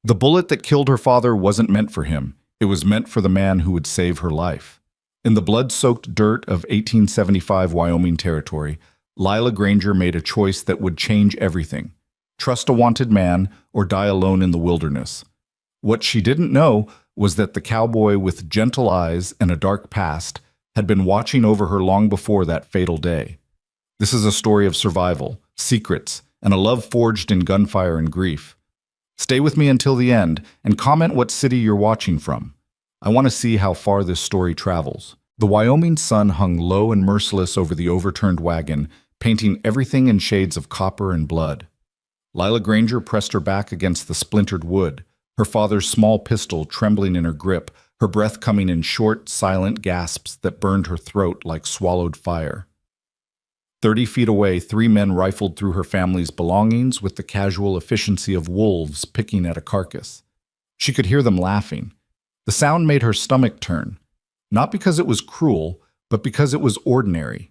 The bullet that killed her father wasn't meant for him. It was meant for the man who would save her life. In the blood-soaked dirt of 1875 Wyoming territory, Lila Granger made a choice that would change everything. Trust a wanted man or die alone in the wilderness. What she didn't know was that the cowboy with gentle eyes and a dark past had been watching over her long before that fatal day. This is a story of survival, secrets, and a love forged in gunfire and grief. Stay with me until the end and comment what city you're watching from. I want to see how far this story travels. The Wyoming sun hung low and merciless over the overturned wagon, painting everything in shades of copper and blood. Lila Granger pressed her back against the splintered wood, her father's small pistol trembling in her grip, her breath coming in short, silent gasps that burned her throat like swallowed fire. 30 feet away, 3 men rifled through her family's belongings with the casual efficiency of wolves picking at a carcass. She could hear them laughing. The sound made her stomach turn, not because it was cruel, but because it was ordinary.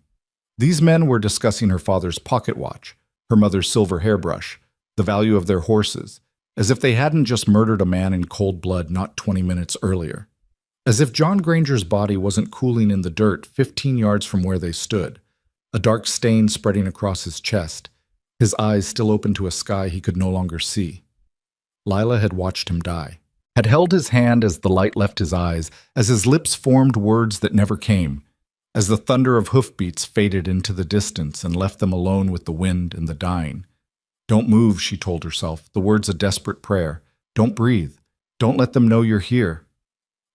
These men were discussing her father's pocket watch, her mother's silver hairbrush, the value of their horses, as if they hadn't just murdered a man in cold blood not 20 minutes earlier. As if John Granger's body wasn't cooling in the dirt 15 yards from where they stood, a dark stain spreading across his chest, his eyes still open to a sky he could no longer see. Lila had watched him die, had held his hand as the light left his eyes, as his lips formed words that never came, as the thunder of hoofbeats faded into the distance and left them alone with the wind and the dying. Don't move, she told herself, the words a desperate prayer. Don't breathe. Don't let them know you're here.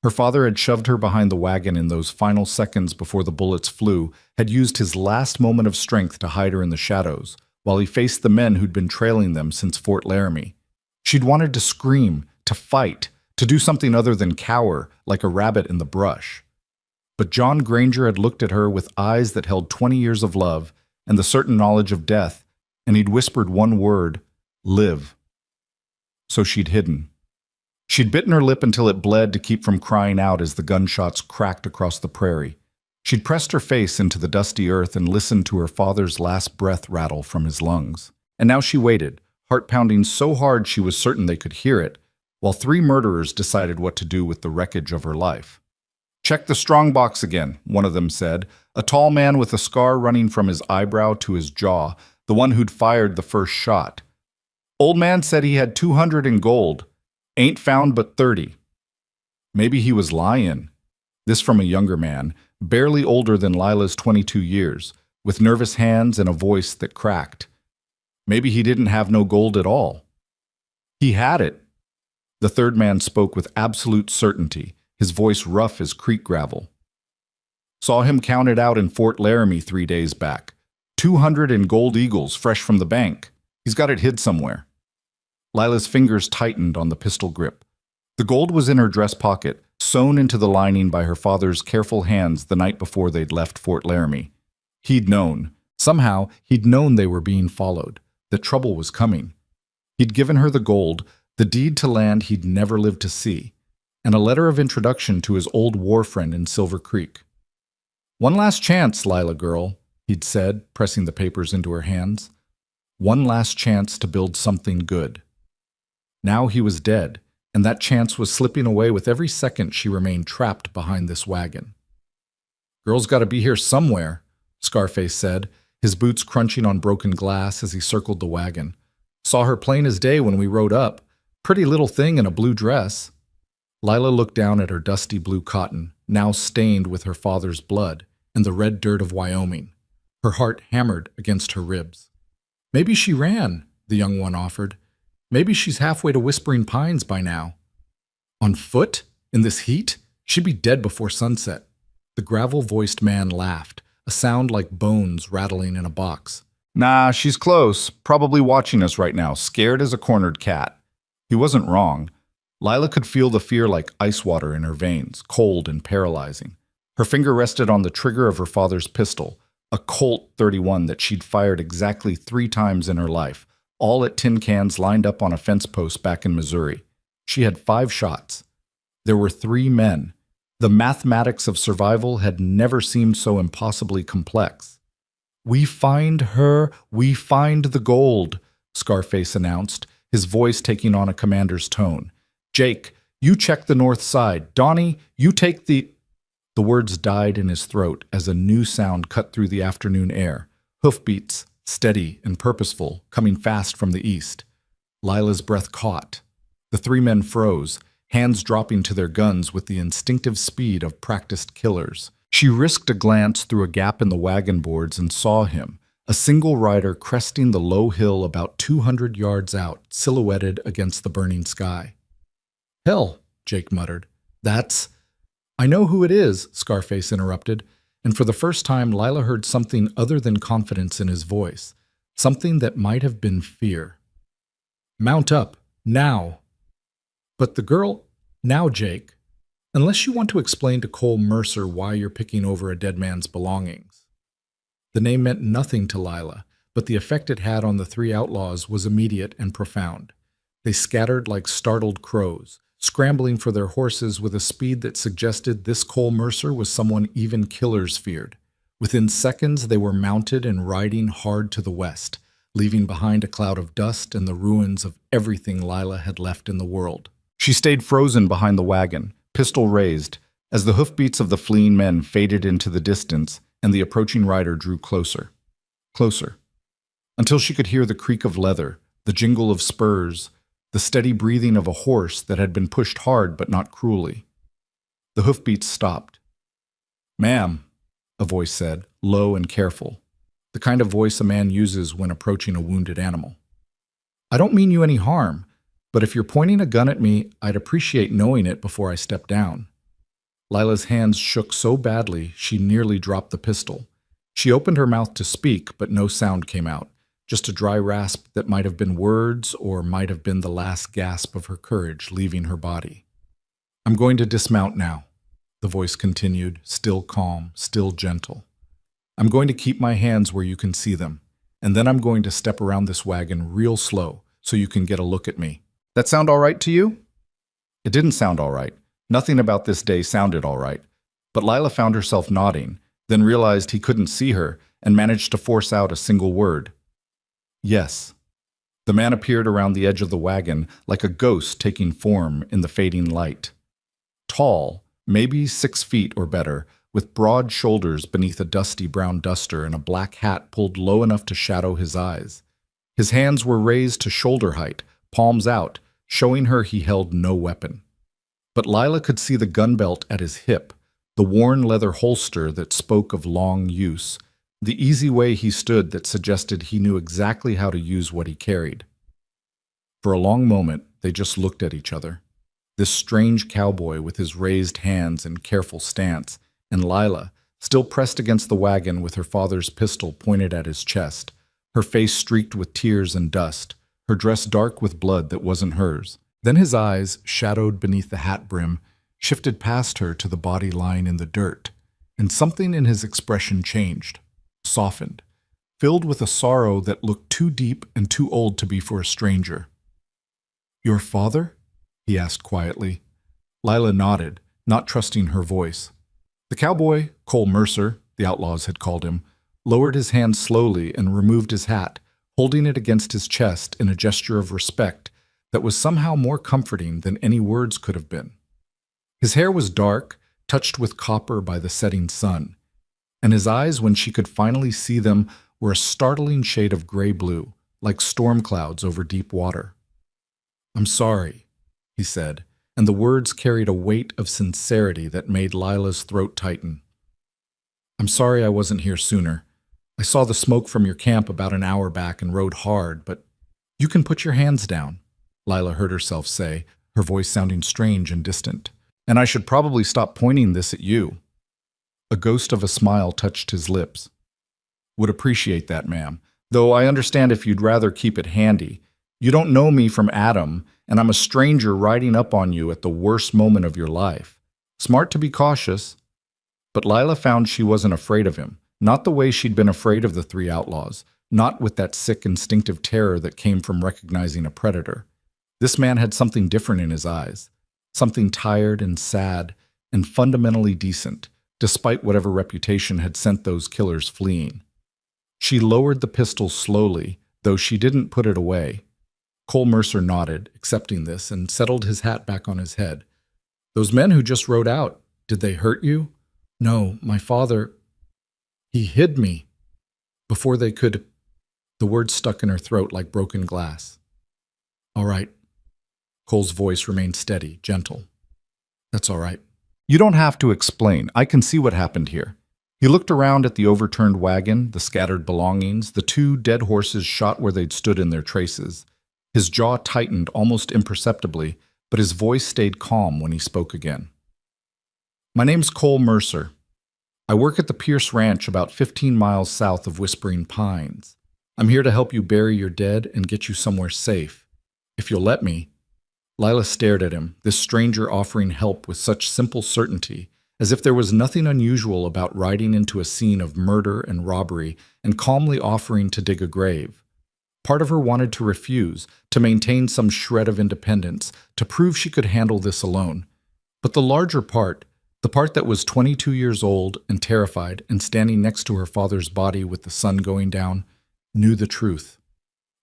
Her father had shoved her behind the wagon in those final seconds before the bullets flew, had used his last moment of strength to hide her in the shadows, while he faced the men who'd been trailing them since Fort Laramie. She'd wanted to scream, to fight, to do something other than cower like a rabbit in the brush. But John Granger had looked at her with eyes that held 20 years of love and the certain knowledge of death, and he'd whispered one word, live. So she'd hidden. She'd bitten her lip until it bled to keep from crying out as the gunshots cracked across the prairie. She'd pressed her face into the dusty earth and listened to her father's last breath rattle from his lungs. And now she waited, heart pounding so hard she was certain they could hear it, while 3 murderers decided what to do with the wreckage of her life. Check the strong box again, one of them said, a tall man with a scar running from his eyebrow to his jaw, the one who'd fired the first shot. Old man said he had 200 in gold. Ain't found but 30. Maybe he was lying. This from a younger man, barely older than Lila's 22 years, with nervous hands and a voice that cracked. Maybe he didn't have no gold at all. He had it. The third man spoke with absolute certainty, his voice rough as creek gravel. Saw him counted out in Fort Laramie 3 days back. 200 in gold eagles fresh from the bank. He's got it hid somewhere. Lila's fingers tightened on the pistol grip. The gold was in her dress pocket, sewn into the lining by her father's careful hands the night before they'd left Fort Laramie. He'd known. Somehow, he'd known they were being followed, that trouble was coming. He'd given her the gold, the deed to land he'd never lived to see, and a letter of introduction to his old war friend in Silver Creek. One last chance, Lila girl, he'd said, pressing the papers into her hands. One last chance to build something good. Now he was dead, and that chance was slipping away with every second she remained trapped behind this wagon. Girl's got to be here somewhere, Scarface said, his boots crunching on broken glass as he circled the wagon. Saw her plain as day when we rode up. Pretty little thing in a blue dress. Lila looked down at her dusty blue cotton, now stained with her father's blood and the red dirt of Wyoming. Her heart hammered against her ribs. Maybe she ran, the young one offered. Maybe she's halfway to Whispering Pines by now. On foot? In this heat? She'd be dead before sunset. The gravel-voiced man laughed, a sound like bones rattling in a box. Nah, she's close, probably watching us right now, scared as a cornered cat. He wasn't wrong. Lila could feel the fear like ice water in her veins, cold and paralyzing. Her finger rested on the trigger of her father's pistol, a Colt 31 that she'd fired exactly 3 times in her life, all at tin cans lined up on a fence post back in Missouri. She had 5 shots. There were 3 men. The mathematics of survival had never seemed so impossibly complex. We find her, we find the gold, Scarface announced, his voice taking on a commander's tone. "Jake, you check the north side. Donnie, you take the—" The words died in his throat as a new sound cut through the afternoon air. Hoofbeats, steady and purposeful, coming fast from the east. Lila's breath caught. The three men froze, hands dropping to their guns with the instinctive speed of practiced killers. She risked a glance through a gap in the wagon boards and saw him, a single rider cresting the low hill about 200 yards out, silhouetted against the burning sky. "Hell," Jake muttered. "That's—" "I know who it is," Scarface interrupted, and for the first time Lila heard something other than confidence in his voice, something that might have been fear. "Mount up, now." But the girl— "Now, Jake, unless you want to explain to Cole Mercer why you're picking over a dead man's belongings." The name meant nothing to Lila, but the effect it had on the three outlaws was immediate and profound. They scattered like startled crows, scrambling for their horses with a speed that suggested this Cole Mercer was someone even killers feared. Within seconds, they were mounted and riding hard to the west, leaving behind a cloud of dust and the ruins of everything Lila had left in the world. She stayed frozen behind the wagon, pistol raised, as the hoofbeats of the fleeing men faded into the distance and the approaching rider drew closer, closer, until she could hear the creak of leather, the jingle of spurs, the steady breathing of a horse that had been pushed hard but not cruelly. The hoofbeats stopped. "Ma'am," a voice said, low and careful, the kind of voice a man uses when approaching a wounded animal. "I don't mean you any harm, but if you're pointing a gun at me, I'd appreciate knowing it before I step down." Lila's hands shook so badly she nearly dropped the pistol. She opened her mouth to speak, but no sound came out, just a dry rasp that might have been words or might have been the last gasp of her courage leaving her body. "I'm going to dismount now," the voice continued, still calm, still gentle. "I'm going to keep my hands where you can see them, and then I'm going to step around this wagon real slow so you can get a look at me. That sound all right to you?" It didn't sound all right. Nothing about this day sounded all right. But Lila found herself nodding, then realized he couldn't see her and managed to force out a single word. "Yes." The man appeared around the edge of the wagon like a ghost taking form in the fading light. Tall, maybe 6 feet or better, with broad shoulders beneath a dusty brown duster and a black hat pulled low enough to shadow his eyes. His hands were raised to shoulder height, palms out, showing her he held no weapon. But Lila could see the gun belt at his hip, the worn leather holster that spoke of long use, the easy way he stood that suggested he knew exactly how to use what he carried. For a long moment, they just looked at each other. This strange cowboy with his raised hands and careful stance, and Lila, still pressed against the wagon with her father's pistol pointed at his chest, her face streaked with tears and dust, her dress dark with blood that wasn't hers. Then his eyes, shadowed beneath the hat brim, shifted past her to the body lying in the dirt, and something in his expression changed, softened, filled with a sorrow that looked too deep and too old to be for a stranger. "Your father?" he asked quietly. Lila nodded, not trusting her voice. The cowboy, Cole Mercer, the outlaws had called him, lowered his hand slowly and removed his hat, holding it against his chest in a gesture of respect that was somehow more comforting than any words could have been. His hair was dark, touched with copper by the setting sun, and his eyes, when she could finally see them, were a startling shade of gray-blue, like storm clouds over deep water. "I'm sorry," he said, and the words carried a weight of sincerity that made Lila's throat tighten. "I'm sorry I wasn't here sooner. I saw the smoke from your camp about an hour back and rode hard, but you can put your hands down," Lila heard herself say, her voice sounding strange and distant. "And I should probably stop pointing this at you." A ghost of a smile touched his lips. "Would appreciate that, ma'am, though I understand if you'd rather keep it handy. You don't know me from Adam, and I'm a stranger riding up on you at the worst moment of your life. Smart to be cautious." But Lila found she wasn't afraid of him, not the way she'd been afraid of the three outlaws, not with that sick instinctive terror that came from recognizing a predator. This man had something different in his eyes, something tired and sad and fundamentally decent, despite whatever reputation had sent those killers fleeing. She lowered the pistol slowly, though she didn't put it away. Cole Mercer nodded, accepting this, and settled his hat back on his head. Those men who just rode out, did they hurt you? No, my father, he hid me. Before they could, the words stuck in her throat like broken glass. All right. Cole's voice remained steady, gentle. That's all right. You don't have to explain. I can see what happened here. He looked around at the overturned wagon, the scattered belongings, the two dead horses shot where they'd stood in their traces. His jaw tightened almost imperceptibly, but his voice stayed calm when he spoke again. My name's Cole Mercer. I work at the Pierce Ranch about 15 miles south of Whispering Pines. I'm here to help you bury your dead and get you somewhere safe. If you'll let me. Lila stared at him, this stranger offering help with such simple certainty, as if there was nothing unusual about riding into a scene of murder and robbery and calmly offering to dig a grave. Part of her wanted to refuse, to maintain some shred of independence, to prove she could handle this alone. But the larger part, the part that was 22 years old and terrified and standing next to her father's body with the sun going down, knew the truth.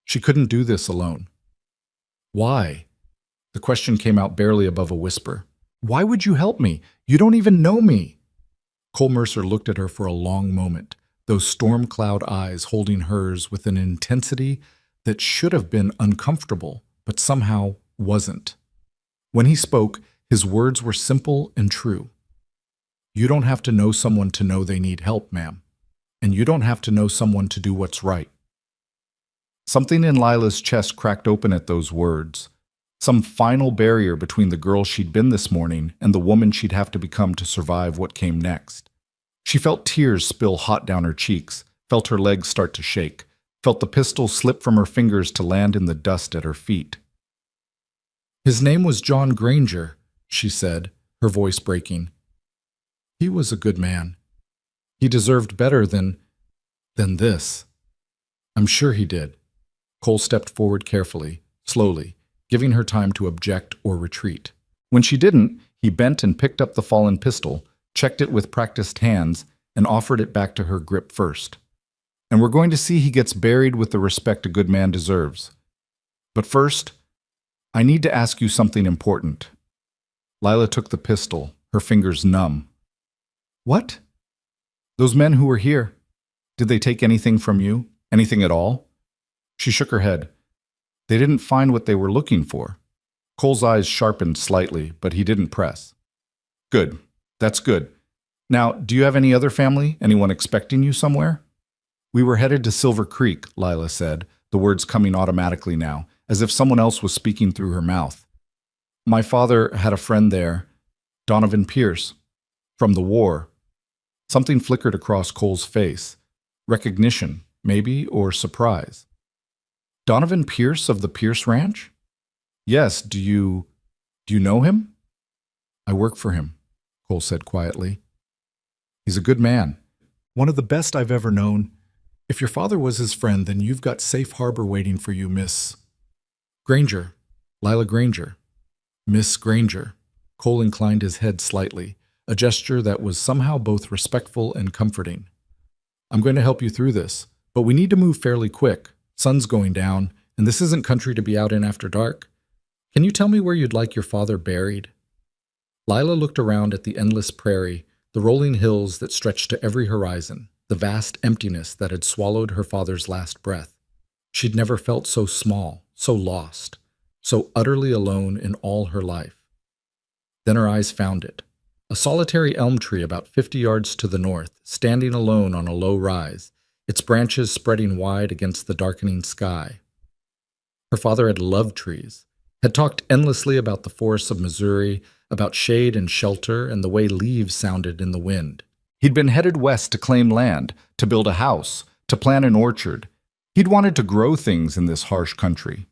She couldn't do this alone. Why? The question came out barely above a whisper. Why would you help me? You don't even know me. Cole Mercer looked at her for a long moment, those storm cloud eyes holding hers with an intensity that should have been uncomfortable, but somehow wasn't. When he spoke, his words were simple and true. You don't have to know someone to know they need help, ma'am. And you don't have to know someone to do what's right. Something in Lila's chest cracked open at those words. Some final barrier between the girl she'd been this morning and the woman she'd have to become to survive what came next. She felt tears spill hot down her cheeks, felt her legs start to shake, felt the pistol slip from her fingers to land in the dust at her feet. His name was John Granger, she said, her voice breaking. He was a good man. He deserved better than this. I'm sure he did. Cole stepped forward carefully, slowly, giving her time to object or retreat. When she didn't, he bent and picked up the fallen pistol, checked it with practiced hands, and offered it back to her grip first. And we're going to see he gets buried with the respect a good man deserves. But first, I need to ask you something important. Lila took the pistol, her fingers numb. What? Those men who were here, did they take anything from you? Anything at all? She shook her head. They didn't find what they were looking for. Cole's eyes sharpened slightly, but he didn't press. Good. That's good. Now, do you have any other family? Anyone expecting you somewhere? We were headed to Silver Creek, Lila said, the words coming automatically now, as if someone else was speaking through her mouth. My father had a friend there, Donovan Pierce, from the war. Something flickered across Cole's face. Recognition, maybe, or surprise. Donovan Pierce of the Pierce Ranch? Yes, do you know him? I work for him, Cole said quietly. He's a good man. One of the best I've ever known. If your father was his friend, then you've got safe harbor waiting for you, Miss Granger. Lila Granger. Miss Granger. Cole inclined his head slightly, a gesture that was somehow both respectful and comforting. I'm going to help you through this, but we need to move fairly quick. Sun's going down, and this isn't country to be out in after dark. Can you tell me where you'd like your father buried? Lila looked around at the endless prairie, the rolling hills that stretched to every horizon, the vast emptiness that had swallowed her father's last breath. She'd never felt so small, so lost, so utterly alone in all her life. Then her eyes found it. A solitary elm tree about 50 yards to the north, standing alone on a low rise, its branches spreading wide against the darkening sky. Her father had loved trees, had talked endlessly about the forests of Missouri, about shade and shelter and the way leaves sounded in the wind. He'd been headed west to claim land, to build a house, to plant an orchard. He'd wanted to grow things in this harsh country.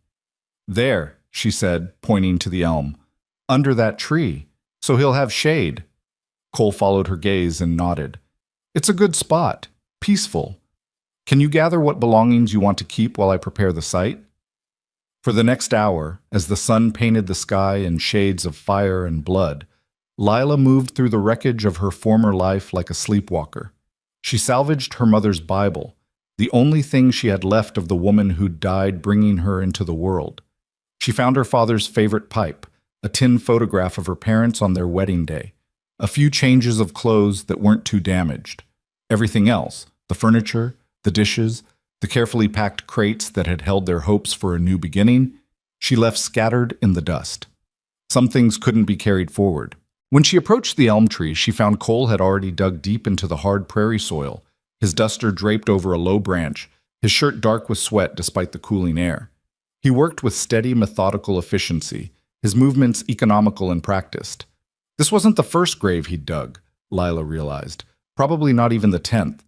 There, she said, pointing to the elm, under that tree, so he'll have shade. Cole followed her gaze and nodded. It's a good spot, peaceful. Can you gather what belongings you want to keep while I prepare the site? For the next hour, as the sun painted the sky in shades of fire and blood, Lila moved through the wreckage of her former life like a sleepwalker. She salvaged her mother's Bible, the only thing she had left of the woman who'd died bringing her into the world. She found her father's favorite pipe, a tin photograph of her parents on their wedding day, a few changes of clothes that weren't too damaged. Everything else, the furniture, the dishes, the carefully packed crates that had held their hopes for a new beginning, she left scattered in the dust. Some things couldn't be carried forward. When she approached the elm tree, she found Cole had already dug deep into the hard prairie soil, his duster draped over a low branch, his shirt dark with sweat despite the cooling air. He worked with steady, methodical efficiency, his movements economical and practiced. This wasn't the first grave he'd dug, Lila realized, probably not even the 10th.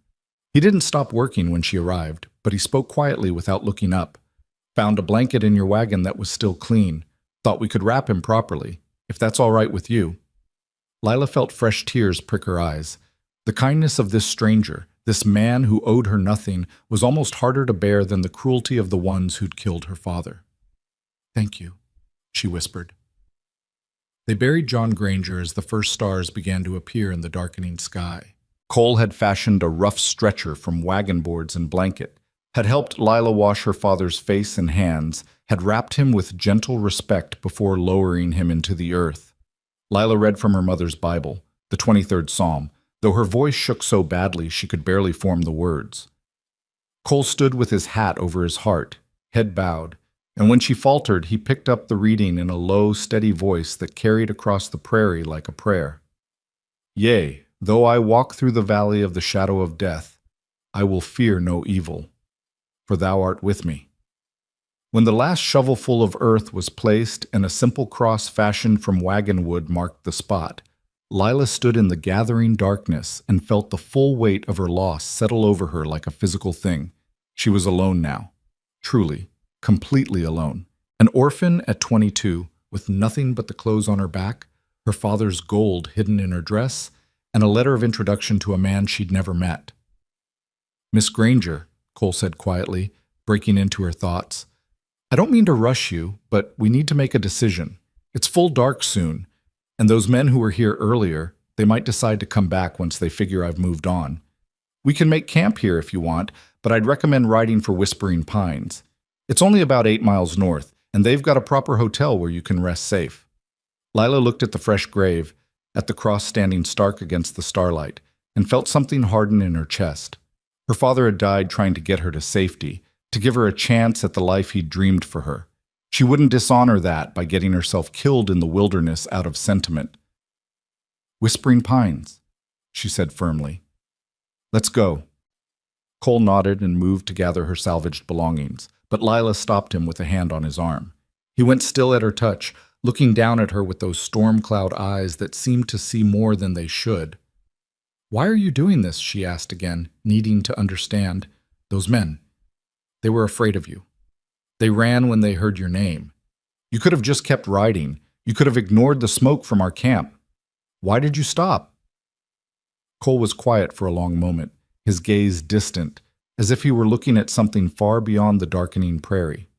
He didn't stop working when she arrived, but he spoke quietly without looking up. Found a blanket in your wagon that was still clean. Thought we could wrap him properly, if that's all right with you. Lila felt fresh tears prick her eyes. The kindness of this stranger, this man who owed her nothing, was almost harder to bear than the cruelty of the ones who'd killed her father. "Thank you," she whispered. They buried John Granger as the first stars began to appear in the darkening sky. Cole had fashioned a rough stretcher from wagon boards and blanket, had helped Lila wash her father's face and hands, had wrapped him with gentle respect before lowering him into the earth. Lila read from her mother's Bible, the 23rd Psalm, though her voice shook so badly she could barely form the words. Cole stood with his hat over his heart, head bowed, and when she faltered, he picked up the reading in a low, steady voice that carried across the prairie like a prayer. "Yea, though I walk through the valley of the shadow of death, I will fear no evil, for thou art with me." When the last shovelful of earth was placed and a simple cross fashioned from wagon wood marked the spot, Lila stood in the gathering darkness and felt the full weight of her loss settle over her like a physical thing. She was alone now. Truly, completely alone. An orphan at 22, with nothing but the clothes on her back, her father's gold hidden in her dress, and a letter of introduction to a man she'd never met. "Miss Granger," Cole said quietly, breaking into her thoughts, "I don't mean to rush you, but we need to make a decision. It's full dark soon, and those men who were here earlier, they might decide to come back once they figure I've moved on. We can make camp here if you want, but I'd recommend riding for Whispering Pines. It's only about 8 miles north, and they've got a proper hotel where you can rest safe." Lila looked at the fresh grave, at the cross standing stark against the starlight, and felt something harden in her chest. Her father had died trying to get her to safety, to give her a chance at the life he'd dreamed for her. She wouldn't dishonor that by getting herself killed in the wilderness out of sentiment. "Whispering Pines," she said firmly. "Let's go." Cole nodded and moved to gather her salvaged belongings, but Lila stopped him with a hand on his arm. He went still at her touch, looking down at her with those storm cloud eyes that seemed to see more than they should. "Why are you doing this?" she asked again, needing to understand. "Those men, they were afraid of you. They ran when they heard your name. You could have just kept riding. You could have ignored the smoke from our camp. Why did you stop?" Cole was quiet for a long moment, his gaze distant, as if he were looking at something far beyond the darkening prairie.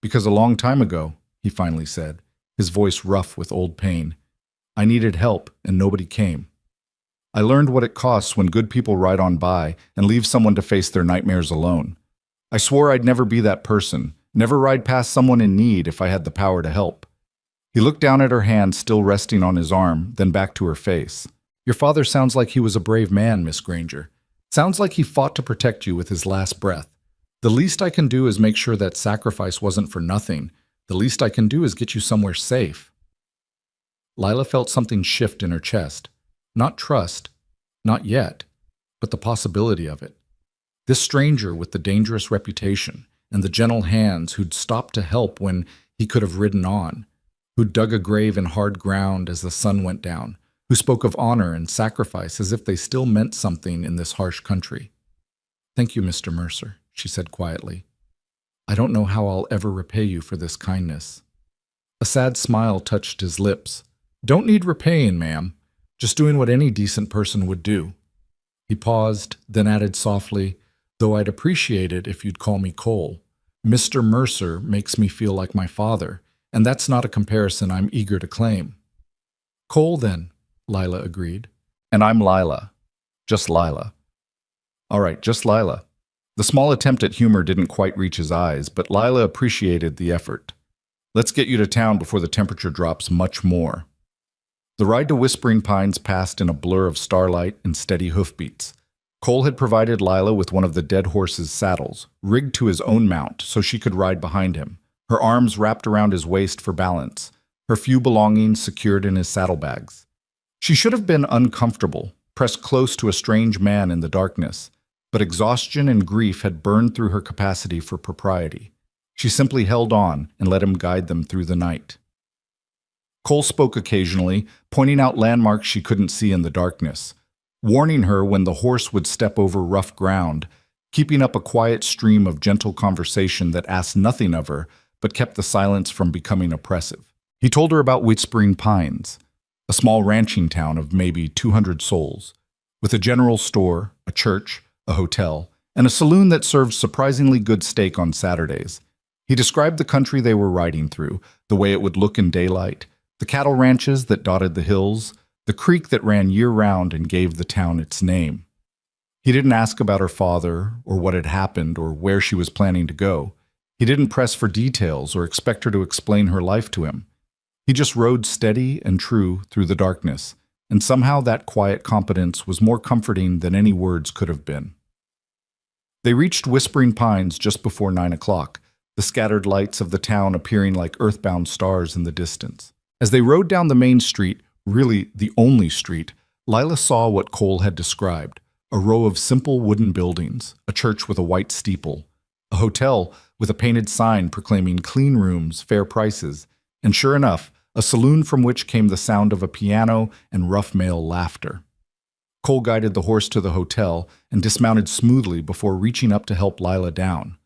"Because a long time ago," he finally said, his voice rough with old pain, "I needed help and nobody came. I learned what it costs when good people ride on by and leave someone to face their nightmares alone. I swore I'd never be that person, never ride past someone in need if I had the power to help." He looked down at her hand still resting on his arm, then back to her face. "Your father sounds like he was a brave man, Miss Granger. Sounds like he fought to protect you with his last breath. The least I can do is make sure that sacrifice wasn't for nothing. The least I can do is get you somewhere safe." Lila felt something shift in her chest. Not trust, not yet, but the possibility of it. This stranger with the dangerous reputation and the gentle hands who'd stopped to help when he could have ridden on, who dug a grave in hard ground as the sun went down, who spoke of honor and sacrifice as if they still meant something in this harsh country. "Thank you, Mr. Mercer," she said quietly. "I don't know how I'll ever repay you for this kindness." A sad smile touched his lips. "Don't need repaying, ma'am. Just doing what any decent person would do." He paused, then added softly, "Though I'd appreciate it if you'd call me Cole. Mr. Mercer makes me feel like my father, and that's not a comparison I'm eager to claim." "Cole, then," Lila agreed. "And I'm Lila. Just Lila." "All right, just Lila." The small attempt at humor didn't quite reach his eyes, but Lila appreciated the effort. Let's get you to town before the temperature drops much more. The ride to Whispering Pines passed in a blur of starlight and steady hoofbeats. Cole had provided Lila with one of the dead horse's saddles, rigged to his own mount so she could ride behind him, her arms wrapped around his waist for balance, her few belongings secured in his saddlebags. She should have been uncomfortable, pressed close to a strange man in the darkness, but exhaustion and grief had burned through her capacity for propriety. She simply held on and let him guide them through the night. Cole spoke occasionally, pointing out landmarks she couldn't see in the darkness, warning her when the horse would step over rough ground, keeping up a quiet stream of gentle conversation that asked nothing of her but kept the silence from becoming oppressive. He told her about Whispering Pines, a small ranching town of maybe 200 souls, with a general store, a church, a hotel, and a saloon that served surprisingly good steak on Saturdays. He described the country they were riding through, the way it would look in daylight, the cattle ranches that dotted the hills, the creek that ran year-round and gave the town its name. He didn't ask about her father, or what had happened, or where she was planning to go. He didn't press for details or expect her to explain her life to him. He just rode steady and true through the darkness, and somehow that quiet competence was more comforting than any words could have been. They reached Whispering Pines just before 9 o'clock, the scattered lights of the town appearing like earthbound stars in the distance. As they rode down the main street, really the only street, Lila saw what Cole had described, a row of simple wooden buildings, a church with a white steeple, a hotel with a painted sign proclaiming clean rooms, fair prices, and sure enough, a saloon from which came the sound of a piano and rough male laughter. Cole guided the horse to the hotel and dismounted smoothly before reaching up to help Lila down.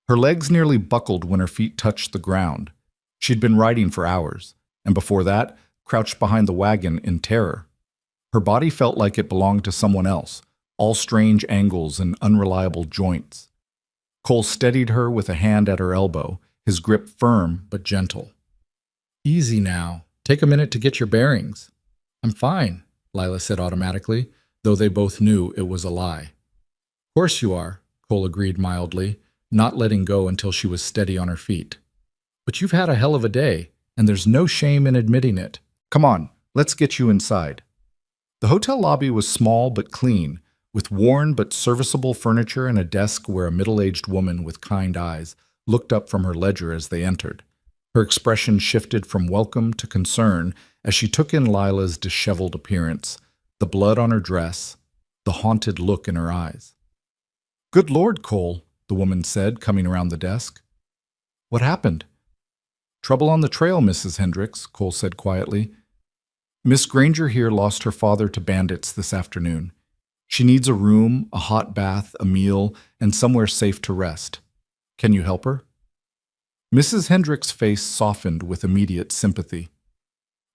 Her legs nearly buckled when her feet touched the ground. She'd been riding for hours, and before that, crouched behind the wagon in terror. Her body felt like it belonged to someone else, all strange angles and unreliable joints. Cole steadied her with a hand at her elbow, his grip firm but gentle. "Easy now. Take a minute to get your bearings." "I'm fine," Lila said automatically, though they both knew it was a lie. "Of course you are," Cole agreed mildly, not letting go until she was steady on her feet. "But you've had a hell of a day, and there's no shame in admitting it. Come on, let's get you inside." The hotel lobby was small but clean, with worn but serviceable furniture and a desk where a middle-aged woman with kind eyes looked up from her ledger as they entered. Her expression shifted from welcome to concern as she took in Lila's disheveled appearance, the blood on her dress, the haunted look in her eyes. "Good Lord, Cole," the woman said, coming around the desk. "What happened?" "Trouble on the trail, Mrs. Hendricks," Cole said quietly. "Miss Granger here lost her father to bandits this afternoon. She needs a room, a hot bath, a meal, and somewhere safe to rest. Can you help her?" Mrs. Hendricks' face softened with immediate sympathy.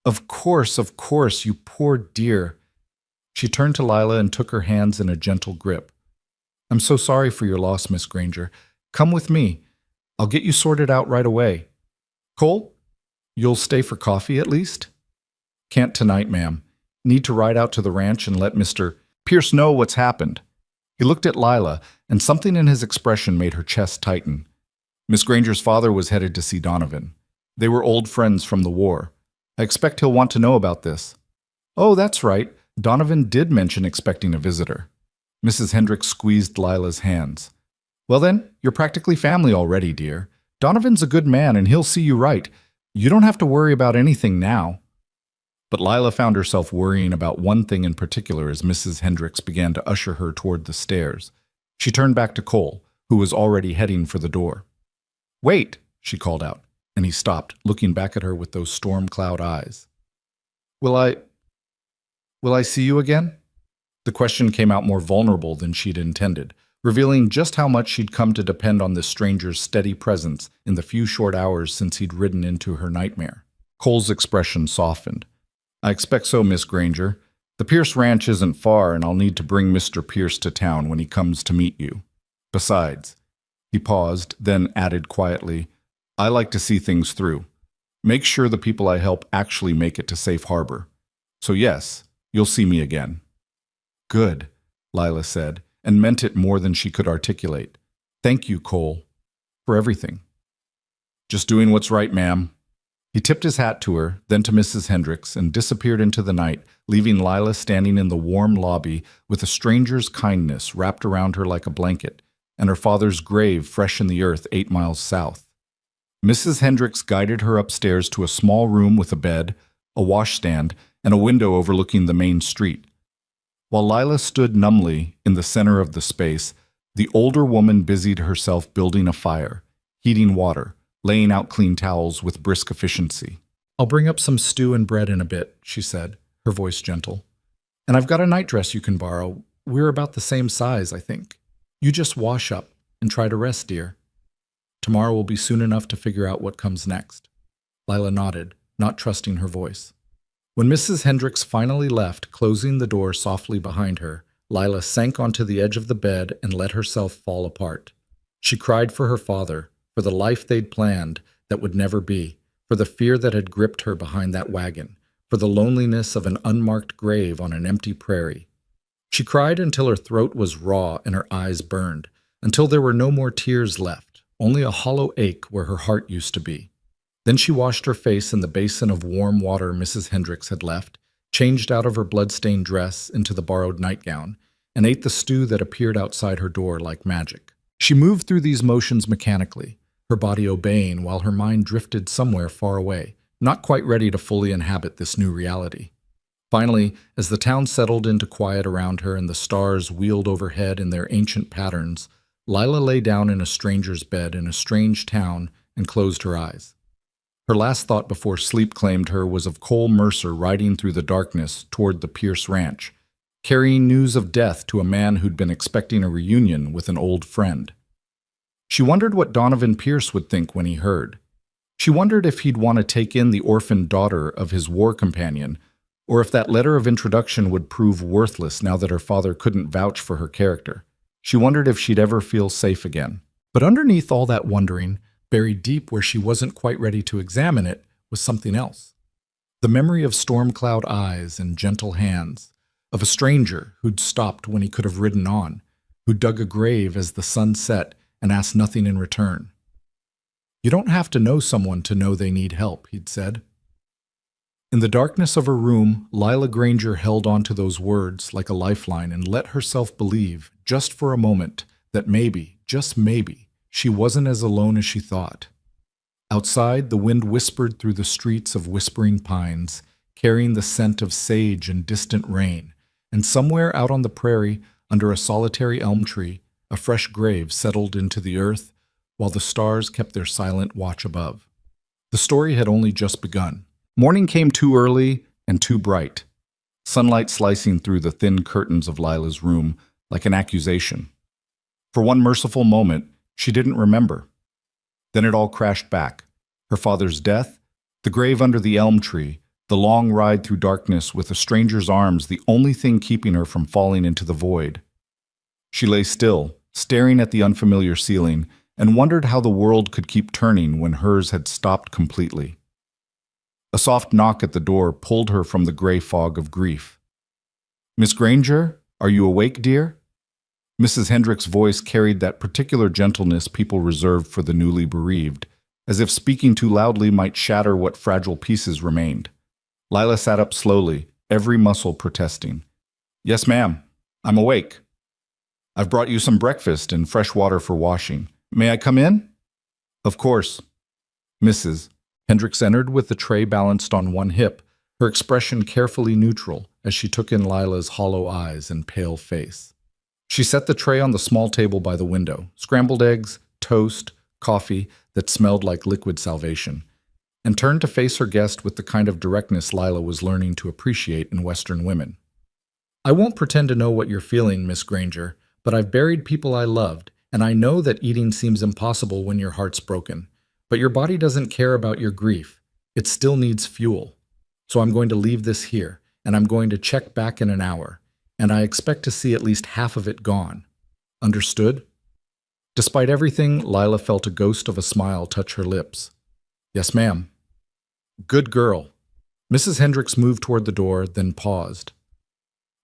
Of course, you poor dear." She turned to Lila and took her hands in a gentle grip. "I'm so sorry for your loss, Miss Granger. Come with me. I'll get you sorted out right away. Cole, you'll stay for coffee at least?" "Can't tonight, ma'am. Need to ride out to the ranch and let Mr. Pierce know what's happened." He looked at Lila, and something in his expression made her chest tighten. Miss Granger's father was headed to see Donovan. They were old friends from the war. "I expect he'll want to know about this." "Oh, that's right. Donovan did mention expecting a visitor." Mrs. Hendricks squeezed Lila's hands. "Well then, you're practically family already, dear. Donovan's a good man and he'll see you right. You don't have to worry about anything now." But Lila found herself worrying about one thing in particular as Mrs. Hendricks began to usher her toward the stairs. She turned back to Cole, who was already heading for the door. "Wait," she called out, and he stopped, looking back at her with those storm cloud eyes. Will I see you again?" The question came out more vulnerable than she'd intended, revealing just how much she'd come to depend on this stranger's steady presence in the few short hours since he'd ridden into her nightmare. Cole's expression softened. "I expect so, Miss Granger. The Pierce Ranch isn't far, and I'll need to bring Mr. Pierce to town when he comes to meet you. Besides," he paused, then added quietly, "I like to see things through. Make sure the people I help actually make it to safe harbor. So yes, you'll see me again." "Good," Lila said, and meant it more than she could articulate. "Thank you, Cole, for everything." Just doing what's right, ma'am. He tipped his hat to her, then to Mrs. Hendricks, and disappeared into the night, leaving Lila standing in the warm lobby with a stranger's kindness wrapped around her like a blanket, and her father's grave fresh in the earth 8 miles south. Mrs. Hendricks guided her upstairs to a small room with a bed, a washstand, and a window overlooking the main street. While Lila stood numbly in the center of the space, the older woman busied herself building a fire, heating water, laying out clean towels with brisk efficiency. "I'll bring up some stew and bread in a bit," she said, her voice gentle. "And I've got a nightdress you can borrow. We're about the same size, I think. You just wash up and try to rest, dear. Tomorrow will be soon enough to figure out what comes next." Lila nodded, not trusting her voice. When Mrs. Hendricks finally left, closing the door softly behind her, Lila sank onto the edge of the bed and let herself fall apart. She cried for her father, for the life they'd planned that would never be, for the fear that had gripped her behind that wagon, for the loneliness of an unmarked grave on an empty prairie. She cried until her throat was raw and her eyes burned, until there were no more tears left, only a hollow ache where her heart used to be. Then she washed her face in the basin of warm water Mrs. Hendricks had left, changed out of her blood-stained dress into the borrowed nightgown, and ate the stew that appeared outside her door like magic. She moved through these motions mechanically, her body obeying while her mind drifted somewhere far away, not quite ready to fully inhabit this new reality. Finally, as the town settled into quiet around her and the stars wheeled overhead in their ancient patterns, Lila lay down in a stranger's bed in a strange town and closed her eyes. Her last thought before sleep claimed her was of Cole Mercer riding through the darkness toward the Pierce Ranch, carrying news of death to a man who'd been expecting a reunion with an old friend. She wondered what Donovan Pierce would think when he heard. She wondered if he'd want to take in the orphaned daughter of his war companion, or if that letter of introduction would prove worthless now that her father couldn't vouch for her character. She wondered if she'd ever feel safe again. But underneath all that wondering, buried deep where she wasn't quite ready to examine it, was something else. The memory of storm-cloud eyes and gentle hands, of a stranger who'd stopped when he could have ridden on, who dug a grave as the sun set and asked nothing in return. "You don't have to know someone to know they need help," he'd said. In the darkness of her room, Lila Granger held on to those words like a lifeline and let herself believe, just for a moment, that maybe, just maybe, she wasn't as alone as she thought. Outside, the wind whispered through the streets of whispering pines, carrying the scent of sage and distant rain, and somewhere out on the prairie, under a solitary elm tree, a fresh grave settled into the earth, while the stars kept their silent watch above. The story had only just begun. Morning came too early and too bright, sunlight slicing through the thin curtains of Lila's room like an accusation. For one merciful moment, she didn't remember. Then it all crashed back. Her father's death, the grave under the elm tree, the long ride through darkness with a stranger's arms the only thing keeping her from falling into the void. She lay still, staring at the unfamiliar ceiling, and wondered how the world could keep turning when hers had stopped completely. A soft knock at the door pulled her from the gray fog of grief. "Miss Granger, are you awake, dear?" Mrs. Hendricks' voice carried that particular gentleness people reserved for the newly bereaved, as if speaking too loudly might shatter what fragile pieces remained. Lila sat up slowly, every muscle protesting. "Yes, ma'am. I'm awake. I've brought you some breakfast and fresh water for washing. May I come in?" "Of course." Mrs. Hendricks entered with the tray balanced on one hip, her expression carefully neutral as she took in Lila's hollow eyes and pale face. She set the tray on the small table by the window, scrambled eggs, toast, coffee that smelled like liquid salvation, and turned to face her guest with the kind of directness Lila was learning to appreciate in Western women. "I won't pretend to know what you're feeling, Miss Granger, but I've buried people I loved, and I know that eating seems impossible when your heart's broken. But your body doesn't care about your grief. It still needs fuel. So I'm going to leave this here, and I'm going to check back in an hour, and I expect to see at least half of it gone. Understood?" Despite everything, Lila felt a ghost of a smile touch her lips. "Yes, ma'am." "Good girl." Mrs. Hendricks moved toward the door, then paused.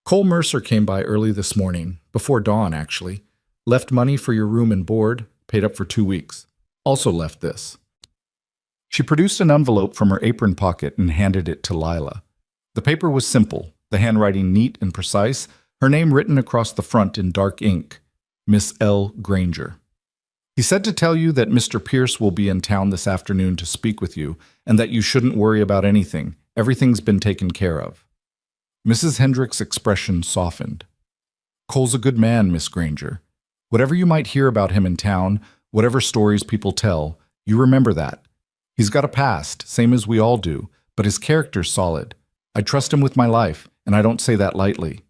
"Cole Mercer came by early this morning, before dawn actually, left money for your room and board, paid up for 2 weeks. Also left this." She produced an envelope from her apron pocket and handed it to Lila. The paper was simple, the handwriting neat and precise, her name written across the front in dark ink, Miss L. Granger. He said to tell you that Mr. Pierce will be in town this afternoon to speak with you, and that you shouldn't worry about anything. Everything's been taken care of. Mrs. Hendricks' expression softened. Cole's a good man, Miss Granger. Whatever you might hear about him in town, whatever stories people tell, you remember that. He's got a past, same as we all do, but his character's solid. I trust him with my life, and I don't say that lightly.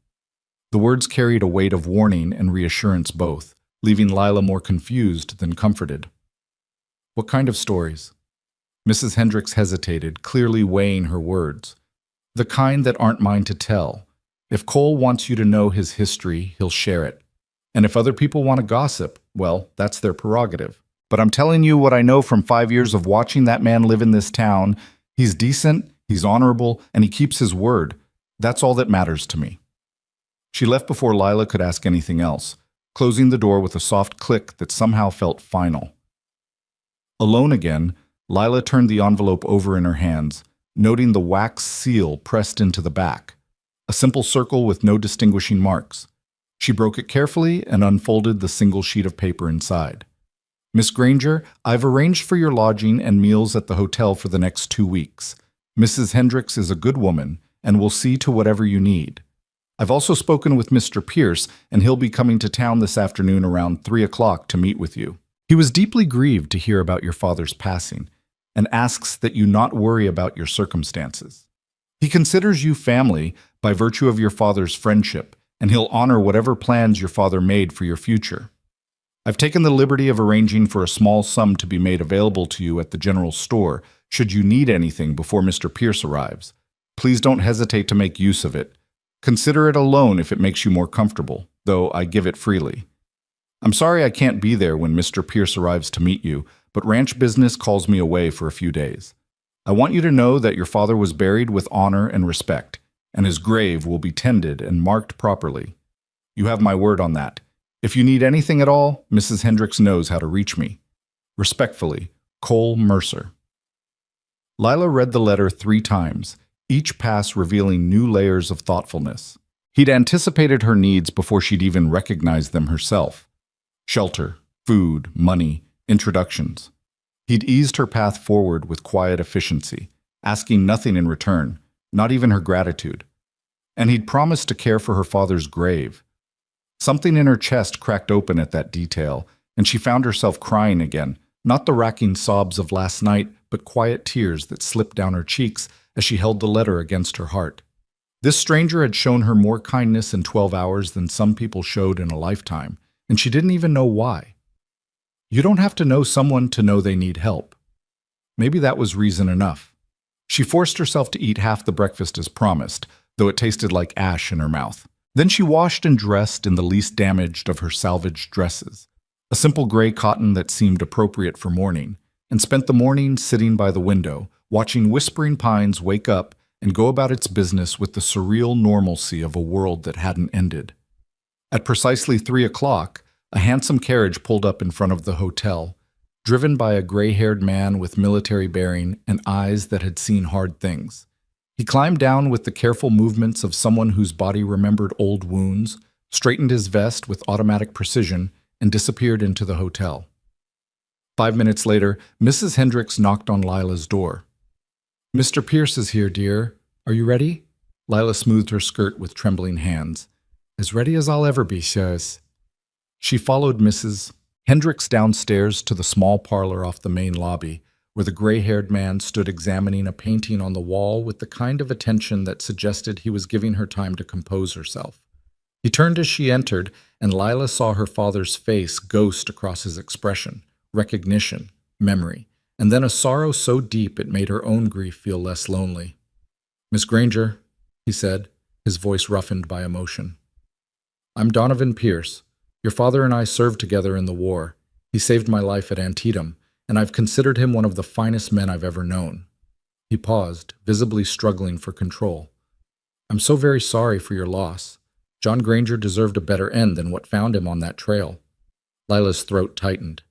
The words carried a weight of warning and reassurance both, leaving Lila more confused than comforted. What kind of stories? Mrs. Hendricks hesitated, clearly weighing her words. The kind that aren't mine to tell. If Cole wants you to know his history, he'll share it. And if other people want to gossip, well, that's their prerogative. But I'm telling you what I know from 5 years of watching that man live in this town. He's decent, he's honorable, and he keeps his word. That's all that matters to me. She left before Lila could ask anything else, closing the door with a soft click that somehow felt final. Alone again, Lila turned the envelope over in her hands, noting the wax seal pressed into the back, a simple circle with no distinguishing marks. She broke it carefully and unfolded the single sheet of paper inside. Miss Granger, I've arranged for your lodging and meals at the hotel for the next 2 weeks. Mrs. Hendricks is a good woman and will see to whatever you need. I've also spoken with Mr. Pierce, and he'll be coming to town this afternoon around 3 o'clock to meet with you. He was deeply grieved to hear about your father's passing and asks that you not worry about your circumstances. He considers you family by virtue of your father's friendship, and he'll honor whatever plans your father made for your future. I've taken the liberty of arranging for a small sum to be made available to you at the general store should you need anything before Mr. Pierce arrives. Please don't hesitate to make use of it. Consider it a loan if it makes you more comfortable, though I give it freely. I'm sorry I can't be there when Mr. Pierce arrives to meet you, but ranch business calls me away for a few days. I want you to know that your father was buried with honor and respect, and his grave will be tended and marked properly. You have my word on that. If you need anything at all, Mrs. Hendricks knows how to reach me. Respectfully, Cole Mercer. Lila read the letter 3 times, each pass revealing new layers of thoughtfulness. He'd anticipated her needs before she'd even recognized them herself. Shelter, food, money, introductions. He'd eased her path forward with quiet efficiency, asking nothing in return, not even her gratitude. And he'd promised to care for her father's grave. Something in her chest cracked open at that detail, and she found herself crying again, not the racking sobs of last night, but quiet tears that slipped down her cheeks as she held the letter against her heart. This stranger had shown her more kindness in 12 hours than some people showed in a lifetime, and she didn't even know why. You don't have to know someone to know they need help. Maybe that was reason enough. She forced herself to eat half the breakfast as promised, though it tasted like ash in her mouth. Then she washed and dressed in the least damaged of her salvaged dresses, a simple gray cotton that seemed appropriate for morning, and spent the morning sitting by the window, watching whispering pines wake up and go about its business with the surreal normalcy of a world that hadn't ended. At precisely 3 o'clock, a handsome carriage pulled up in front of the hotel, driven by a gray-haired man with military bearing and eyes that had seen hard things. He climbed down with the careful movements of someone whose body remembered old wounds, straightened his vest with automatic precision, and disappeared into the hotel. 5 minutes later, Mrs. Hendricks knocked on Lila's door. "Mr. Pierce is here, dear. Are you ready?" Lila smoothed her skirt with trembling hands. "As ready as I'll ever be, sirs." She followed Mrs. Hendricks downstairs to the small parlor off the main lobby, where the gray-haired man stood examining a painting on the wall with the kind of attention that suggested he was giving her time to compose herself. He turned as she entered, and Lila saw her father's face ghost across his expression, recognition, memory, and then a sorrow so deep it made her own grief feel less lonely. "Miss Granger," he said, his voice roughened by emotion. "I'm Donovan Pierce. Your father and I served together in the war. He saved my life at Antietam, and I've considered him one of the finest men I've ever known." He paused, visibly struggling for control. "I'm so very sorry for your loss. John Granger deserved a better end than what found him on that trail." Lila's throat tightened.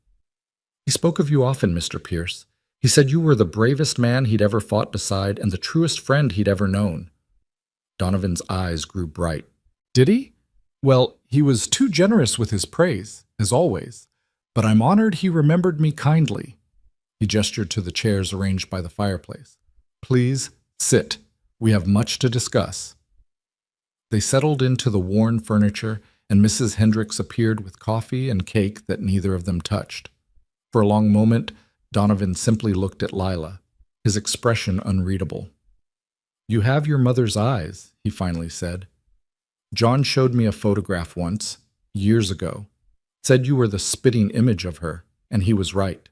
"He spoke of you often, Mr. Pierce. He said you were the bravest man he'd ever fought beside and the truest friend he'd ever known. Donovan's eyes grew bright. Did he? Well, he was too generous with his praise, as always, but I'm honored he remembered me kindly. He gestured to the chairs arranged by the fireplace. Please sit. We have much to discuss. They settled into the worn furniture, and Mrs. Hendricks appeared with coffee and cake that neither of them touched. For a long moment, Donovan simply looked at Lila, his expression unreadable. You have your mother's eyes, he finally said. John showed me a photograph once, years ago. Said you were the spitting image of her, and he was right.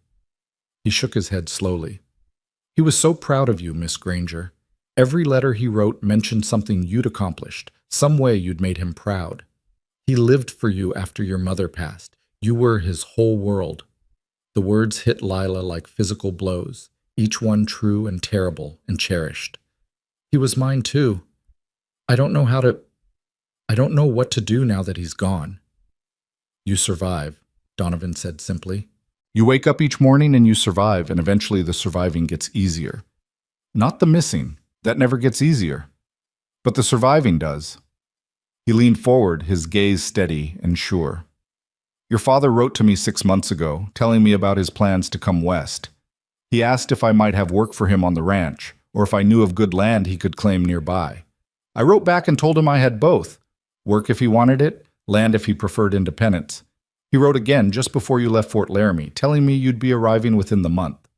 He shook his head slowly. He was so proud of you, Miss Granger. Every letter he wrote mentioned something you'd accomplished, some way you'd made him proud. He lived for you after your mother passed. You were his whole world. The words hit Lila like physical blows, each one true and terrible and cherished. He was mine too. I don't know what to do now that he's gone. You survive, Donovan said simply. You wake up each morning and you survive, and eventually the surviving gets easier. Not the missing. That never gets easier. But the surviving does. He leaned forward, his gaze steady and sure. Your father wrote to me 6 months ago, telling me about his plans to come west. He asked if I might have work for him on the ranch, or if I knew of good land he could claim nearby. I wrote back and told him I had both. Work if he wanted it, land if he preferred independence. He wrote again just before you left Fort Laramie, telling me you'd be arriving within the month.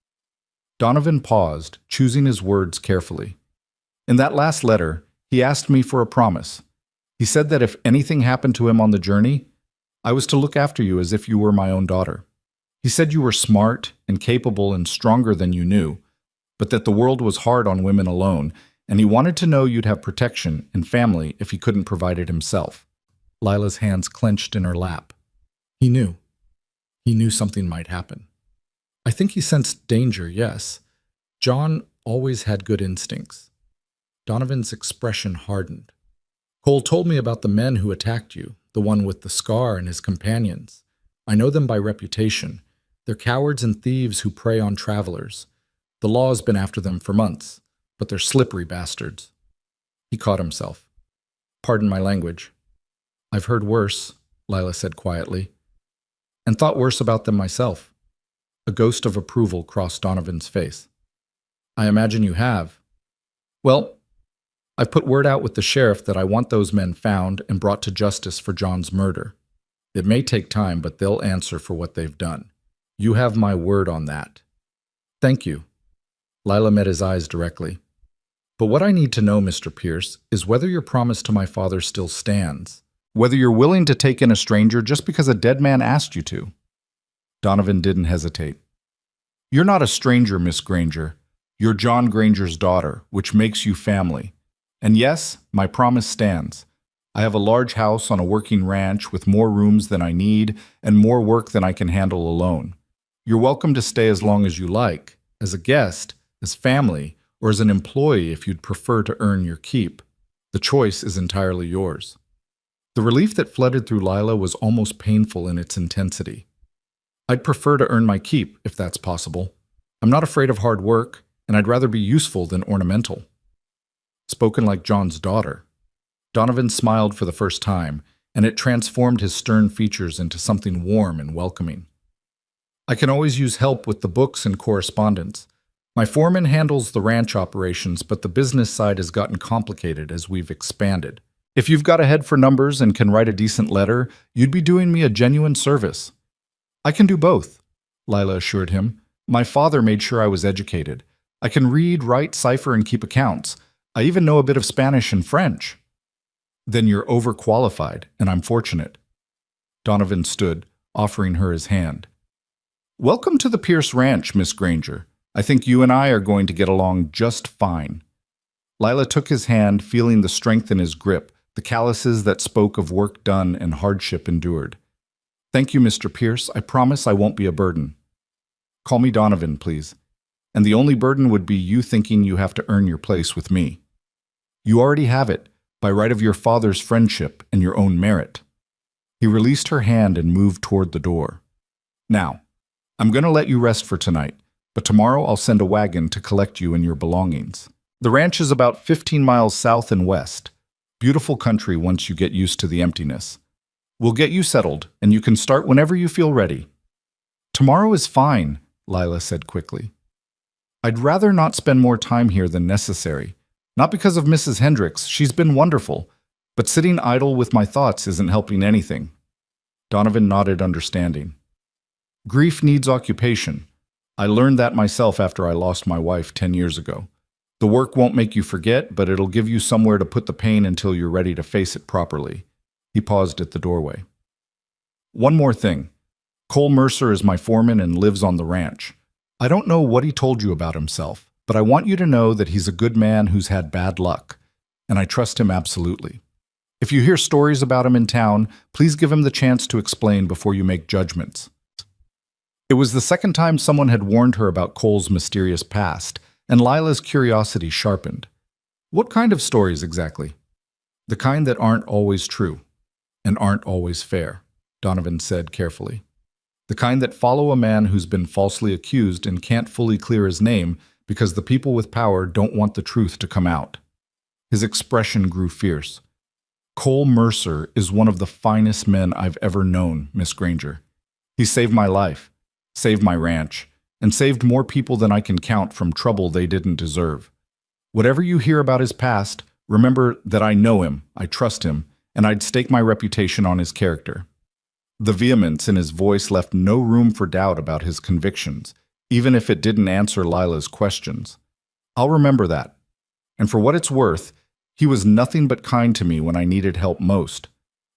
Donovan paused, choosing his words carefully. In that last letter, he asked me for a promise. He said that if anything happened to him on the journey, I was to look after you as if you were my own daughter. He said you were smart and capable and stronger than you knew, but that the world was hard on women alone, and he wanted to know you'd have protection and family if he couldn't provide it himself. Lila's hands clenched in her lap. He knew. He knew something might happen. I think he sensed danger, yes. John always had good instincts. Donovan's expression hardened. Cole told me about the men who attacked you, the one with the scar and his companions. I know them by reputation. They're cowards and thieves who prey on travelers. The law's been after them for months, but they're slippery bastards. He caught himself. Pardon my language. I've heard worse, Lila said quietly, and thought worse about them myself. A ghost of approval crossed Donovan's face. I imagine you have. Well, I've put word out with the sheriff that I want those men found and brought to justice for John's murder. It may take time, but they'll answer for what they've done. You have my word on that. Thank you. Lila met his eyes directly. But what I need to know, Mr. Pierce, is whether your promise to my father still stands. Whether you're willing to take in a stranger just because a dead man asked you to. Donovan didn't hesitate. You're not a stranger, Miss Granger. You're John Granger's daughter, which makes you family. And yes, my promise stands. I have a large house on a working ranch with more rooms than I need and more work than I can handle alone. You're welcome to stay as long as you like, as a guest, as family, or as an employee if you'd prefer to earn your keep. The choice is entirely yours. The relief that flooded through Lila was almost painful in its intensity. I'd prefer to earn my keep, if that's possible. I'm not afraid of hard work, and I'd rather be useful than ornamental. Spoken like John's daughter. Donovan smiled for the first time, and it transformed his stern features into something warm and welcoming. I can always use help with the books and correspondence. My foreman handles the ranch operations, but the business side has gotten complicated as we've expanded. If you've got a head for numbers and can write a decent letter, you'd be doing me a genuine service. I can do both, Lila assured him. My father made sure I was educated. I can read, write, cipher, and keep accounts. I even know a bit of Spanish and French. Then you're overqualified, and I'm fortunate. Donovan stood, offering her his hand. Welcome to the Pierce Ranch, Miss Granger. I think you and I are going to get along just fine. Lila took his hand, feeling the strength in his grip, the calluses that spoke of work done and hardship endured. Thank you, Mr. Pierce. I promise I won't be a burden. Call me Donovan, please. And the only burden would be you thinking you have to earn your place with me. You already have it, by right of your father's friendship and your own merit. He released her hand and moved toward the door. Now, I'm going to let you rest for tonight, but tomorrow I'll send a wagon to collect you and your belongings. The ranch is about 15 miles south and west. Beautiful country once you get used to the emptiness. We'll get you settled, and you can start whenever you feel ready." "Tomorrow is fine," Lila said quickly. "I'd rather not spend more time here than necessary. Not because of Mrs. Hendricks, she's been wonderful, but sitting idle with my thoughts isn't helping anything." Donovan nodded understanding. "Grief needs occupation. I learned that myself after I lost my wife 10 years ago. The work won't make you forget, but it'll give you somewhere to put the pain until you're ready to face it properly." He paused at the doorway. "One more thing. Cole Mercer is my foreman and lives on the ranch. I don't know what he told you about himself, but I want you to know that he's a good man who's had bad luck, and I trust him absolutely. If you hear stories about him in town, please give him the chance to explain before you make judgments." It was the second time someone had warned her about Cole's mysterious past, and Lila's curiosity sharpened. "What kind of stories exactly?" "The kind that aren't always true, and aren't always fair," Donovan said carefully. "The kind that follow a man who's been falsely accused and can't fully clear his name because the people with power don't want the truth to come out." His expression grew fierce. "Cole Mercer is one of the finest men I've ever known, Miss Granger. He saved my life, saved my ranch, and saved more people than I can count from trouble they didn't deserve. Whatever you hear about his past, remember that I know him, I trust him, and I'd stake my reputation on his character." The vehemence in his voice left no room for doubt about his convictions, even if it didn't answer Lila's questions. "I'll remember that. And for what it's worth, he was nothing but kind to me when I needed help most.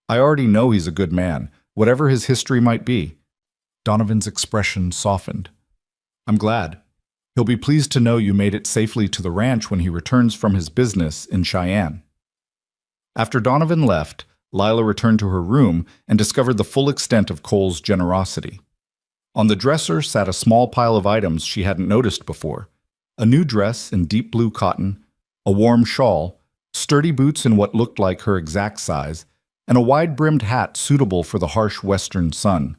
I already know he's a good man, whatever his history might be." Donovan's expression softened. "I'm glad. He'll be pleased to know you made it safely to the ranch when he returns from his business in Cheyenne." After Donovan left, Lila returned to her room and discovered the full extent of Cole's generosity. On the dresser sat a small pile of items she hadn't noticed before: a new dress in deep blue cotton, a warm shawl, sturdy boots in what looked like her exact size, and a wide-brimmed hat suitable for the harsh western sun.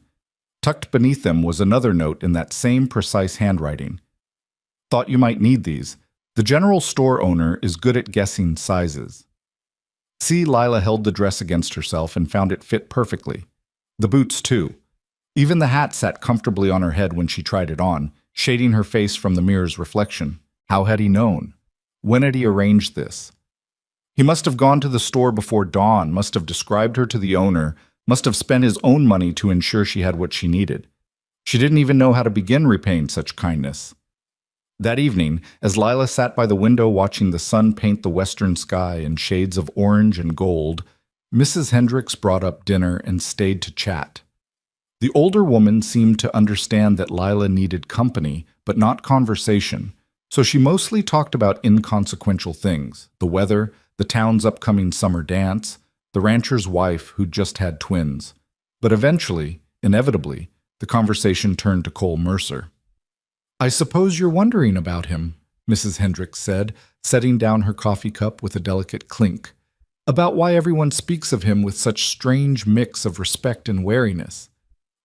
Tucked beneath them was another note in that same precise handwriting. "Thought you might need these. The general store owner is good at guessing sizes." See, Lila held the dress against herself and found it fit perfectly. The boots, too. Even the hat sat comfortably on her head when she tried it on, shading her face from the mirror's reflection. How had he known? When had he arranged this? He must have gone to the store before dawn, must have described her to the owner, must have spent his own money to ensure she had what she needed. She didn't even know how to begin repaying such kindness. That evening, as Lila sat by the window watching the sun paint the western sky in shades of orange and gold, Mrs. Hendricks brought up dinner and stayed to chat. The older woman seemed to understand that Lila needed company, but not conversation, so she mostly talked about inconsequential things: the weather, the town's upcoming summer dance, the rancher's wife who'd just had twins. But eventually, inevitably, the conversation turned to Cole Mercer. "I suppose you're wondering about him," Mrs. Hendricks said, setting down her coffee cup with a delicate clink, "about why everyone speaks of him with such strange mix of respect and wariness."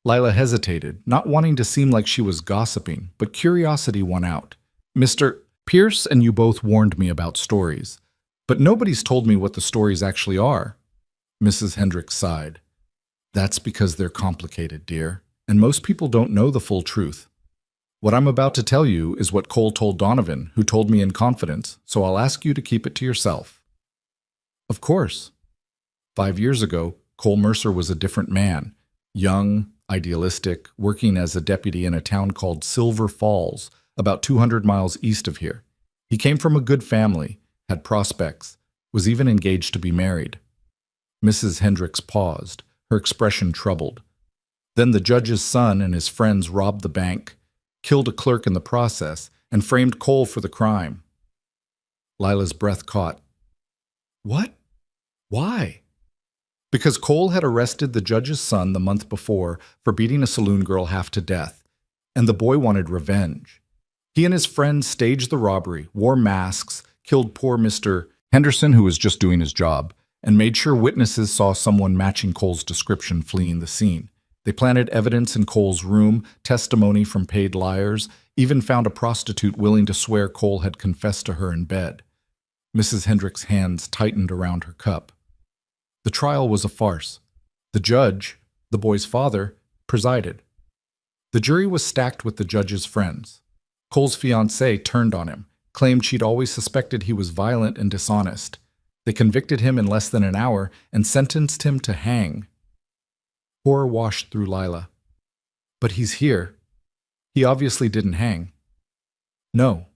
Lila hesitated, not wanting to seem like she was gossiping, but curiosity won out. "Mr. Pierce and you both warned me about stories, but nobody's told me what the stories actually are." Mrs. Hendricks sighed. "That's because they're complicated, dear, and most people don't know the full truth. What I'm about to tell you is what Cole told Donovan, who told me in confidence, so I'll ask you to keep it to yourself." "Of course." 5 years ago, Cole Mercer was a different man, young, idealistic, working as a deputy in a town called Silver Falls, about 200 miles east of here. He came from a good family, had prospects, was even engaged to be married. Mrs. Hendricks paused, her expression troubled. Then the judge's son and his friends robbed the bank, killed a clerk in the process, and framed Cole for the crime. Lila's breath caught. "What? Why?" "Because Cole had arrested the judge's son the month before for beating a saloon girl half to death, and the boy wanted revenge. He and his friends staged the robbery, wore masks, killed poor Mr. Henderson, who was just doing his job, and made sure witnesses saw someone matching Cole's description fleeing the scene. They planted evidence in Cole's room, testimony from paid liars, even found a prostitute willing to swear Cole had confessed to her in bed. Mrs. Hendricks' hands tightened around her cup. The trial was a farce. The judge, the boy's father, presided. The jury was stacked with the judge's friends. Cole's fiancée turned on him, claimed she'd always suspected he was violent and dishonest. They convicted him in less than an hour and sentenced him to hang. Horror washed through Lila. But he's here. He obviously didn't hang. No.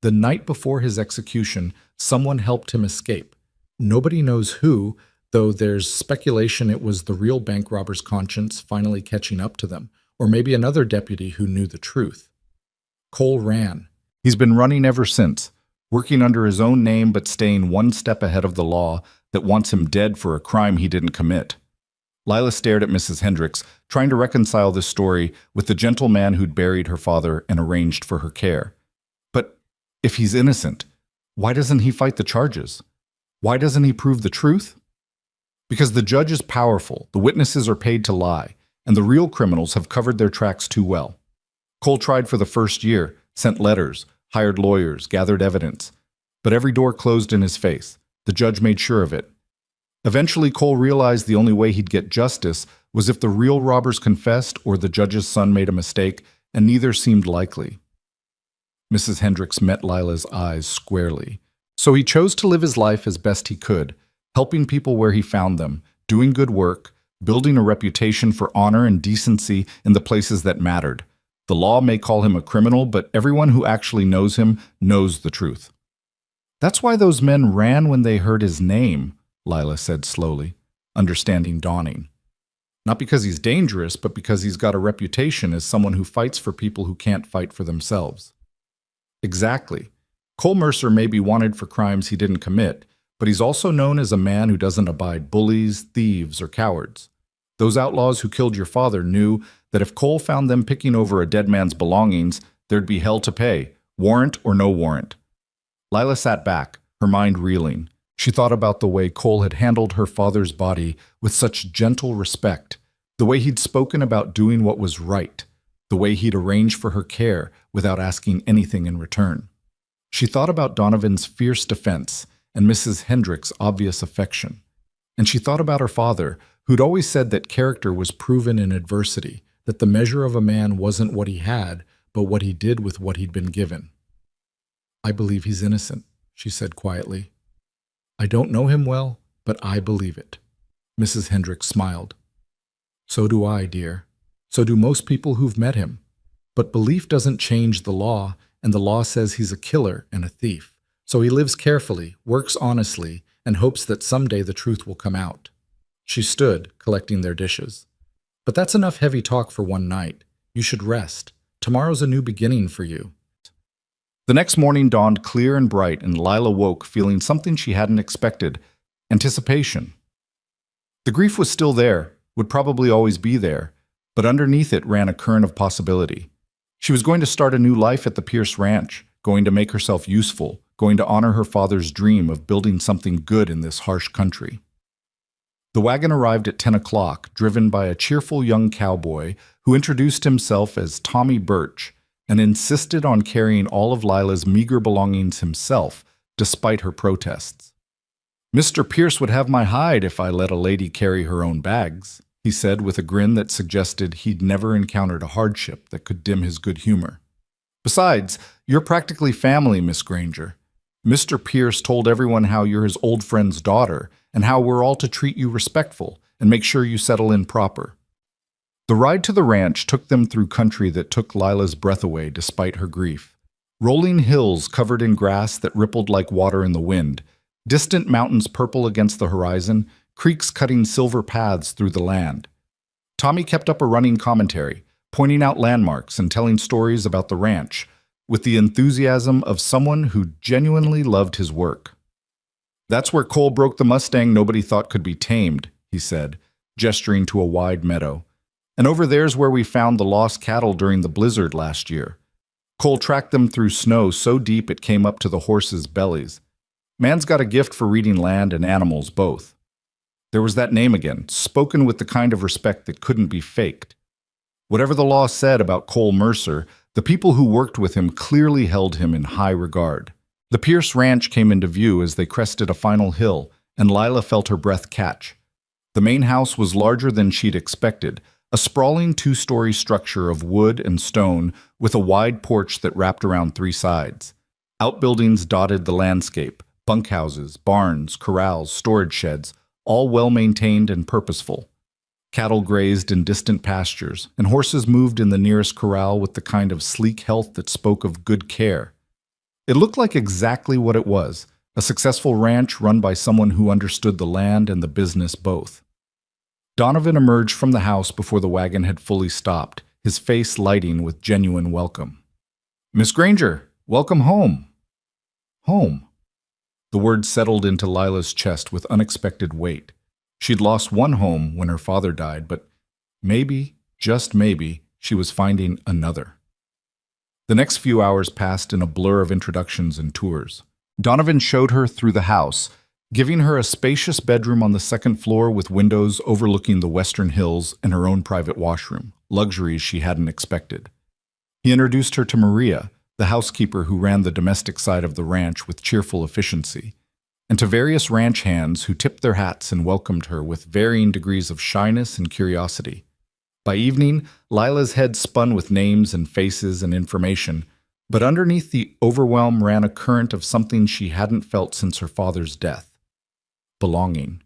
The night before his execution, someone helped him escape. Nobody knows who, though there's speculation it was the real bank robber's conscience finally catching up to them, or maybe another deputy who knew the truth. Cole ran. He's been running ever since, working under his own name but staying one step ahead of the law that wants him dead for a crime he didn't commit. Lila stared at Mrs. Hendricks, trying to reconcile this story with the gentle man who'd buried her father and arranged for her care. But if he's innocent, why doesn't he fight the charges? Why doesn't he prove the truth? Because the judge is powerful, the witnesses are paid to lie, and the real criminals have covered their tracks too well. Cole tried for the first year, sent letters, hired lawyers, gathered evidence. But every door closed in his face. The judge made sure of it. Eventually, Cole realized the only way he'd get justice was if the real robbers confessed or the judge's son made a mistake, and neither seemed likely. Mrs. Hendricks met Lila's eyes squarely. So he chose to live his life as best he could, helping people where he found them, doing good work, building a reputation for honor and decency in the places that mattered. The law may call him a criminal, but everyone who actually knows him knows the truth. That's why those men ran when they heard his name, Lila said slowly, understanding dawning. Not because he's dangerous, but because he's got a reputation as someone who fights for people who can't fight for themselves. Exactly. Cole Mercer may be wanted for crimes he didn't commit, but he's also known as a man who doesn't abide bullies, thieves, or cowards. Those outlaws who killed your father knew that if Cole found them picking over a dead man's belongings, there'd be hell to pay, warrant or no warrant. Lila sat back, her mind reeling. She thought about the way Cole had handled her father's body with such gentle respect, the way he'd spoken about doing what was right, the way he'd arranged for her care without asking anything in return. She thought about Donovan's fierce defense and Mrs. Hendricks' obvious affection. And she thought about her father, who'd always said that character was proven in adversity, that the measure of a man wasn't what he had, but what he did with what he'd been given. "I believe he's innocent," she said quietly. "I don't know him well, but I believe it." Mrs. Hendricks smiled. "So do I, dear. So do most people who've met him. But belief doesn't change the law, and the law says he's a killer and a thief. So he lives carefully, works honestly, and hopes that someday the truth will come out." She stood, collecting their dishes. "But that's enough heavy talk for one night. You should rest. Tomorrow's a new beginning for you." The next morning dawned clear and bright, and Lila woke feeling something she hadn't expected: anticipation. The grief was still there, would probably always be there, but underneath it ran a current of possibility. She was going to start a new life at the Pierce Ranch, going to make herself useful, going to honor her father's dream of building something good in this harsh country. The wagon arrived at 10 o'clock, driven by a cheerful young cowboy who introduced himself as Tommy Birch and insisted on carrying all of Lila's meager belongings himself, despite her protests. "Mr. Pierce would have my hide if I let a lady carry her own bags," he said with a grin that suggested he'd never encountered a hardship that could dim his good humor. "Besides, you're practically family, Miss Granger. Mr. Pierce told everyone how you're his old friend's daughter and how we're all to treat you respectful and make sure you settle in proper." The ride to the ranch took them through country that took Lila's breath away despite her grief. Rolling hills covered in grass that rippled like water in the wind, distant mountains purple against the horizon, creeks cutting silver paths through the land. Tommy kept up a running commentary, pointing out landmarks and telling stories about the ranch, with the enthusiasm of someone who genuinely loved his work. "That's where Cole broke the Mustang nobody thought could be tamed," he said, gesturing to a wide meadow. "And over there's where we found the lost cattle during the blizzard last year. Cole tracked them through snow so deep it came up to the horses' bellies. Man's got a gift for reading land and animals both." There was that name again, spoken with the kind of respect that couldn't be faked. Whatever the law said about Cole Mercer, the people who worked with him clearly held him in high regard. The Pierce Ranch came into view as they crested a final hill, and Lila felt her breath catch. The main house was larger than she'd expected, a sprawling two-story structure of wood and stone with a wide porch that wrapped around three sides. Outbuildings dotted the landscape, bunkhouses, barns, corrals, storage sheds, all well-maintained and purposeful. Cattle grazed in distant pastures, and horses moved in the nearest corral with the kind of sleek health that spoke of good care. It looked like exactly what it was, a successful ranch run by someone who understood the land and the business both. Donovan emerged from the house before the wagon had fully stopped, his face lighting with genuine welcome. "Miss Granger, welcome home." Home. The word settled into Lila's chest with unexpected weight. She'd lost one home when her father died, but maybe, just maybe, she was finding another. The next few hours passed in a blur of introductions and tours. Donovan showed her through the house, giving her a spacious bedroom on the second floor with windows overlooking the western hills and her own private washroom, luxuries she hadn't expected. He introduced her to Maria, the housekeeper who ran the domestic side of the ranch with cheerful efficiency, and to various ranch hands who tipped their hats and welcomed her with varying degrees of shyness and curiosity. By evening, Lila's head spun with names and faces and information, but underneath the overwhelm ran a current of something she hadn't felt since her father's death. Belonging.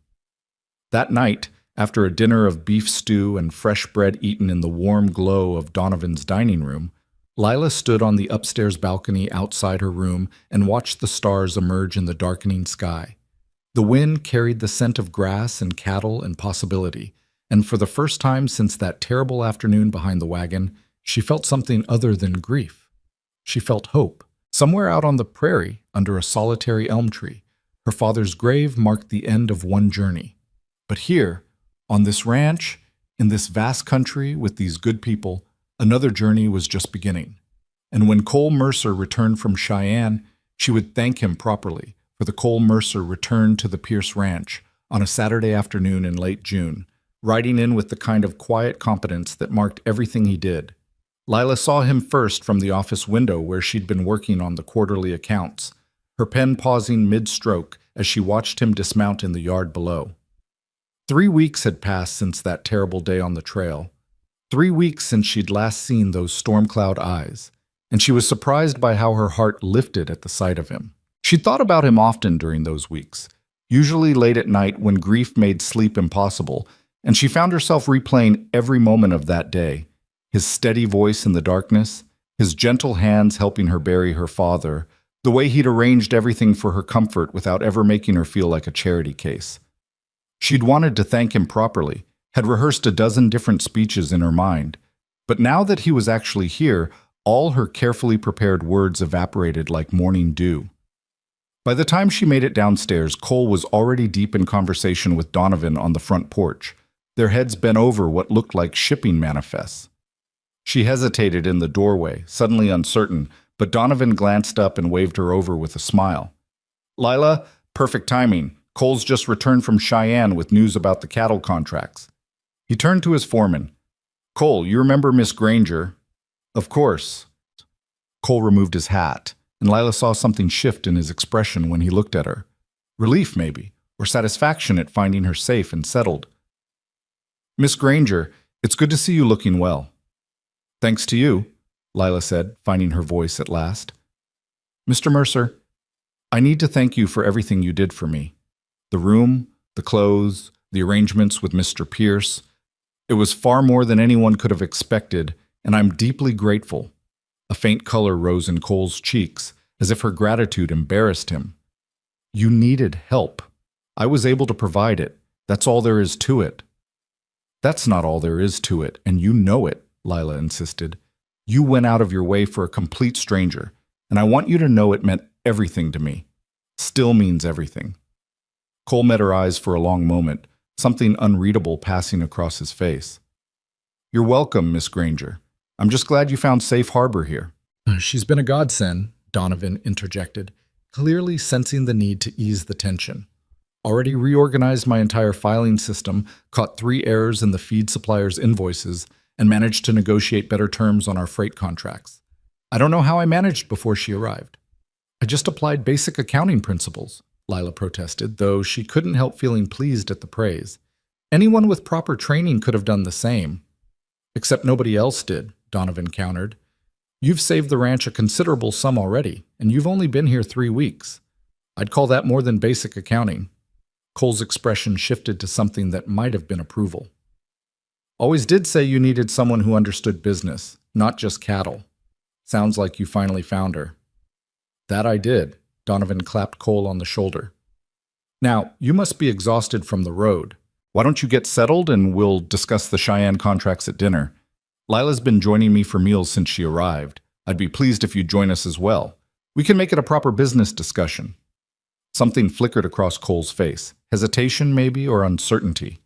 That night, after a dinner of beef stew and fresh bread eaten in the warm glow of Donovan's dining room, Lila stood on the upstairs balcony outside her room and watched the stars emerge in the darkening sky. The wind carried the scent of grass and cattle and possibility, and for the first time since that terrible afternoon behind the wagon, she felt something other than grief. She felt hope. Somewhere out on the prairie, under a solitary elm tree, her father's grave marked the end of one journey. But here, on this ranch, in this vast country with these good people, another journey was just beginning. And when Cole Mercer returned from Cheyenne, she would thank him properly, for the Cole Mercer returned to the Pierce Ranch on a Saturday afternoon in late June, riding in with the kind of quiet competence that marked everything he did. Lila saw him first from the office window where she'd been working on the quarterly accounts, her pen pausing mid-stroke as she watched him dismount in the yard below. 3 weeks had passed since that terrible day on the trail. 3 weeks since she'd last seen those storm cloud eyes, and she was surprised by how her heart lifted at the sight of him. She'd thought about him often during those weeks, usually late at night when grief made sleep impossible, and she found herself replaying every moment of that day. His steady voice in the darkness, his gentle hands helping her bury her father, the way he'd arranged everything for her comfort without ever making her feel like a charity case. She'd wanted to thank him properly, had rehearsed a dozen different speeches in her mind, but now that he was actually here, all her carefully prepared words evaporated like morning dew. By the time she made it downstairs, Cole was already deep in conversation with Donovan on the front porch, their heads bent over what looked like shipping manifests. She hesitated in the doorway, suddenly uncertain, but Donovan glanced up and waved her over with a smile. "Lila, perfect timing. Cole's just returned from Cheyenne with news about the cattle contracts." He turned to his foreman. "Cole, you remember Miss Granger?" "Of course." Cole removed his hat, and Lila saw something shift in his expression when he looked at her. Relief, maybe, or satisfaction at finding her safe and settled. "Miss Granger, it's good to see you looking well." "Thanks to you," Lila said, finding her voice at last. "Mr. Mercer, I need to thank you for everything you did for me. The room, the clothes, the arrangements with Mr. Pierce. It was far more than anyone could have expected, and I'm deeply grateful." A faint color rose in Cole's cheeks, as if her gratitude embarrassed him. "You needed help. I was able to provide it. That's all there is to it." "That's not all there is to it, and you know it," Lila insisted. "You went out of your way for a complete stranger, and I want you to know it meant everything to me. Still means everything." Cole met her eyes for a long moment, something unreadable passing across his face. "You're welcome, Miss Granger. I'm just glad you found safe harbor here." "She's been a godsend," Donovan interjected, clearly sensing the need to ease the tension. Already reorganized my entire filing system, caught 3 errors in the feed supplier's invoices, and managed to negotiate better terms on our freight contracts. I don't know how I managed before she arrived. I just applied basic accounting principles, Lila protested, though she couldn't help feeling pleased at the praise. Anyone with proper training could have done the same. Except nobody else did, Donovan countered. You've saved the ranch a considerable sum already, and you've only been here 3 weeks. I'd call that more than basic accounting. Cole's expression shifted to something that might have been approval. Always did say you needed someone who understood business, not just cattle. Sounds like you finally found her. That I did, Donovan clapped Cole on the shoulder. Now, you must be exhausted from the road. Why don't you get settled and we'll discuss the Cheyenne contracts at dinner? Lila's been joining me for meals since she arrived. I'd be pleased if you'd join us as well. We can make it a proper business discussion. Something flickered across Cole's face. Hesitation, maybe, or uncertainty.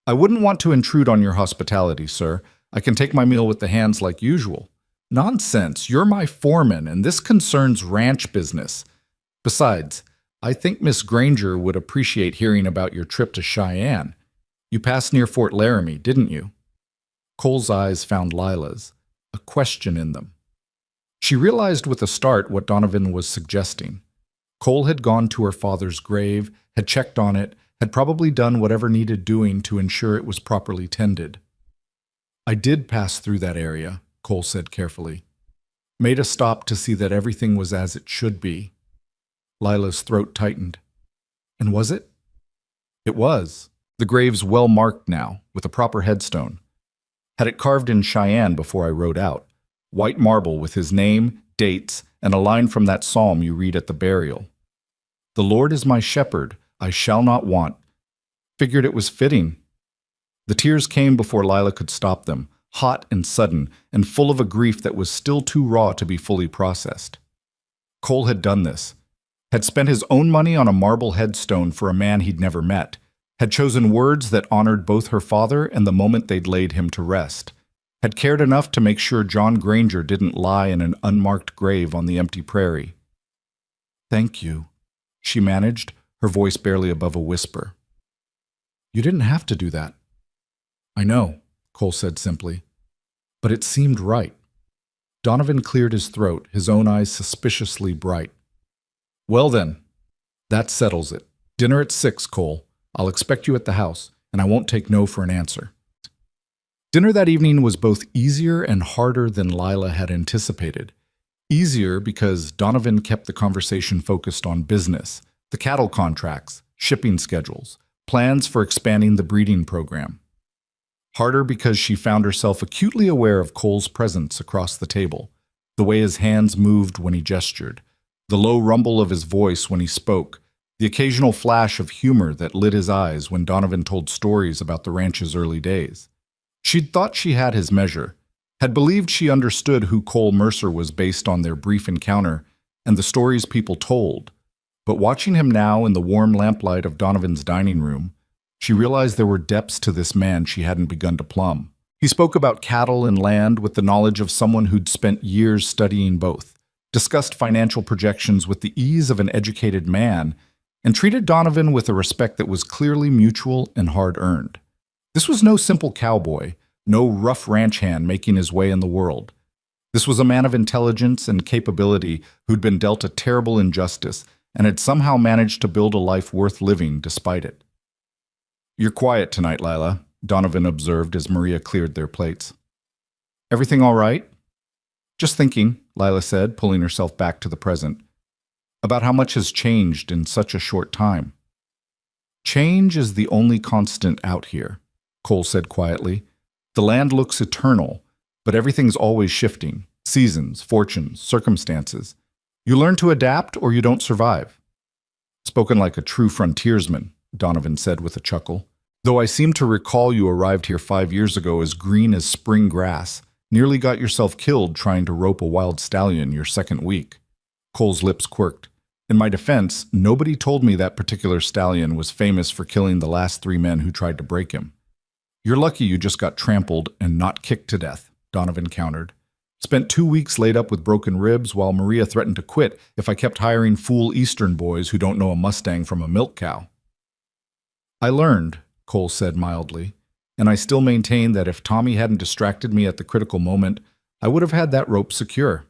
I wouldn't want to intrude on your hospitality, sir. I can take my meal with the hands like usual. Nonsense. You're my foreman, and this concerns ranch business. Besides, I think Miss Granger would appreciate hearing about your trip to Cheyenne. You passed near Fort Laramie, didn't you? Cole's eyes found Lila's, a question in them. She realized with a start what Donovan was suggesting. Cole had gone to her father's grave, had checked on it, had probably done whatever needed doing to ensure it was properly tended. I did pass through that area, Cole said carefully. Made a stop to see that everything was as it should be. Lila's throat tightened. And was it? It was. The grave's well marked now, with a proper headstone. Had it carved in Cheyenne before I rode out. White marble with his name, dates, and a line from that psalm you read at the burial. The Lord is my shepherd, I shall not want. Figured it was fitting. The tears came before Lila could stop them, hot and sudden, and full of a grief that was still too raw to be fully processed. Cole had done this. Had spent his own money on a marble headstone for a man he'd never met. Had chosen words that honored both her father and the moment they'd laid him to rest. Had cared enough to make sure John Granger didn't lie in an unmarked grave on the empty prairie. Thank you, she managed, her voice barely above a whisper. You didn't have to do that. I know, Cole said simply. But it seemed right. Donovan cleared his throat, his own eyes suspiciously bright. Well then, that settles it. Dinner at 6, Cole. I'll expect you at the house, and I won't take no for an answer. Dinner that evening was both easier and harder than Lila had anticipated. Easier because Donovan kept the conversation focused on business, the cattle contracts, shipping schedules, plans for expanding the breeding program. Harder because she found herself acutely aware of Cole's presence across the table, the way his hands moved when he gestured, the low rumble of his voice when he spoke, the occasional flash of humor that lit his eyes when Donovan told stories about the ranch's early days. She'd thought she had his measure, had believed she understood who Cole Mercer was based on their brief encounter and the stories people told. But watching him now in the warm lamplight of Donovan's dining room, she realized there were depths to this man she hadn't begun to plumb. He spoke about cattle and land with the knowledge of someone who'd spent years studying both, discussed financial projections with the ease of an educated man, and treated Donovan with a respect that was clearly mutual and hard-earned. This was no simple cowboy, no rough ranch hand making his way in the world. This was a man of intelligence and capability who'd been dealt a terrible injustice and had somehow managed to build a life worth living despite it. You're quiet tonight, Lila, Donovan observed as Maria cleared their plates. Everything all right? Just thinking, Lila said, pulling herself back to the present, about how much has changed in such a short time. Change is the only constant out here, Cole said quietly. The land looks eternal, but everything's always shifting. Seasons, fortunes, circumstances. You learn to adapt or you don't survive. Spoken like a true frontiersman, Donovan said with a chuckle. Though I seem to recall you arrived here 5 years ago as green as spring grass, nearly got yourself killed trying to rope a wild stallion your second week. Cole's lips quirked. In my defense, nobody told me that particular stallion was famous for killing the last 3 men who tried to break him. You're lucky you just got trampled and not kicked to death, Donovan countered. Spent 2 weeks laid up with broken ribs while Maria threatened to quit if I kept hiring fool Eastern boys who don't know a Mustang from a milk cow. I learned, Cole said mildly, and I still maintain that if Tommy hadn't distracted me at the critical moment, I would have had that rope secure.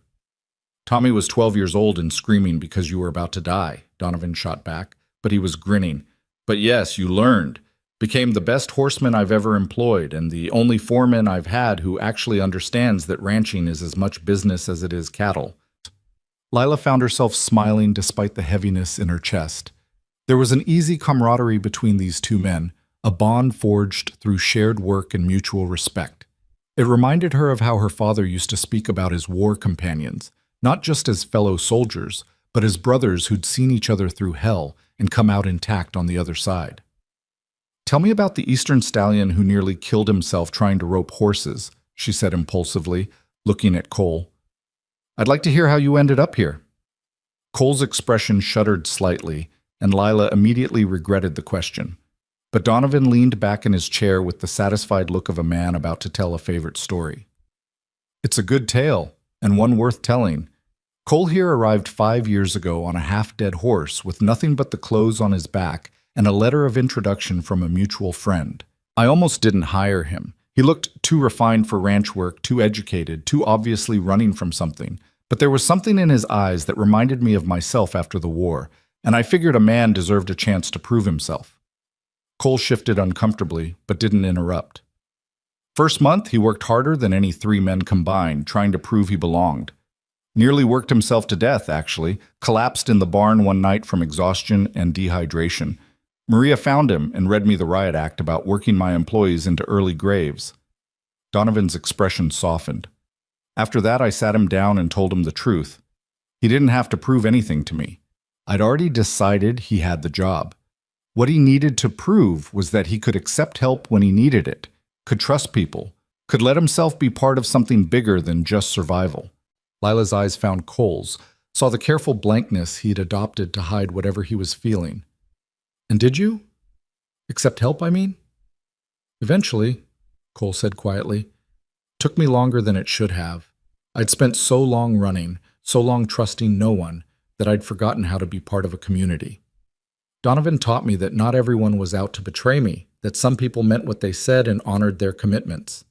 Tommy was 12 years old and screaming because you were about to die, Donovan shot back, but he was grinning. But yes, you learned. Became the best horseman I've ever employed, and the only foreman I've had who actually understands that ranching is as much business as it is cattle. Lila found herself smiling despite the heaviness in her chest. There was an easy camaraderie between these two men, a bond forged through shared work and mutual respect. It reminded her of how her father used to speak about his war companions, not just as fellow soldiers, but as brothers who'd seen each other through hell and come out intact on the other side. Tell me about the Eastern stallion who nearly killed himself trying to rope horses, she said impulsively, looking at Cole. I'd like to hear how you ended up here. Cole's expression shuddered slightly, and Lila immediately regretted the question. But Donovan leaned back in his chair with the satisfied look of a man about to tell a favorite story. It's a good tale, and one worth telling. Cole here arrived 5 years ago on a half-dead horse with nothing but the clothes on his back and a letter of introduction from a mutual friend. I almost didn't hire him. He looked too refined for ranch work, too educated, too obviously running from something. But there was something in his eyes that reminded me of myself after the war, and I figured a man deserved a chance to prove himself. Cole shifted uncomfortably, but didn't interrupt. First month, he worked harder than any 3 men combined, trying to prove he belonged. Nearly worked himself to death, actually, collapsed in the barn one night from exhaustion and dehydration. Maria found him and read me the riot act about working my employees into early graves. Donovan's expression softened. After that, I sat him down and told him the truth. He didn't have to prove anything to me. I'd already decided he had the job. What he needed to prove was that he could accept help when he needed it, could trust people, could let himself be part of something bigger than just survival. Lila's eyes found Cole's, saw the careful blankness he'd adopted to hide whatever he was feeling. And did you? Accept help, I mean? Eventually, Cole said quietly. Took me longer than it should have. I'd spent so long running, so long trusting no one, that I'd forgotten how to be part of a community. Donovan taught me that not everyone was out to betray me, that some people meant what they said and honored their commitments.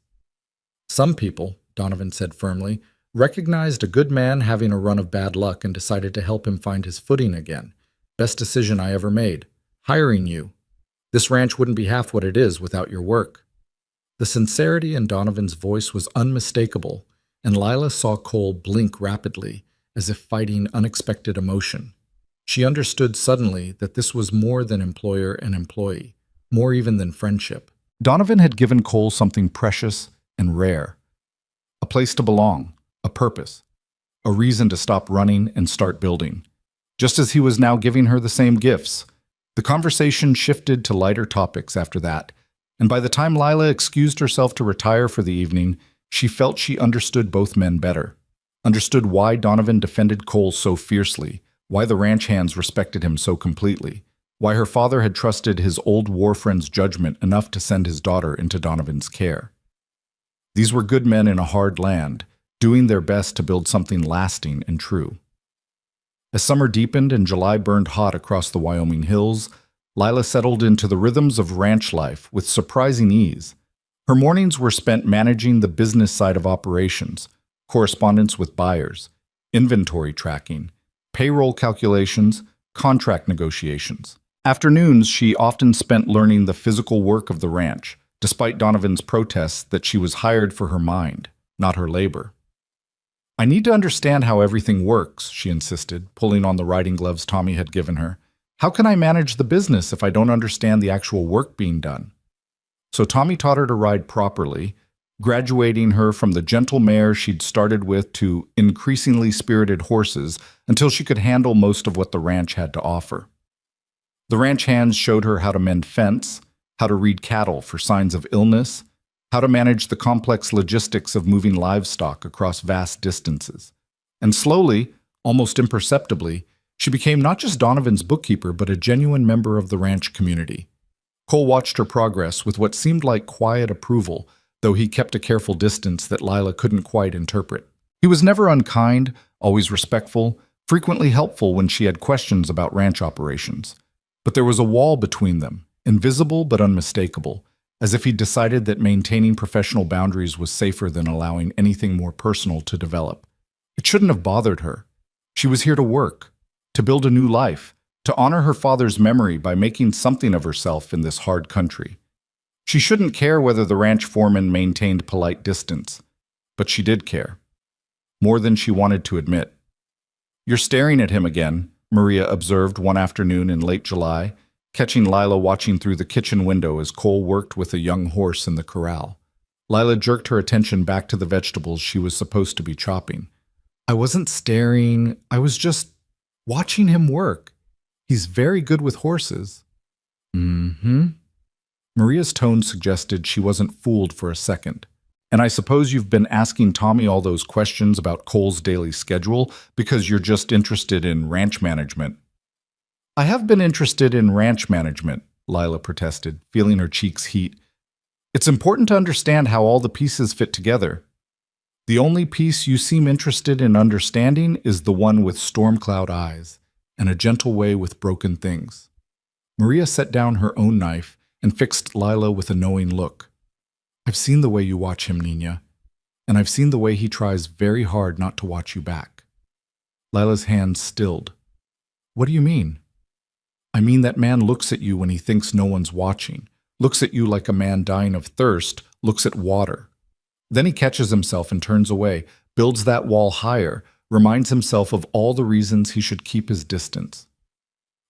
Some people, Donovan said firmly, recognized a good man having a run of bad luck and decided to help him find his footing again. Best decision I ever made. Hiring you. This ranch wouldn't be half what it is without your work. The sincerity in Donovan's voice was unmistakable, and Lila saw Cole blink rapidly, as if fighting unexpected emotion. She understood suddenly that this was more than employer and employee, more even than friendship. Donovan had given Cole something precious and rare. A place to belong, a purpose, a reason to stop running and start building. Just as he was now giving her the same gifts. The conversation shifted to lighter topics after that, and by the time Lila excused herself to retire for the evening, she felt she understood both men better. Understood why Donovan defended Cole so fiercely, why the ranch hands respected him so completely, why her father had trusted his old war friend's judgment enough to send his daughter into Donovan's care. These were good men in a hard land, doing their best to build something lasting and true. As summer deepened and July burned hot across the Wyoming hills, Lila settled into the rhythms of ranch life with surprising ease. Her mornings were spent managing the business side of operations, correspondence with buyers, inventory tracking, payroll calculations, contract negotiations. Afternoons, she often spent learning the physical work of the ranch, despite Donovan's protests that she was hired for her mind, not her labor. I need to understand how everything works, she insisted, pulling on the riding gloves Tommy had given her. How can I manage the business if I don't understand the actual work being done? So Tommy taught her to ride properly, graduating her from the gentle mare she'd started with to increasingly spirited horses until she could handle most of what the ranch had to offer. The ranch hands showed her how to mend fence, how to read cattle for signs of illness, how to manage the complex logistics of moving livestock across vast distances. And slowly, almost imperceptibly, she became not just Donovan's bookkeeper, but a genuine member of the ranch community. Cole watched her progress with what seemed like quiet approval, though he kept a careful distance that Lila couldn't quite interpret. He was never unkind, always respectful, frequently helpful when she had questions about ranch operations. But there was a wall between them, invisible but unmistakable, as if he decided that maintaining professional boundaries was safer than allowing anything more personal to develop. It shouldn't have bothered her. She was here to work, to build a new life, to honor her father's memory by making something of herself in this hard country. She shouldn't care whether the ranch foreman maintained polite distance, but she did care. More than she wanted to admit. "You're staring at him again," Maria observed one afternoon in late July, catching Lila watching through the kitchen window as Cole worked with a young horse in the corral. Lila jerked her attention back to the vegetables she was supposed to be chopping. "I wasn't staring, I was just watching him work. He's very good with horses." "Mm-hmm." Maria's tone suggested she wasn't fooled for a second. "And I suppose you've been asking Tommy all those questions about Cole's daily schedule because you're just interested in ranch management." "I have been interested in ranch management," Lila protested, feeling her cheeks heat. "It's important to understand how all the pieces fit together. The only piece you seem interested in understanding is the one with storm cloud eyes and a gentle way with broken things." Maria set down her own knife and fixed Lila with a knowing look. "I've seen the way you watch him, Nina, and I've seen the way he tries very hard not to watch you back." Lila's hands stilled. "What do you mean?" "I mean that man looks at you when he thinks no one's watching, looks at you like a man dying of thirst looks at water. Then he catches himself and turns away, builds that wall higher, reminds himself of all the reasons he should keep his distance."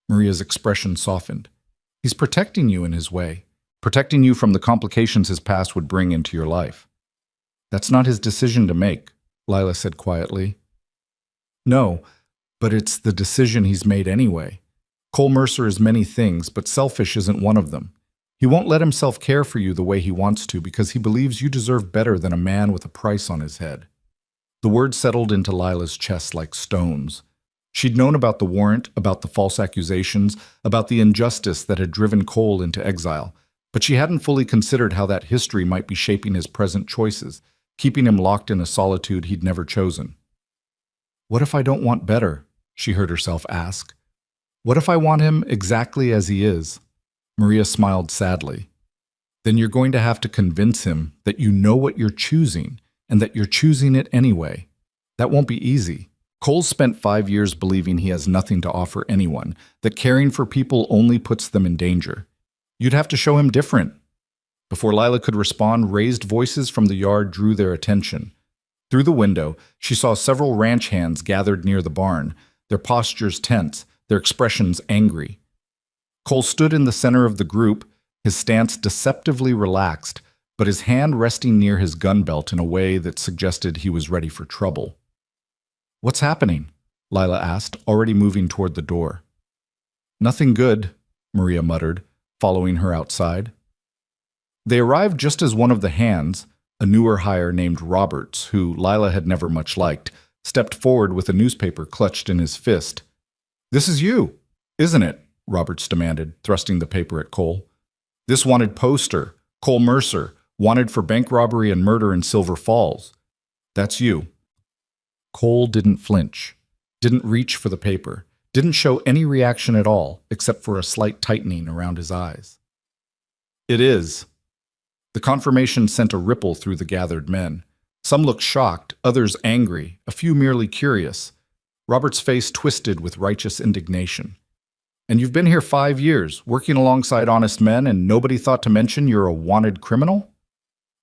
Maria's expression softened. "He's protecting you in his way, protecting you from the complications his past would bring into your life." "That's not his decision to make," Lila said quietly. "No, but it's the decision he's made anyway. Cole Mercer is many things, but selfish isn't one of them. He won't let himself care for you the way he wants to because he believes you deserve better than a man with a price on his head." The words settled into Lila's chest like stones. She'd known about the warrant, about the false accusations, about the injustice that had driven Cole into exile, but she hadn't fully considered how that history might be shaping his present choices, keeping him locked in a solitude he'd never chosen. "What if I don't want better?" she heard herself ask. "What if I want him exactly as he is?" Maria smiled sadly. "Then you're going to have to convince him that you know what you're choosing and that you're choosing it anyway. That won't be easy. Cole spent 5 years believing he has nothing to offer anyone, that caring for people only puts them in danger. You'd have to show him different." Before Lila could respond, raised voices from the yard drew their attention. Through the window, she saw several ranch hands gathered near the barn, their postures tense, their expressions angry. Cole stood in the center of the group, his stance deceptively relaxed, but his hand resting near his gun belt in a way that suggested he was ready for trouble. "What's happening?" Lila asked, already moving toward the door. "Nothing good," Maria muttered, following her outside. They arrived just as one of the hands, a newer hire named Roberts, who Lila had never much liked, stepped forward with a newspaper clutched in his fist. "This is you, isn't it?" Roberts demanded, thrusting the paper at Cole. "This wanted poster, Cole Mercer, wanted for bank robbery and murder in Silver Falls. That's you." Cole didn't flinch, didn't reach for the paper, didn't show any reaction at all, except for a slight tightening around his eyes. "It is." The confirmation sent a ripple through the gathered men. Some looked shocked, others angry, a few merely curious. Robert's face twisted with righteous indignation. "And you've been here 5 years, working alongside honest men, and nobody thought to mention you're a wanted criminal?"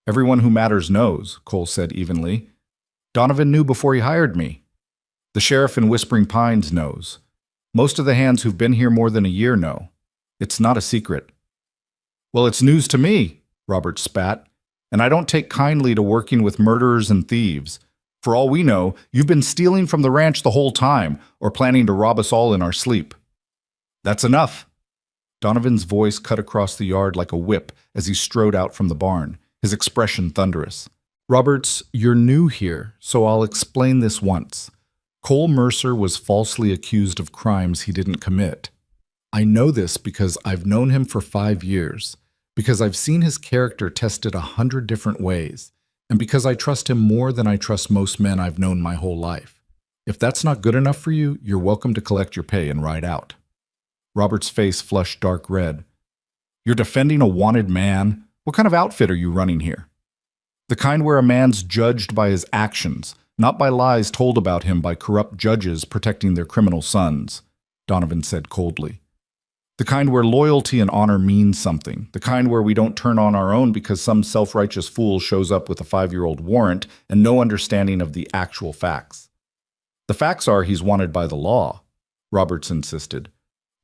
"Everyone who matters knows," Cole said evenly. "Donovan knew before he hired me. The sheriff in Whispering Pines knows. Most of the hands who've been here more than a year know. It's not a secret." "Well, it's news to me," Robert spat, "and I don't take kindly to working with murderers and thieves. For all we know, you've been stealing from the ranch the whole time, or planning to rob us all in our sleep." "That's enough." Donovan's voice cut across the yard like a whip as he strode out from the barn, his expression thunderous. "Roberts, you're new here, so I'll explain this once. Cole Mercer was falsely accused of crimes he didn't commit. I know this because I've known him for 5 years, because I've seen his character tested 100 different ways, and because I trust him more than I trust most men I've known my whole life. If that's not good enough for you, you're welcome to collect your pay and ride out." Robert's face flushed dark red. You're defending a wanted man? What kind of outfit are you running here? The kind where a man's judged by his actions, not by lies told about him by corrupt judges protecting their criminal sons, Donovan said coldly. The kind where loyalty and honor means something. The kind where we don't turn on our own because some self-righteous fool shows up with a 5-year-old warrant and no understanding of the actual facts. The facts are he's wanted by the law, Roberts insisted.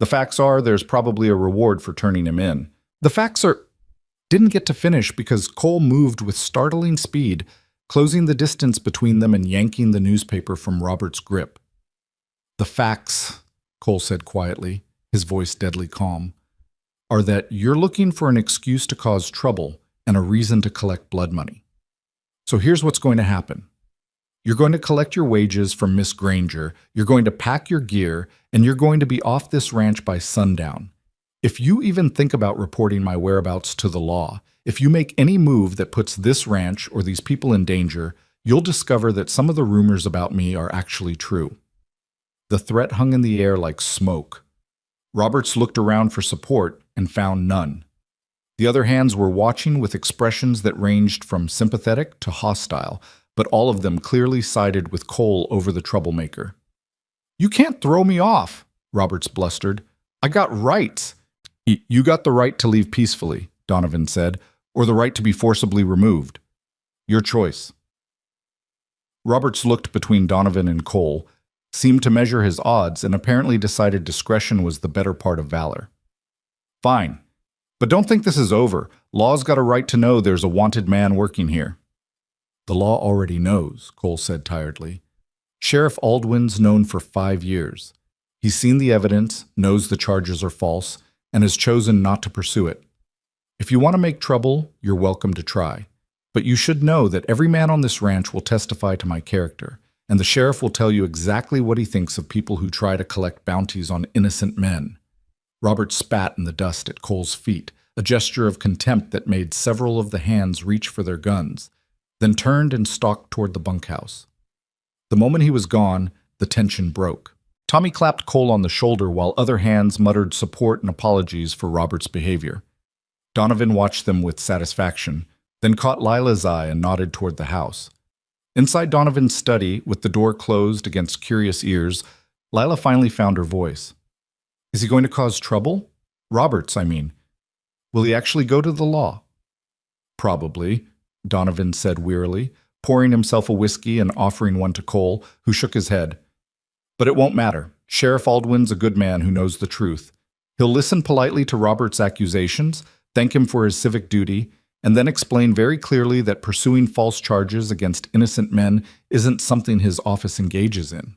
The facts are there's probably a reward for turning him in. The facts are... Didn't get to finish because Cole moved with startling speed, closing the distance between them and yanking the newspaper from Robert's grip. The facts, Cole said quietly, his voice deadly calm, are that you're looking for an excuse to cause trouble and a reason to collect blood money. So here's what's going to happen. You're going to collect your wages from Miss Granger, you're going to pack your gear, and you're going to be off this ranch by sundown. If you even think about reporting my whereabouts to the law, if you make any move that puts this ranch or these people in danger, you'll discover that some of the rumors about me are actually true. The threat hung in the air like smoke. Roberts looked around for support and found none. The other hands were watching with expressions that ranged from sympathetic to hostile, but all of them clearly sided with Cole over the troublemaker. "You can't throw me off," Roberts blustered. "I got rights." "You got the right to leave peacefully," Donovan said, "or the right to be forcibly removed. Your choice." Roberts looked between Donovan and Cole, seemed to measure his odds, and apparently decided discretion was the better part of valor. "Fine. But don't think this is over. Law's got a right to know there's a wanted man working here." "The law already knows," Cole said tiredly. "Sheriff Aldwin's known for 5 years. He's seen the evidence, knows the charges are false, and has chosen not to pursue it. If you want to make trouble, you're welcome to try. But you should know that every man on this ranch will testify to my character, and the sheriff will tell you exactly what he thinks of people who try to collect bounties on innocent men." Robert spat in the dust at Cole's feet, a gesture of contempt that made several of the hands reach for their guns, then turned and stalked toward the bunkhouse. The moment he was gone, the tension broke. Tommy clapped Cole on the shoulder while other hands muttered support and apologies for Robert's behavior. Donovan watched them with satisfaction, then caught Lila's eye and nodded toward the house. Inside Donovan's study, with the door closed against curious ears, Lila finally found her voice. "Is he going to cause trouble? Roberts, I mean. Will he actually go to the law?" "Probably," Donovan said wearily, pouring himself a whiskey and offering one to Cole, who shook his head. "But it won't matter. Sheriff Aldwin's a good man who knows the truth. He'll listen politely to Robert's accusations, thank him for his civic duty, and then explain very clearly that pursuing false charges against innocent men isn't something his office engages in."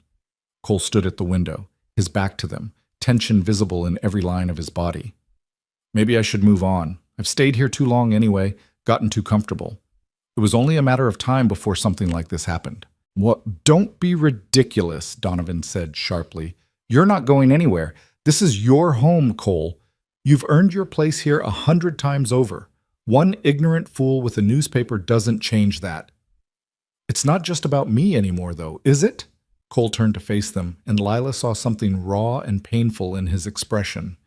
Cole stood at the window, his back to them, tension visible in every line of his body. "Maybe I should move on. I've stayed here too long anyway, gotten too comfortable. It was only a matter of time before something like this happened." "What? Don't be ridiculous," Donovan said sharply. "You're not going anywhere. This is your home, Cole. You've earned your place here 100 times over. One ignorant fool with a newspaper doesn't change that." "It's not just about me anymore, though, is it?" Cole turned to face them, and Lila saw something raw and painful in his expression.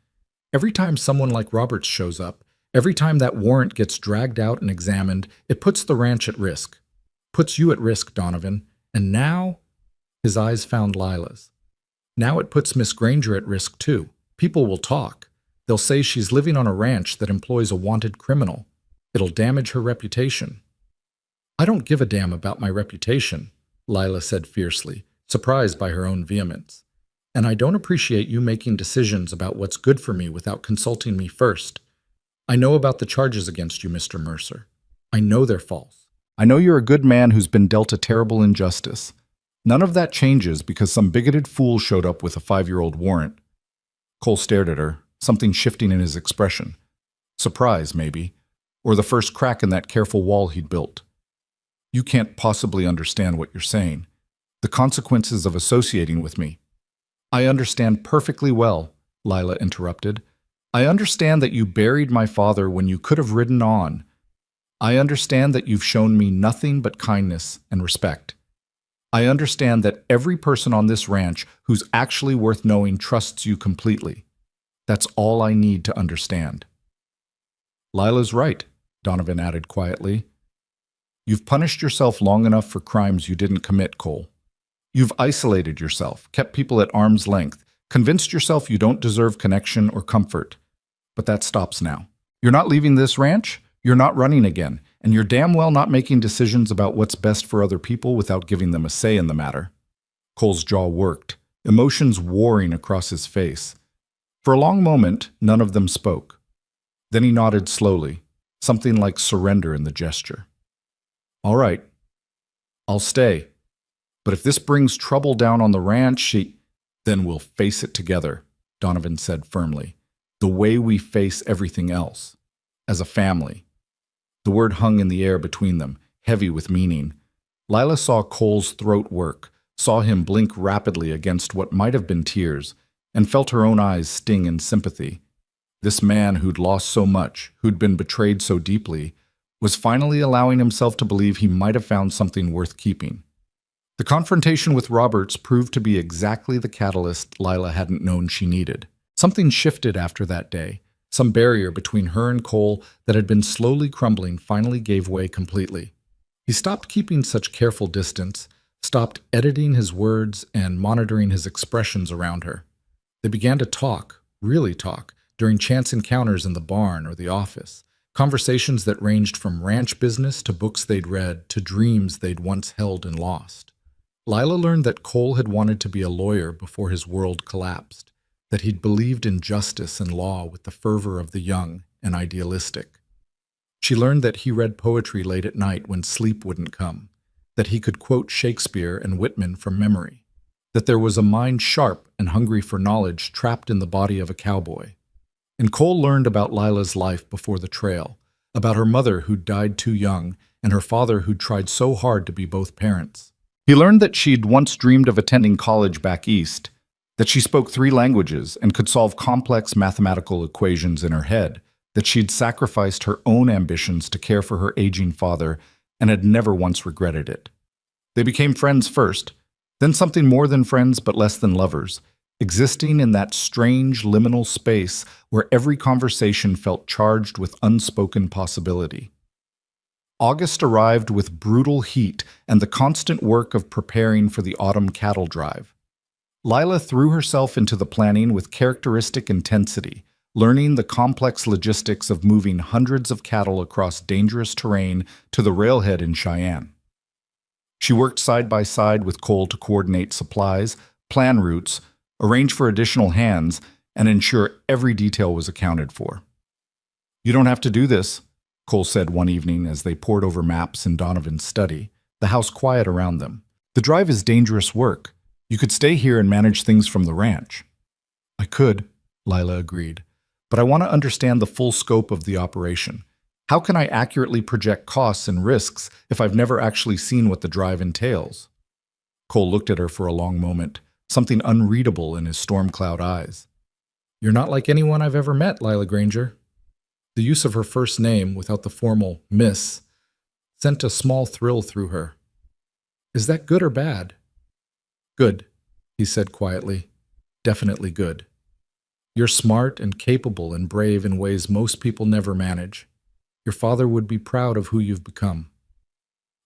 "Every time someone like Roberts shows up, every time that warrant gets dragged out and examined, it puts the ranch at risk. Puts you at risk, Donovan. And now," his eyes found Lila's, "now it puts Miss Granger at risk too. People will talk. They'll say she's living on a ranch that employs a wanted criminal. It'll damage her reputation." "I don't give a damn about my reputation," Lila said fiercely, surprised by her own vehemence. "And I don't appreciate you making decisions about what's good for me without consulting me first. I know about the charges against you, Mr. Mercer. I know they're false. I know you're a good man who's been dealt a terrible injustice. None of that changes because some bigoted fool showed up with a 5-year-old warrant." Cole stared at her, something shifting in his expression. Surprise, maybe, or the first crack in that careful wall he'd built. "You can't possibly understand what you're saying. The consequences of associating with me." "I understand perfectly well," Lila interrupted. "I understand that you buried my father when you could have ridden on. I understand that you've shown me nothing but kindness and respect. I understand that every person on this ranch who's actually worth knowing trusts you completely. That's all I need to understand." Lila's right, Donovan added quietly. You've punished yourself long enough for crimes you didn't commit, Cole. You've isolated yourself, kept people at arm's length, convinced yourself you don't deserve connection or comfort. But that stops now. You're not leaving this ranch, you're not running again, and you're damn well not making decisions about what's best for other people without giving them a say in the matter. Cole's jaw worked, emotions warring across his face. For a long moment, none of them spoke. Then he nodded slowly, something like surrender in the gesture. All right, I'll stay. But if this brings trouble down on the ranch, then we'll face it together, Donovan said firmly. The way we face everything else. As a family. The word hung in the air between them, heavy with meaning. Lila saw Cole's throat work, saw him blink rapidly against what might have been tears, and felt her own eyes sting in sympathy. This man who'd lost so much, who'd been betrayed so deeply, was finally allowing himself to believe he might have found something worth keeping. The confrontation with Roberts proved to be exactly the catalyst Lila hadn't known she needed. Something shifted after that day. Some barrier between her and Cole that had been slowly crumbling finally gave way completely. He stopped keeping such careful distance, stopped editing his words and monitoring his expressions around her. They began to talk, really talk, during chance encounters in the barn or the office. Conversations that ranged from ranch business to books they'd read to dreams they'd once held and lost. Lila learned that Cole had wanted to be a lawyer before his world collapsed, that he'd believed in justice and law with the fervor of the young and idealistic. She learned that he read poetry late at night when sleep wouldn't come, that he could quote Shakespeare and Whitman from memory, that there was a mind sharp and hungry for knowledge trapped in the body of a cowboy. And Cole learned about Lila's life before the trail, about her mother who'd died too young and her father who'd tried so hard to be both parents. He learned that she'd once dreamed of attending college back east, that she spoke 3 languages and could solve complex mathematical equations in her head, that she'd sacrificed her own ambitions to care for her aging father and had never once regretted it. They became friends first, then something more than friends but less than lovers, existing in that strange liminal space where every conversation felt charged with unspoken possibility. August arrived with brutal heat and the constant work of preparing for the autumn cattle drive. Lila threw herself into the planning with characteristic intensity, learning the complex logistics of moving hundreds of cattle across dangerous terrain to the railhead in Cheyenne. She worked side by side with Cole to coordinate supplies, plan routes, arrange for additional hands, and ensure every detail was accounted for. "You don't have to do this," Cole said one evening as they pored over maps in Donovan's study, the house quiet around them. "The drive is dangerous work. You could stay here and manage things from the ranch." "I could," Lila agreed, "but I want to understand the full scope of the operation. How can I accurately project costs and risks if I've never actually seen what the drive entails?" Cole looked at her for a long moment, something unreadable in his storm cloud eyes. "You're not like anyone I've ever met, Lila Granger." The use of her first name, without the formal Miss, sent a small thrill through her. "Is that good or bad?" "Good," he said quietly. "Definitely good. You're smart and capable and brave in ways most people never manage. Your father would be proud of who you've become."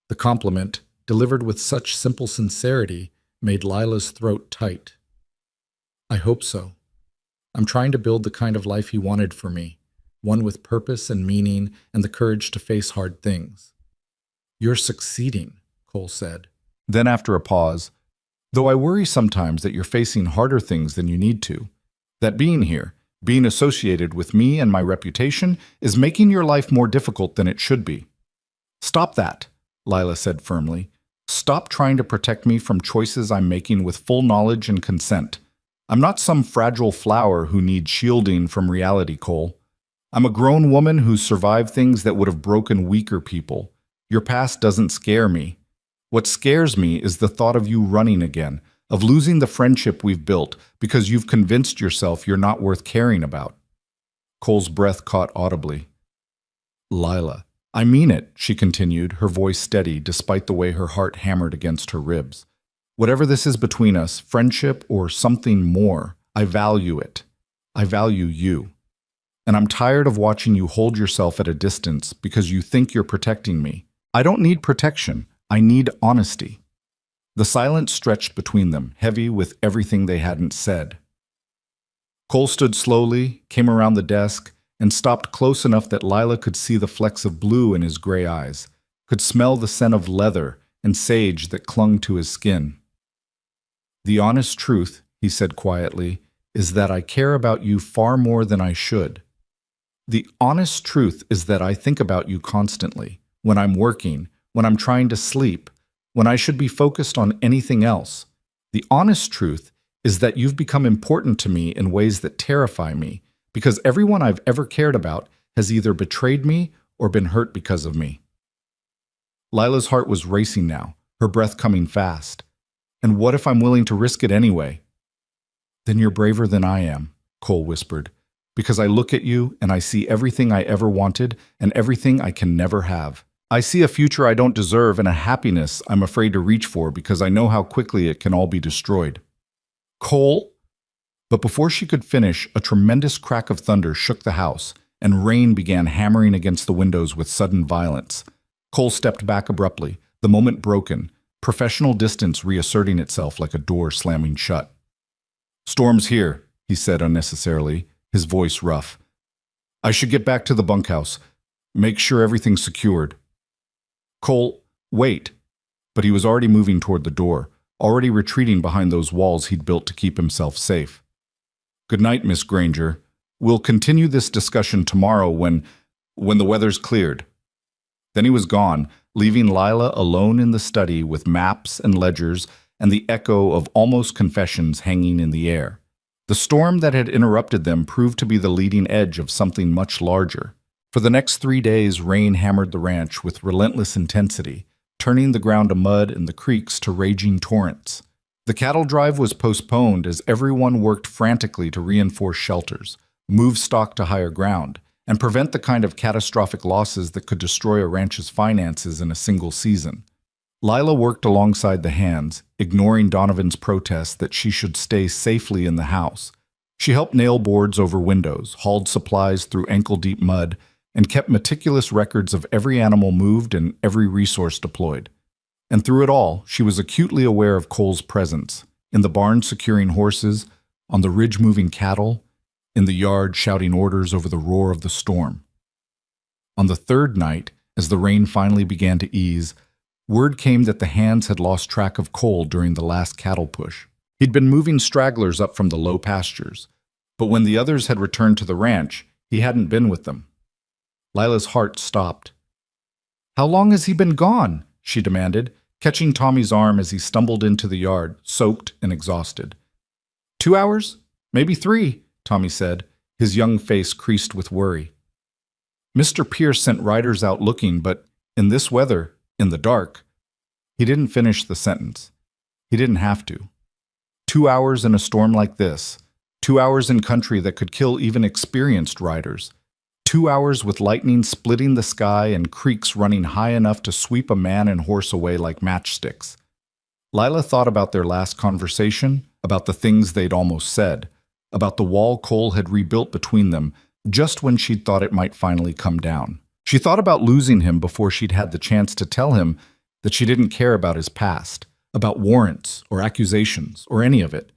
The compliment, delivered with such simple sincerity, made Lila's throat tight. "I hope so. I'm trying to build the kind of life he wanted for me, one with purpose and meaning and the courage to face hard things." "You're succeeding," Cole said. Then after a pause, "Though I worry sometimes that you're facing harder things than you need to, that being here, being associated with me and my reputation, is making your life more difficult than it should be." "Stop that," Lila said firmly. "Stop trying to protect me from choices I'm making with full knowledge and consent. I'm not some fragile flower who needs shielding from reality, Cole. I'm a grown woman who's survived things that would have broken weaker people. Your past doesn't scare me. What scares me is the thought of you running again, of losing the friendship we've built because you've convinced yourself you're not worth caring about." Cole's breath caught audibly. "Lila, I mean it," she continued, her voice steady despite the way her heart hammered against her ribs. "Whatever this is between us, friendship or something more, I value it. I value you." And I'm tired of watching you hold yourself at a distance because you think you're protecting me. I don't need protection. I need honesty." The silence stretched between them, heavy with everything they hadn't said. Cole stood slowly, came around the desk, and stopped close enough that Lila could see the flecks of blue in his gray eyes, could smell the scent of leather and sage that clung to his skin. "The honest truth," he said quietly, "is that I care about you far more than I should. The honest truth is that I think about you constantly, when I'm working, when I'm trying to sleep, when I should be focused on anything else. The honest truth is that you've become important to me in ways that terrify me, because everyone I've ever cared about has either betrayed me or been hurt because of me." Lila's heart was racing now, her breath coming fast. "And what if I'm willing to risk it anyway?" "Then you're braver than I am," Cole whispered, "because I look at you and I see everything I ever wanted and everything I can never have. I see a future I don't deserve and a happiness I'm afraid to reach for because I know how quickly it can all be destroyed." "Cole?" But before she could finish, a tremendous crack of thunder shook the house, and rain began hammering against the windows with sudden violence. Cole stepped back abruptly, the moment broken, professional distance reasserting itself like a door slamming shut. "Storm's here," he said unnecessarily, his voice rough. "I should get back to the bunkhouse. Make sure everything's secured." "Cole, wait." But he was already moving toward the door, already retreating behind those walls he'd built to keep himself safe. "Good night, Miss Granger. We'll continue this discussion tomorrow when the weather's cleared." Then he was gone, leaving Lila alone in the study with maps and ledgers and the echo of almost confessions hanging in the air. The storm that had interrupted them proved to be the leading edge of something much larger. For the next 3 days, rain hammered the ranch with relentless intensity, turning the ground to mud and the creeks to raging torrents. The cattle drive was postponed as everyone worked frantically to reinforce shelters, move stock to higher ground, and prevent the kind of catastrophic losses that could destroy a ranch's finances in a single season. Lila worked alongside the hands, ignoring Donovan's protest that she should stay safely in the house. She helped nail boards over windows, hauled supplies through ankle-deep mud, and kept meticulous records of every animal moved and every resource deployed. And through it all, she was acutely aware of Cole's presence, in the barn securing horses, on the ridge moving cattle, in the yard shouting orders over the roar of the storm. On the third night, as the rain finally began to ease, word came that the hands had lost track of Cole during the last cattle push. He'd been moving stragglers up from the low pastures, but when the others had returned to the ranch, he hadn't been with them. Lila's heart stopped. "How long has he been gone?" she demanded, catching Tommy's arm as he stumbled into the yard, soaked and exhausted. 2 hours? Maybe 3, Tommy said, his young face creased with worry. "Mr. Pierce sent riders out looking, but in this weather, in the dark." He didn't finish the sentence. He didn't have to. 2 hours in a storm like this, 2 hours in country that could kill even experienced riders, 2 hours with lightning splitting the sky and creeks running high enough to sweep a man and horse away like matchsticks. Lila thought about their last conversation, about the things they'd almost said, about the wall Cole had rebuilt between them just when she'd thought it might finally come down. She thought about losing him before she'd had the chance to tell him that she didn't care about his past, about warrants or accusations or any of it,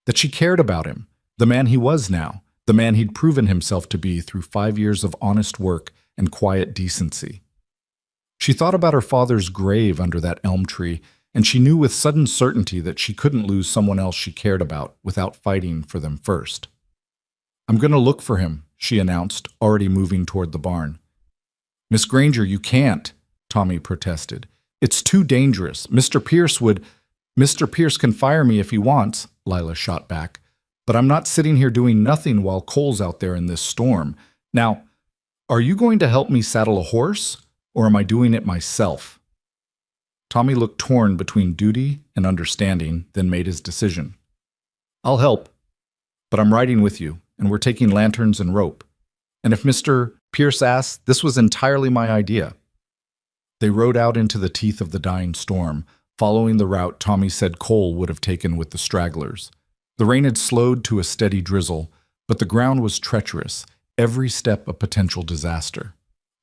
that she cared about him, the man he was now, the man he'd proven himself to be through 5 years of honest work and quiet decency. She thought about her father's grave under that elm tree, and she knew with sudden certainty that she couldn't lose someone else she cared about without fighting for them first. "I'm going to look for him," she announced, already moving toward the barn. "Miss Granger, you can't," Tommy protested. "It's too dangerous. Mr. Pierce can fire me if he wants," Lila shot back. "But I'm not sitting here doing nothing while Cole's out there in this storm. Now, are you going to help me saddle a horse, or am I doing it myself?" Tommy looked torn between duty and understanding, then made his decision. "I'll help, but I'm riding with you, and we're taking lanterns and rope. And if Mr. Pierce asks, this was entirely my idea." They rode out into the teeth of the dying storm, following the route Tommy said Cole would have taken with the stragglers. The rain had slowed to a steady drizzle, but the ground was treacherous, every step a potential disaster.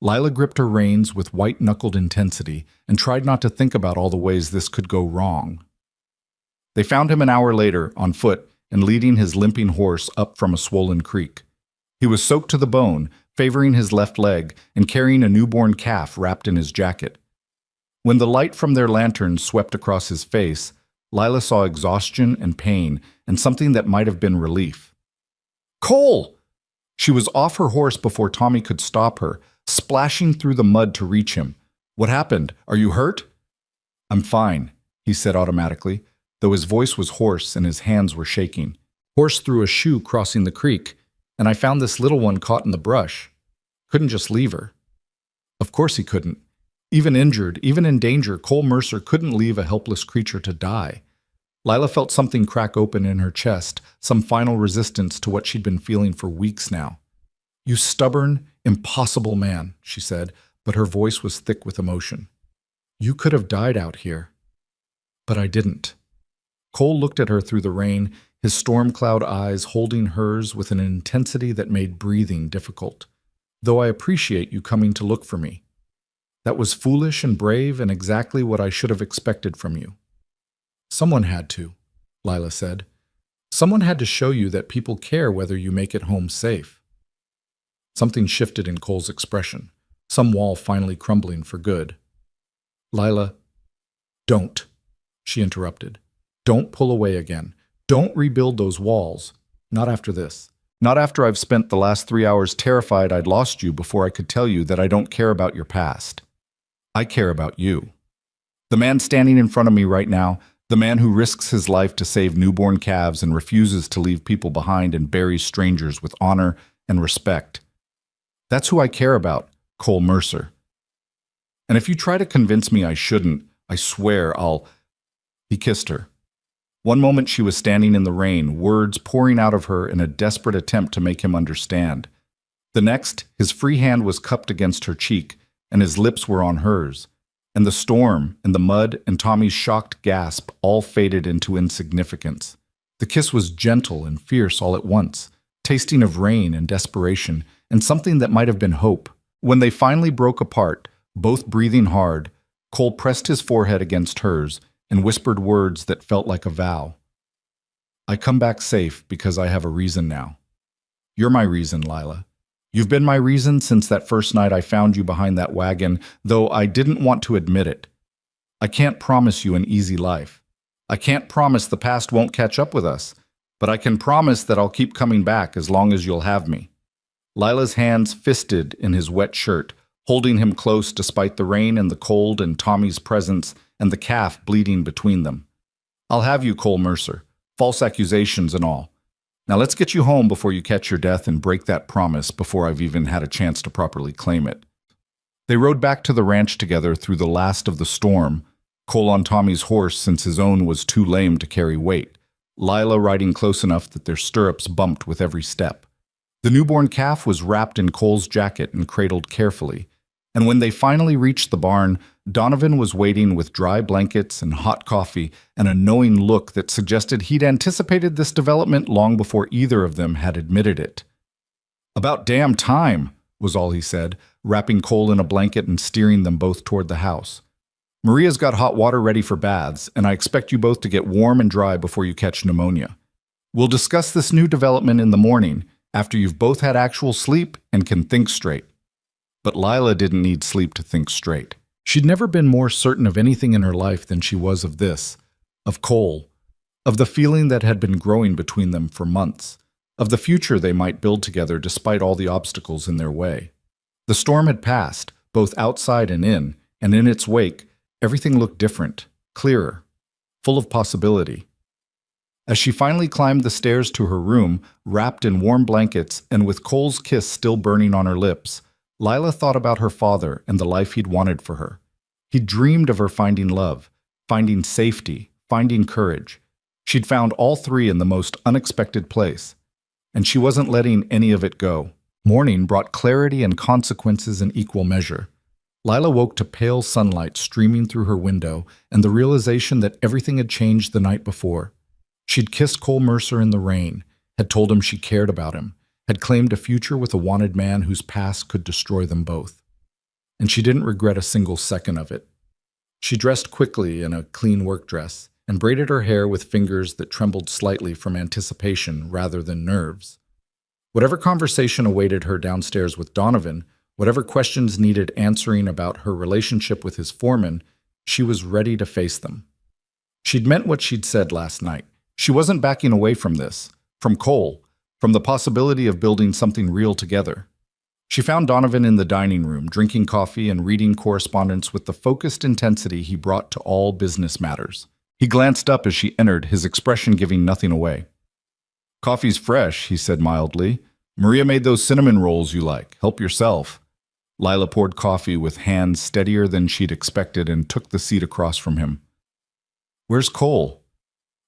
Lila gripped her reins with white-knuckled intensity and tried not to think about all the ways this could go wrong. They found him an hour later, on foot, and leading his limping horse up from a swollen creek. He was soaked to the bone, favoring his left leg, and carrying a newborn calf wrapped in his jacket. When the light from their lanterns swept across his face, Lila saw exhaustion and pain, and something that might have been relief. "Cole!" She was off her horse before Tommy could stop her, splashing through the mud to reach him. "What happened? Are you hurt?" "I'm fine," he said automatically, though his voice was hoarse and his hands were shaking. "Horse threw a shoe crossing the creek, and I found this little one caught in the brush. Couldn't just leave her." Of course he couldn't. Even injured, even in danger, Cole Mercer couldn't leave a helpless creature to die. Lila felt something crack open in her chest, some final resistance to what she'd been feeling for weeks now. "You stubborn, impossible man," she said, but her voice was thick with emotion. "You could have died out here. But I didn't." Cole looked at her through the rain, his storm cloud eyes holding hers with an intensity that made breathing difficult. "Though I appreciate you coming to look for me. That was foolish and brave and exactly what I should have expected from you." "Someone had to," Lila said. "Someone had to show you that people care whether you make it home safe." Something shifted in Cole's expression, some wall finally crumbling for good. "Lila, don't," she interrupted. "Don't pull away again. Don't rebuild those walls. Not after this. Not after I've spent the last 3 hours terrified I'd lost you before I could tell you that I don't care about your past. I care about you. The man standing in front of me right now, the man who risks his life to save newborn calves and refuses to leave people behind and buries strangers with honor and respect. That's who I care about, Cole Mercer. And if you try to convince me I shouldn't, I swear I'll—" He kissed her. One moment she was standing in the rain, words pouring out of her in a desperate attempt to make him understand. The next, his free hand was cupped against her cheek, and his lips were on hers. And the storm, and the mud, and Tommy's shocked gasp all faded into insignificance. The kiss was gentle and fierce all at once, tasting of rain and desperation, and something that might have been hope. When they finally broke apart, both breathing hard, Cole pressed his forehead against hers and whispered words that felt like a vow. "I come back safe because I have a reason now. You're my reason, Lila. You've been my reason since that first night I found you behind that wagon, though I didn't want to admit it. I can't promise you an easy life. I can't promise the past won't catch up with us, but I can promise that I'll keep coming back as long as you'll have me." Lila's hands fisted in his wet shirt, holding him close despite the rain and the cold and Tommy's presence and the calf bleeding between them. "I'll have you, Cole Mercer. False accusations and all. Now let's get you home before you catch your death and break that promise before I've even had a chance to properly claim it." They rode back to the ranch together through the last of the storm, Cole on Tommy's horse since his own was too lame to carry weight, Lila riding close enough that their stirrups bumped with every step. The newborn calf was wrapped in Cole's jacket and cradled carefully, and when they finally reached the barn, Donovan was waiting with dry blankets and hot coffee and a knowing look that suggested he'd anticipated this development long before either of them had admitted it. "About damn time," was all he said, wrapping Cole in a blanket and steering them both toward the house. "Maria's got hot water ready for baths, and I expect you both to get warm and dry before you catch pneumonia. We'll discuss this new development in the morning, after you've both had actual sleep and can think straight." But Lila didn't need sleep to think straight. She'd never been more certain of anything in her life than she was of this, of Cole, of the feeling that had been growing between them for months, of the future they might build together despite all the obstacles in their way. The storm had passed, both outside and in its wake, everything looked different, clearer, full of possibility. As she finally climbed the stairs to her room, wrapped in warm blankets and with Cole's kiss still burning on her lips, Lila thought about her father and the life he'd wanted for her. He'd dreamed of her finding love, finding safety, finding courage. She'd found all three in the most unexpected place, and she wasn't letting any of it go. Morning brought clarity and consequences in equal measure. Lila woke to pale sunlight streaming through her window and the realization that everything had changed the night before. She'd kissed Cole Mercer in the rain, had told him she cared about him, had claimed a future with a wanted man whose past could destroy them both. And she didn't regret a single second of it. She dressed quickly in a clean work dress and braided her hair with fingers that trembled slightly from anticipation rather than nerves. Whatever conversation awaited her downstairs with Donovan, whatever questions needed answering about her relationship with his foreman, she was ready to face them. She'd meant what she'd said last night. She wasn't backing away from this, from Cole, from the possibility of building something real together. She found Donovan in the dining room, drinking coffee and reading correspondence with the focused intensity he brought to all business matters. He glanced up as she entered, his expression giving nothing away. "Coffee's fresh," he said mildly. "Maria made those cinnamon rolls you like. Help yourself." Lila poured coffee with hands steadier than she'd expected and took the seat across from him. "Where's Cole?"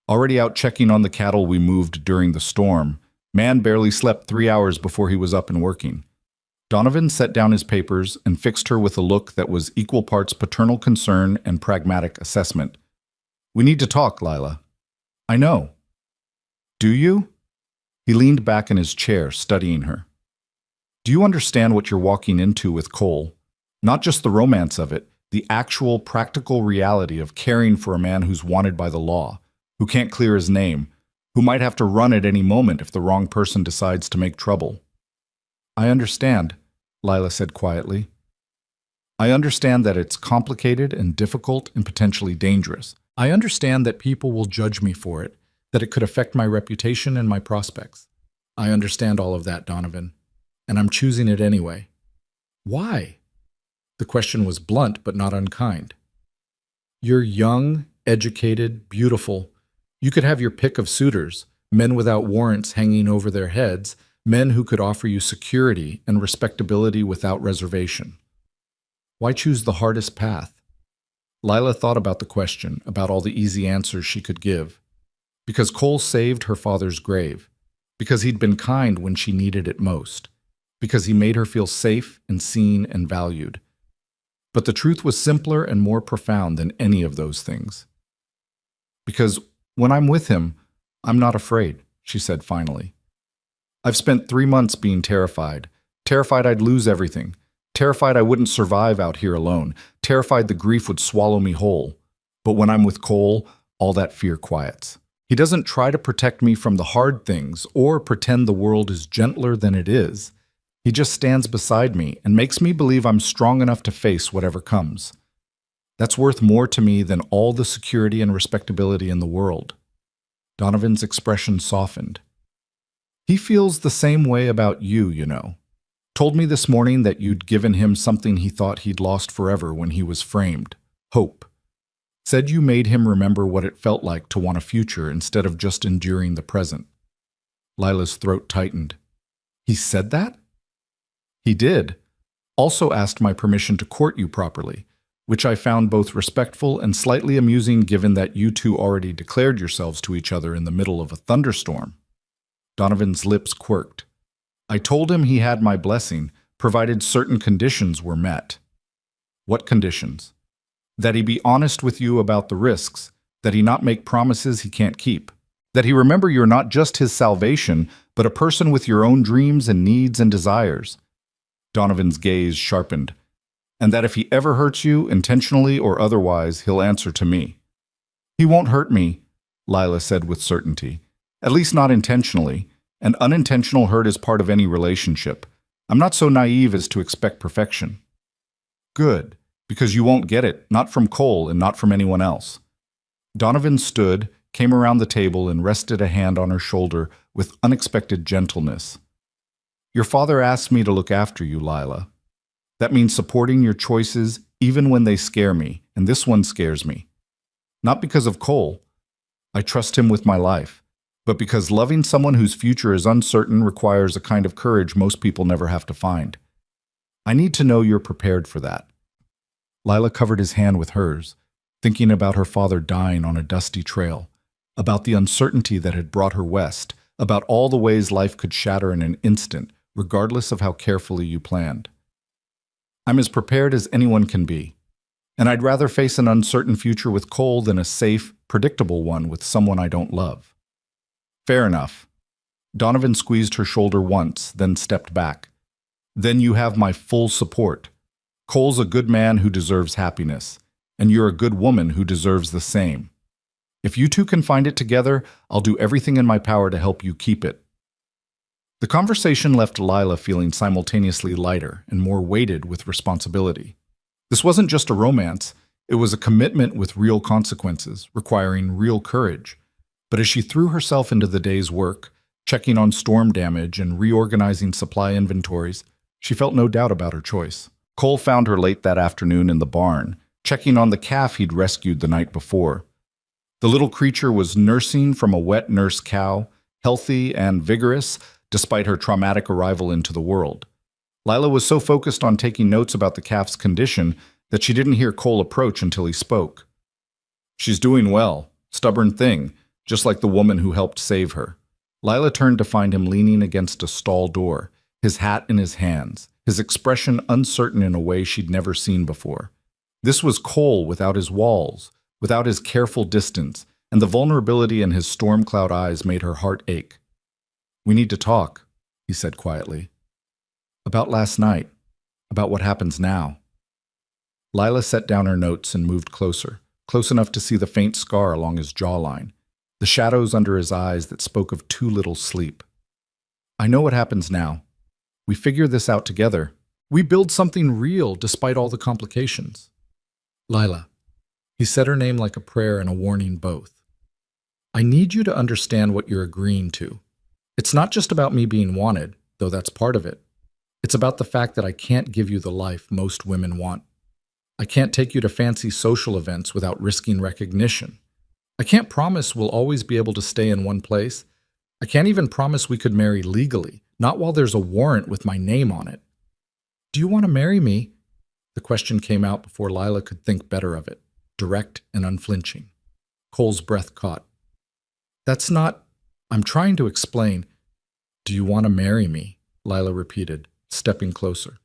"Already out checking on the cattle we moved during the storm. Man barely slept 3 hours before he was up and working." Donovan set down his papers and fixed her with a look that was equal parts paternal concern and pragmatic assessment. "We need to talk, Lila." "I know." "Do you?" He leaned back in his chair, studying her. "Do you understand what you're walking into with Cole? Not just the romance of it, the actual practical reality of caring for a man who's wanted by the law, who can't clear his name, who might have to run at any moment if the wrong person decides to make trouble." "I understand," Lila said quietly. "I understand that it's complicated and difficult and potentially dangerous. I understand that people will judge me for it, that it could affect my reputation and my prospects. I understand all of that, Donovan, and I'm choosing it anyway." "Why?" The question was blunt but not unkind. "You're young, educated, beautiful. You could have your pick of suitors, men without warrants hanging over their heads, men who could offer you security and respectability without reservation. Why choose the hardest path?" Lila thought about the question, about all the easy answers she could give. Because Cole saved her father's grave. Because he'd been kind when she needed it most. Because he made her feel safe and seen and valued. But the truth was simpler and more profound than any of those things. "Because when I'm with him, I'm not afraid," she said finally. "I've spent 3 months being terrified. Terrified I'd lose everything. Terrified I wouldn't survive out here alone. Terrified the grief would swallow me whole. But when I'm with Cole, all that fear quiets. He doesn't try to protect me from the hard things or pretend the world is gentler than it is. He just stands beside me and makes me believe I'm strong enough to face whatever comes. That's worth more to me than all the security and respectability in the world." Donovan's expression softened. "He feels the same way about you, you know. Told me this morning that you'd given him something he thought he'd lost forever when he was framed. Hope. Said you made him remember what it felt like to want a future instead of just enduring the present." Lila's throat tightened. "He said that?" "He did. Also asked my permission to court you properly, which I found both respectful and slightly amusing given that you two already declared yourselves to each other in the middle of a thunderstorm." Donovan's lips quirked. "I told him he had my blessing, provided certain conditions were met." "What conditions?" "That he be honest with you about the risks, that he not make promises he can't keep, that he remember you're not just his salvation, but a person with your own dreams and needs and desires." Donovan's gaze sharpened. "And that if he ever hurts you, intentionally or otherwise, he'll answer to me." "He won't hurt me," Lila said with certainty. "At least not intentionally. And unintentional hurt is part of any relationship. I'm not so naive as to expect perfection." "Good, because you won't get it, not from Cole and not from anyone else." Donovan stood, came around the table and rested a hand on her shoulder with unexpected gentleness. "Your father asked me to look after you, Lila. That means supporting your choices even when they scare me, and this one scares me. Not because of Cole. I trust him with my life. But because loving someone whose future is uncertain requires a kind of courage most people never have to find. I need to know you're prepared for that." Lila covered his hand with hers, thinking about her father dying on a dusty trail, about the uncertainty that had brought her west, about all the ways life could shatter in an instant, regardless of how carefully you planned. "I'm as prepared as anyone can be, and I'd rather face an uncertain future with Cole than a safe, predictable one with someone I don't love." "Fair enough." Donovan squeezed her shoulder once, then stepped back. Then you have my full support. Cole's a good man who deserves happiness, and you're a good woman who deserves the same. If you two can find it together, I'll do everything in my power to help you keep it. The conversation left Lila feeling simultaneously lighter and more weighted with responsibility. This wasn't just a romance, it was a commitment with real consequences, requiring real courage. But as she threw herself into the day's work, checking on storm damage and reorganizing supply inventories, she felt no doubt about her choice. Cole found her late that afternoon in the barn, checking on the calf he'd rescued the night before. The little creature was nursing from a wet nurse cow, healthy and vigorous, despite her traumatic arrival into the world. Lila was so focused on taking notes about the calf's condition that she didn't hear Cole approach until he spoke. She's doing well, stubborn thing, just like the woman who helped save her. Lila turned to find him leaning against a stall door, his hat in his hands, his expression uncertain in a way she'd never seen before. This was Cole without his walls, without his careful distance, and the vulnerability in his storm cloud eyes made her heart ache. "We need to talk," he said quietly. "About last night, about what happens now." Lila set down her notes and moved closer, close enough to see the faint scar along his jawline, the shadows under his eyes that spoke of too little sleep. "I know what happens now. We figure this out together. We build something real despite all the complications." "Lila," he said her name like a prayer and a warning both. "I need you to understand what you're agreeing to. It's not just about me being wanted, though that's part of it. It's about the fact that I can't give you the life most women want. I can't take you to fancy social events without risking recognition. I can't promise we'll always be able to stay in one place. I can't even promise we could marry legally, not while there's a warrant with my name on it." "Do you want to marry me?" The question came out before Lila could think better of it, direct and unflinching. Cole's breath caught. "That's not—" "I'm trying to explain." "Do you want to marry me?" Lila repeated, stepping closer.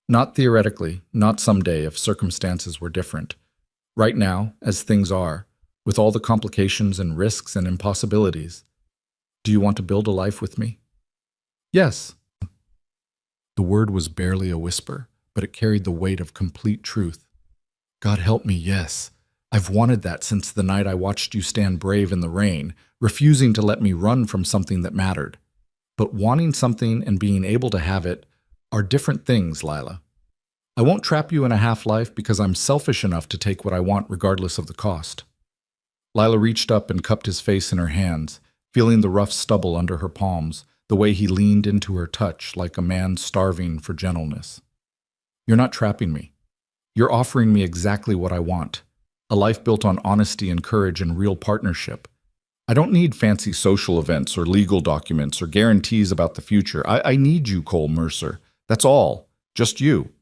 "Not theoretically, not someday if circumstances were different. Right now, as things are, with all the complications and risks and impossibilities. Do you want to build a life with me?" "Yes." The word was barely a whisper, but it carried the weight of complete truth. "God help me, yes. I've wanted that since the night I watched you stand brave in the rain, refusing to let me run from something that mattered. But wanting something and being able to have it are different things, Lila. I won't trap you in a half-life because I'm selfish enough to take what I want regardless of the cost." Lila reached up and cupped his face in her hands, feeling the rough stubble under her palms, the way he leaned into her touch like a man starving for gentleness. "You're not trapping me. You're offering me exactly what I want. A life built on honesty and courage and real partnership. I don't need fancy social events or legal documents or guarantees about the future. I need you, Cole Mercer. That's all. Just you."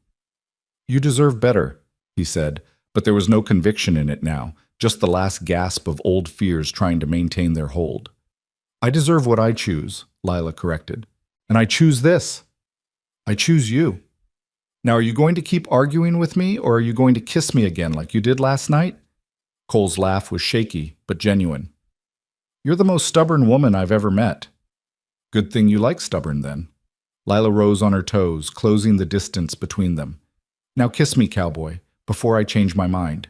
"You deserve better," he said, but there was no conviction in it now, just the last gasp of old fears trying to maintain their hold. "I deserve what I choose," Lila corrected. "And I choose this. I choose you. Now, are you going to keep arguing with me, or are you going to kiss me again like you did last night?" Cole's laugh was shaky, but genuine. "You're the most stubborn woman I've ever met." "Good thing you like stubborn, then." Lila rose on her toes, closing the distance between them. "Now kiss me, Cowboy, before I change my mind."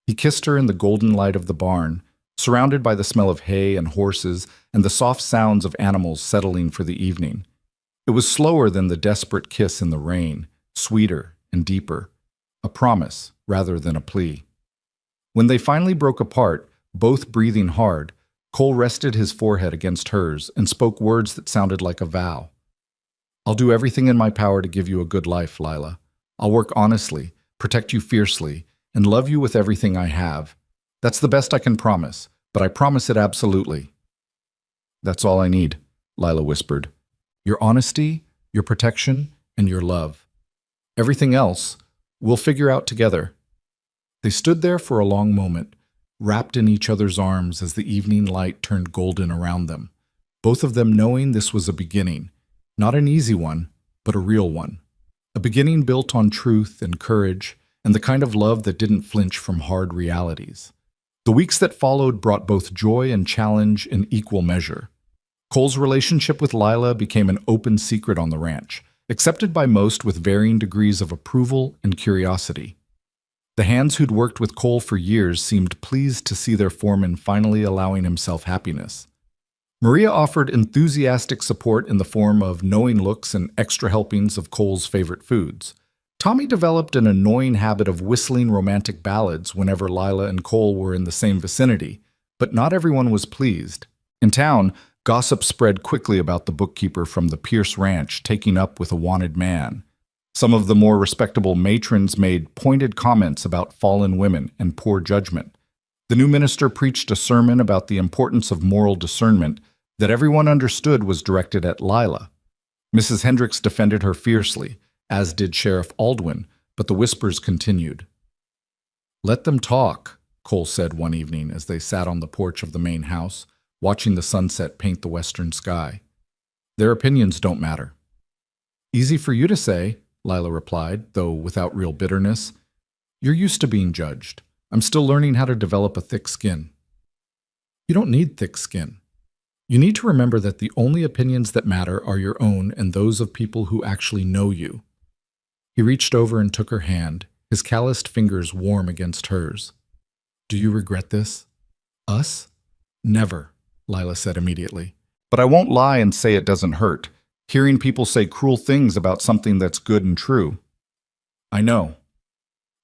He kissed her in the golden light of the barn, surrounded by the smell of hay and horses and the soft sounds of animals settling for the evening. It was slower than the desperate kiss in the rain, sweeter and deeper, a promise rather than a plea. When they finally broke apart, both breathing hard, Cole rested his forehead against hers and spoke words that sounded like a vow. "I'll do everything in my power to give you a good life, Lila. I'll work honestly, protect you fiercely, and love you with everything I have. That's the best I can promise, but I promise it absolutely." "That's all I need," Lila whispered. "Your honesty, your protection, and your love. Everything else, we'll figure out together." They stood there for a long moment, wrapped in each other's arms as the evening light turned golden around them, both of them knowing this was a beginning, not an easy one, but a real one. A beginning built on truth and courage, and the kind of love that didn't flinch from hard realities. The weeks that followed brought both joy and challenge in equal measure. Cole's relationship with Lila became an open secret on the ranch, accepted by most with varying degrees of approval and curiosity. The hands who'd worked with Cole for years seemed pleased to see their foreman finally allowing himself happiness. Maria offered enthusiastic support in the form of knowing looks and extra helpings of Cole's favorite foods. Tommy developed an annoying habit of whistling romantic ballads whenever Lila and Cole were in the same vicinity, but not everyone was pleased. In town, gossip spread quickly about the bookkeeper from the Pierce Ranch taking up with a wanted man. Some of the more respectable matrons made pointed comments about fallen women and poor judgment. The new minister preached a sermon about the importance of moral discernment that everyone understood was directed at Lila. Mrs. Hendricks defended her fiercely, as did Sheriff Aldwin, but the whispers continued. "Let them talk," Cole said one evening as they sat on the porch of the main house, watching the sunset paint the western sky. "Their opinions don't matter." "Easy for you to say," Lila replied, though without real bitterness. "You're used to being judged. I'm still learning how to develop a thick skin." "You don't need thick skin. You need to remember that the only opinions that matter are your own and those of people who actually know you." He reached over and took her hand, his calloused fingers warm against hers. "Do you regret this?" "Us? Never," Lila said immediately. But I won't lie and say it doesn't hurt, hearing people say cruel things about something that's good and true. "I know."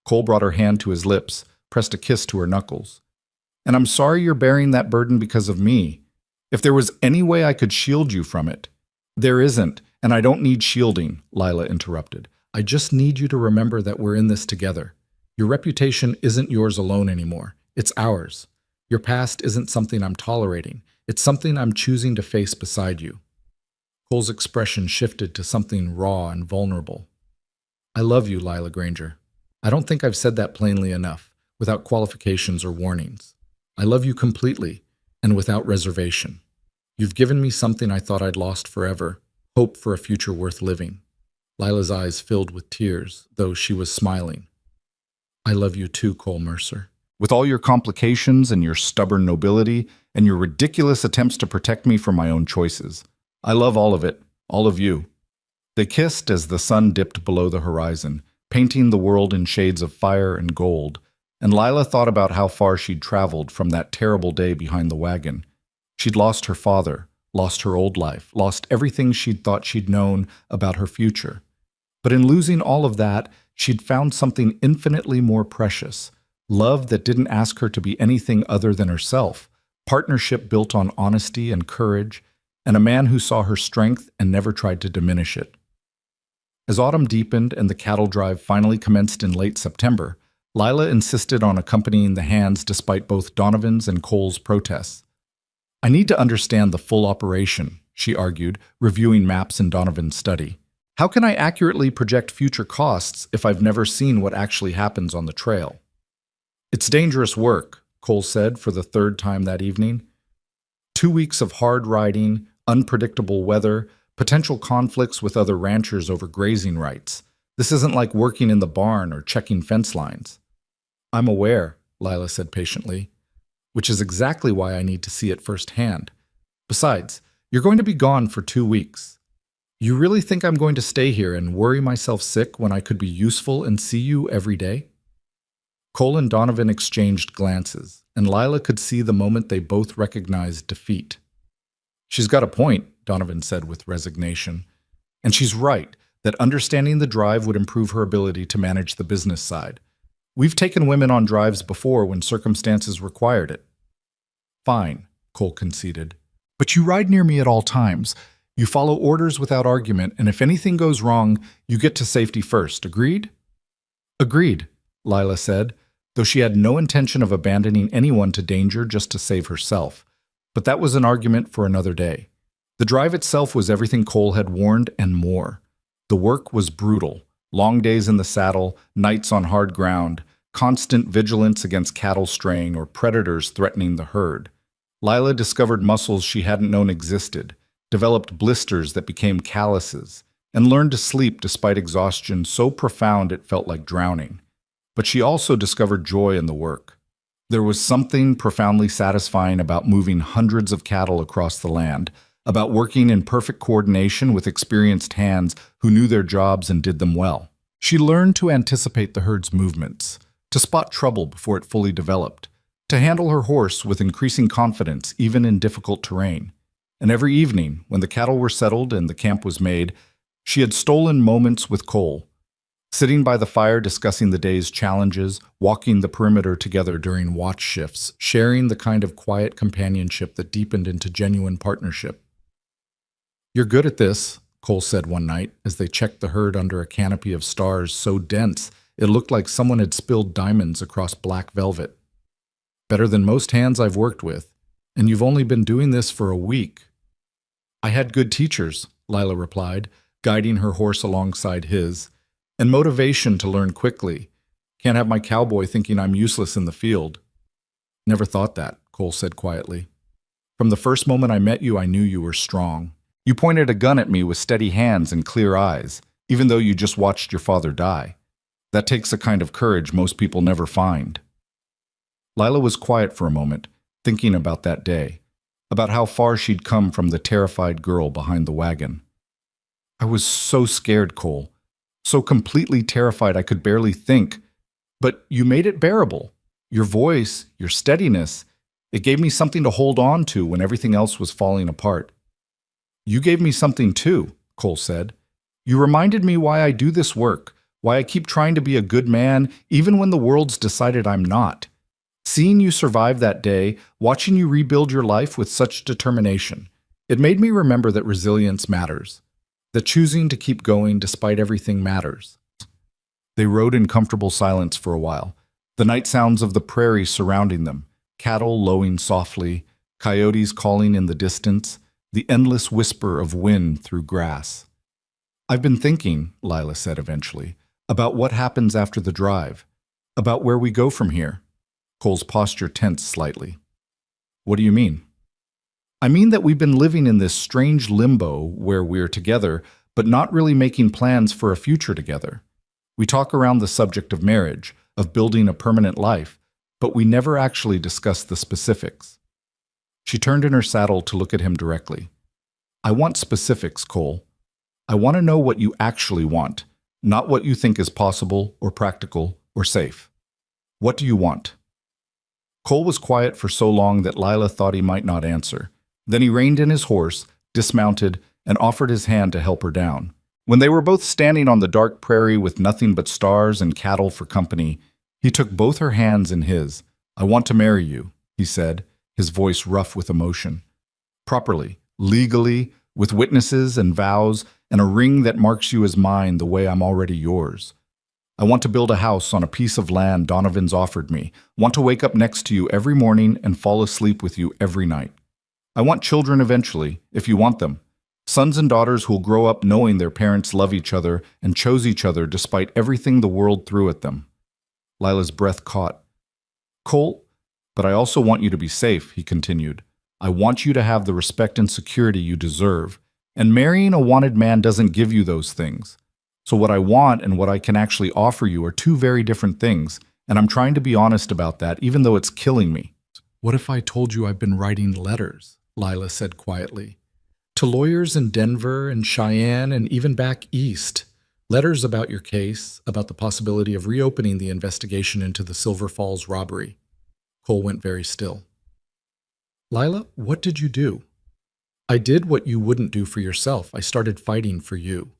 Cole brought her hand to his lips, pressed a kiss to her knuckles. "And I'm sorry you're bearing that burden because of me. If there was any way I could shield you from it—" "There isn't, and I don't need shielding," Lila interrupted. "I just need you to remember that we're in this together. Your reputation isn't yours alone anymore. It's ours. Your past isn't something I'm tolerating. It's something I'm choosing to face beside you." Cole's expression shifted to something raw and vulnerable. "I love you, Lila Granger. I don't think I've said that plainly enough, without qualifications or warnings. I love you completely, and without reservation. You've given me something I thought I'd lost forever, hope for a future worth living." Lila's eyes filled with tears, though she was smiling. "I love you too, Cole Mercer. With all your complications and your stubborn nobility and your ridiculous attempts to protect me from my own choices. I love all of it, all of you." They kissed as the sun dipped below the horizon, painting the world in shades of fire and gold, and Lila thought about how far she'd traveled from that terrible day behind the wagon. She'd lost her father, lost her old life, lost everything she'd thought she'd known about her future. But in losing all of that, she'd found something infinitely more precious, love that didn't ask her to be anything other than herself, partnership built on honesty and courage, and a man who saw her strength and never tried to diminish it. As autumn deepened and the cattle drive finally commenced in late September, Lila insisted on accompanying the hands despite both Donovan's and Cole's protests. "I need to understand the full operation," she argued, reviewing maps in Donovan's study. "How can I accurately project future costs if I've never seen what actually happens on the trail?" "It's dangerous work," Cole said for the third time that evening. 2 weeks of hard riding, unpredictable weather, potential conflicts with other ranchers over grazing rights. This isn't like working in the barn or checking fence lines. "I'm aware," Lila said patiently, "which is exactly why I need to see it firsthand. Besides, you're going to be gone for 2 weeks. You really think I'm going to stay here and worry myself sick when I could be useful and see you every day?" Cole and Donovan exchanged glances, and Lila could see the moment they both recognized defeat. "She's got a point," Donovan said with resignation. "And she's right, that understanding the drive would improve her ability to manage the business side. We've taken women on drives before when circumstances required it." "Fine," Cole conceded. "But you ride near me at all times. You follow orders without argument, and if anything goes wrong, you get to safety first. Agreed?" "Agreed," Lila said, though she had no intention of abandoning anyone to danger just to save herself. But that was an argument for another day. The drive itself was everything Cole had warned and more. The work was brutal. Long days in the saddle, nights on hard ground, constant vigilance against cattle straying or predators threatening the herd. Lila discovered muscles she hadn't known existed, developed blisters that became calluses, and learned to sleep despite exhaustion so profound it felt like drowning. But she also discovered joy in the work. There was something profoundly satisfying about moving hundreds of cattle across the land, about working in perfect coordination with experienced hands who knew their jobs and did them well. She learned to anticipate the herd's movements, to spot trouble before it fully developed, to handle her horse with increasing confidence even in difficult terrain. And every evening, when the cattle were settled and the camp was made, she had stolen moments with Cole, sitting by the fire discussing the day's challenges, walking the perimeter together during watch shifts, sharing the kind of quiet companionship that deepened into genuine partnership. "You're good at this," Cole said one night as they checked the herd under a canopy of stars so dense it looked like someone had spilled diamonds across black velvet. "Better than most hands I've worked with, and you've only been doing this for a week." "I had good teachers," Lila replied, guiding her horse alongside his, "and motivation to learn quickly. Can't have my cowboy thinking I'm useless in the field." "Never thought that," Cole said quietly. "From the first moment I met you, I knew you were strong. You pointed a gun at me with steady hands and clear eyes, even though you just watched your father die. That takes a kind of courage most people never find." Lila was quiet for a moment, thinking about that day, about how far she'd come from the terrified girl behind the wagon. "I was so scared, Cole. So completely terrified I could barely think. But you made it bearable. Your voice, your steadiness, it gave me something to hold on to when everything else was falling apart." "You gave me something too," Cole said. "You reminded me why I do this work, why I keep trying to be a good man even when the world's decided I'm not. Seeing you survive that day, watching you rebuild your life with such determination, it made me remember that resilience matters, that choosing to keep going despite everything matters." They rode in comfortable silence for a while, the night sounds of the prairie surrounding them, cattle lowing softly, coyotes calling in the distance, the endless whisper of wind through grass. "I've been thinking," Lila said eventually, "about what happens after the drive, about where we go from here." Cole's posture tensed slightly. "What do you mean?" "I mean that we've been living in this strange limbo where we're together, but not really making plans for a future together. We talk around the subject of marriage, of building a permanent life, but we never actually discuss the specifics." She turned in her saddle to look at him directly. "I want specifics, Cole. I want to know what you actually want, not what you think is possible or practical or safe. What do you want?" Cole was quiet for so long that Lila thought he might not answer. Then he reined in his horse, dismounted, and offered his hand to help her down. When they were both standing on the dark prairie with nothing but stars and cattle for company, he took both her hands in his. "I want to marry you," he said, his voice rough with emotion. "Properly, legally, with witnesses and vows, and a ring that marks you as mine the way I'm already yours. I want to build a house on a piece of land Donovan's offered me, want to wake up next to you every morning and fall asleep with you every night. I want children eventually, if you want them. Sons and daughters who'll grow up knowing their parents love each other and chose each other despite everything the world threw at them." Lila's breath caught. "Cole, but I also want you to be safe," he continued. "I want you to have the respect and security you deserve. And marrying a wanted man doesn't give you those things. So what I want and what I can actually offer you are two very different things, and I'm trying to be honest about that, even though it's killing me." "What if I told you I've been writing letters?" Lila said quietly. "To lawyers in Denver and Cheyenne and even back east. Letters about your case, about the possibility of reopening the investigation into the Silver Falls robbery." Cole went very still. "Lila, what did you do?" "I did what you wouldn't do for yourself. I started fighting for you."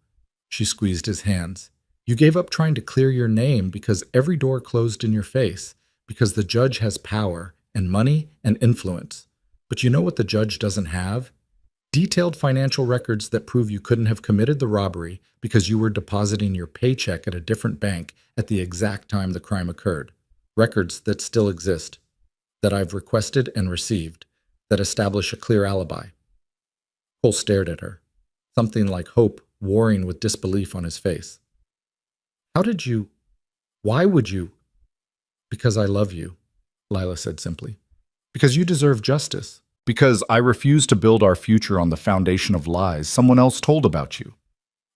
She squeezed his hands. "You gave up trying to clear your name because every door closed in your face, because the judge has power and money and influence. But you know what the judge doesn't have? Detailed financial records that prove you couldn't have committed the robbery because you were depositing your paycheck at a different bank at the exact time the crime occurred. Records that still exist, that I've requested and received, that establish a clear alibi." Cole stared at her, something like hope warring with disbelief on his face. Why would you?" "Because I love you," Lila said simply. "Because you deserve justice. Because I refuse to build our future on the foundation of lies someone else told about you.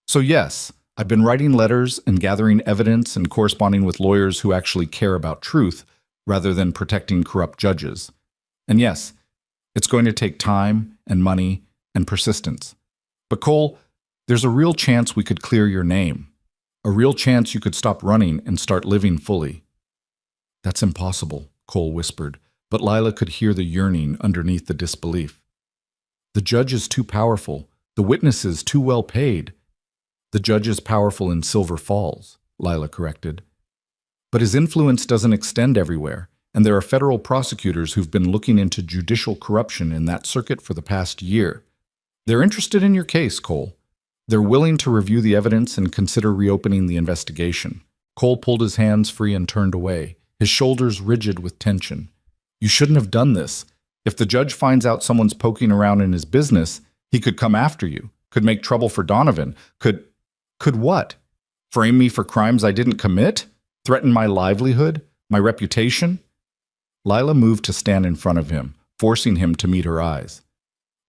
So yes, I've been writing letters and gathering evidence and corresponding with lawyers who actually care about truth rather than protecting corrupt judges. And yes, it's going to take time and money and persistence. But Cole, there's a real chance we could clear your name. A real chance you could stop running and start living fully. That's impossible, Cole whispered, but Lila could hear the yearning underneath the disbelief. The judge is too powerful. The witnesses too well paid. The judge is powerful in Silver Falls, Lila corrected. But his influence doesn't extend everywhere, and there are federal prosecutors who've been looking into judicial corruption in that circuit for the past year. They're interested in your case, Cole. They're willing to review the evidence and consider reopening the investigation. Cole pulled his hands free and turned away, his shoulders rigid with tension. You shouldn't have done this. If the judge finds out someone's poking around in his business, he could come after you, could make trouble for Donovan, could what? Frame me for crimes I didn't commit? Threaten my livelihood? My reputation? Lila moved to stand in front of him, forcing him to meet her eyes.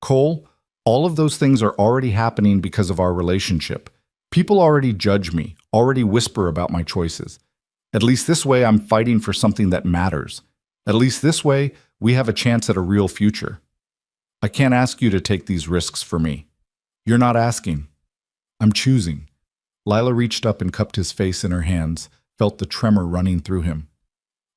Cole, all of those things are already happening because of our relationship. People already judge me, already whisper about my choices. At least this way I'm fighting for something that matters. At least this way we have a chance at a real future. I can't ask you to take these risks for me. You're not asking. I'm choosing. Lila reached up and cupped his face in her hands, felt the tremor running through him.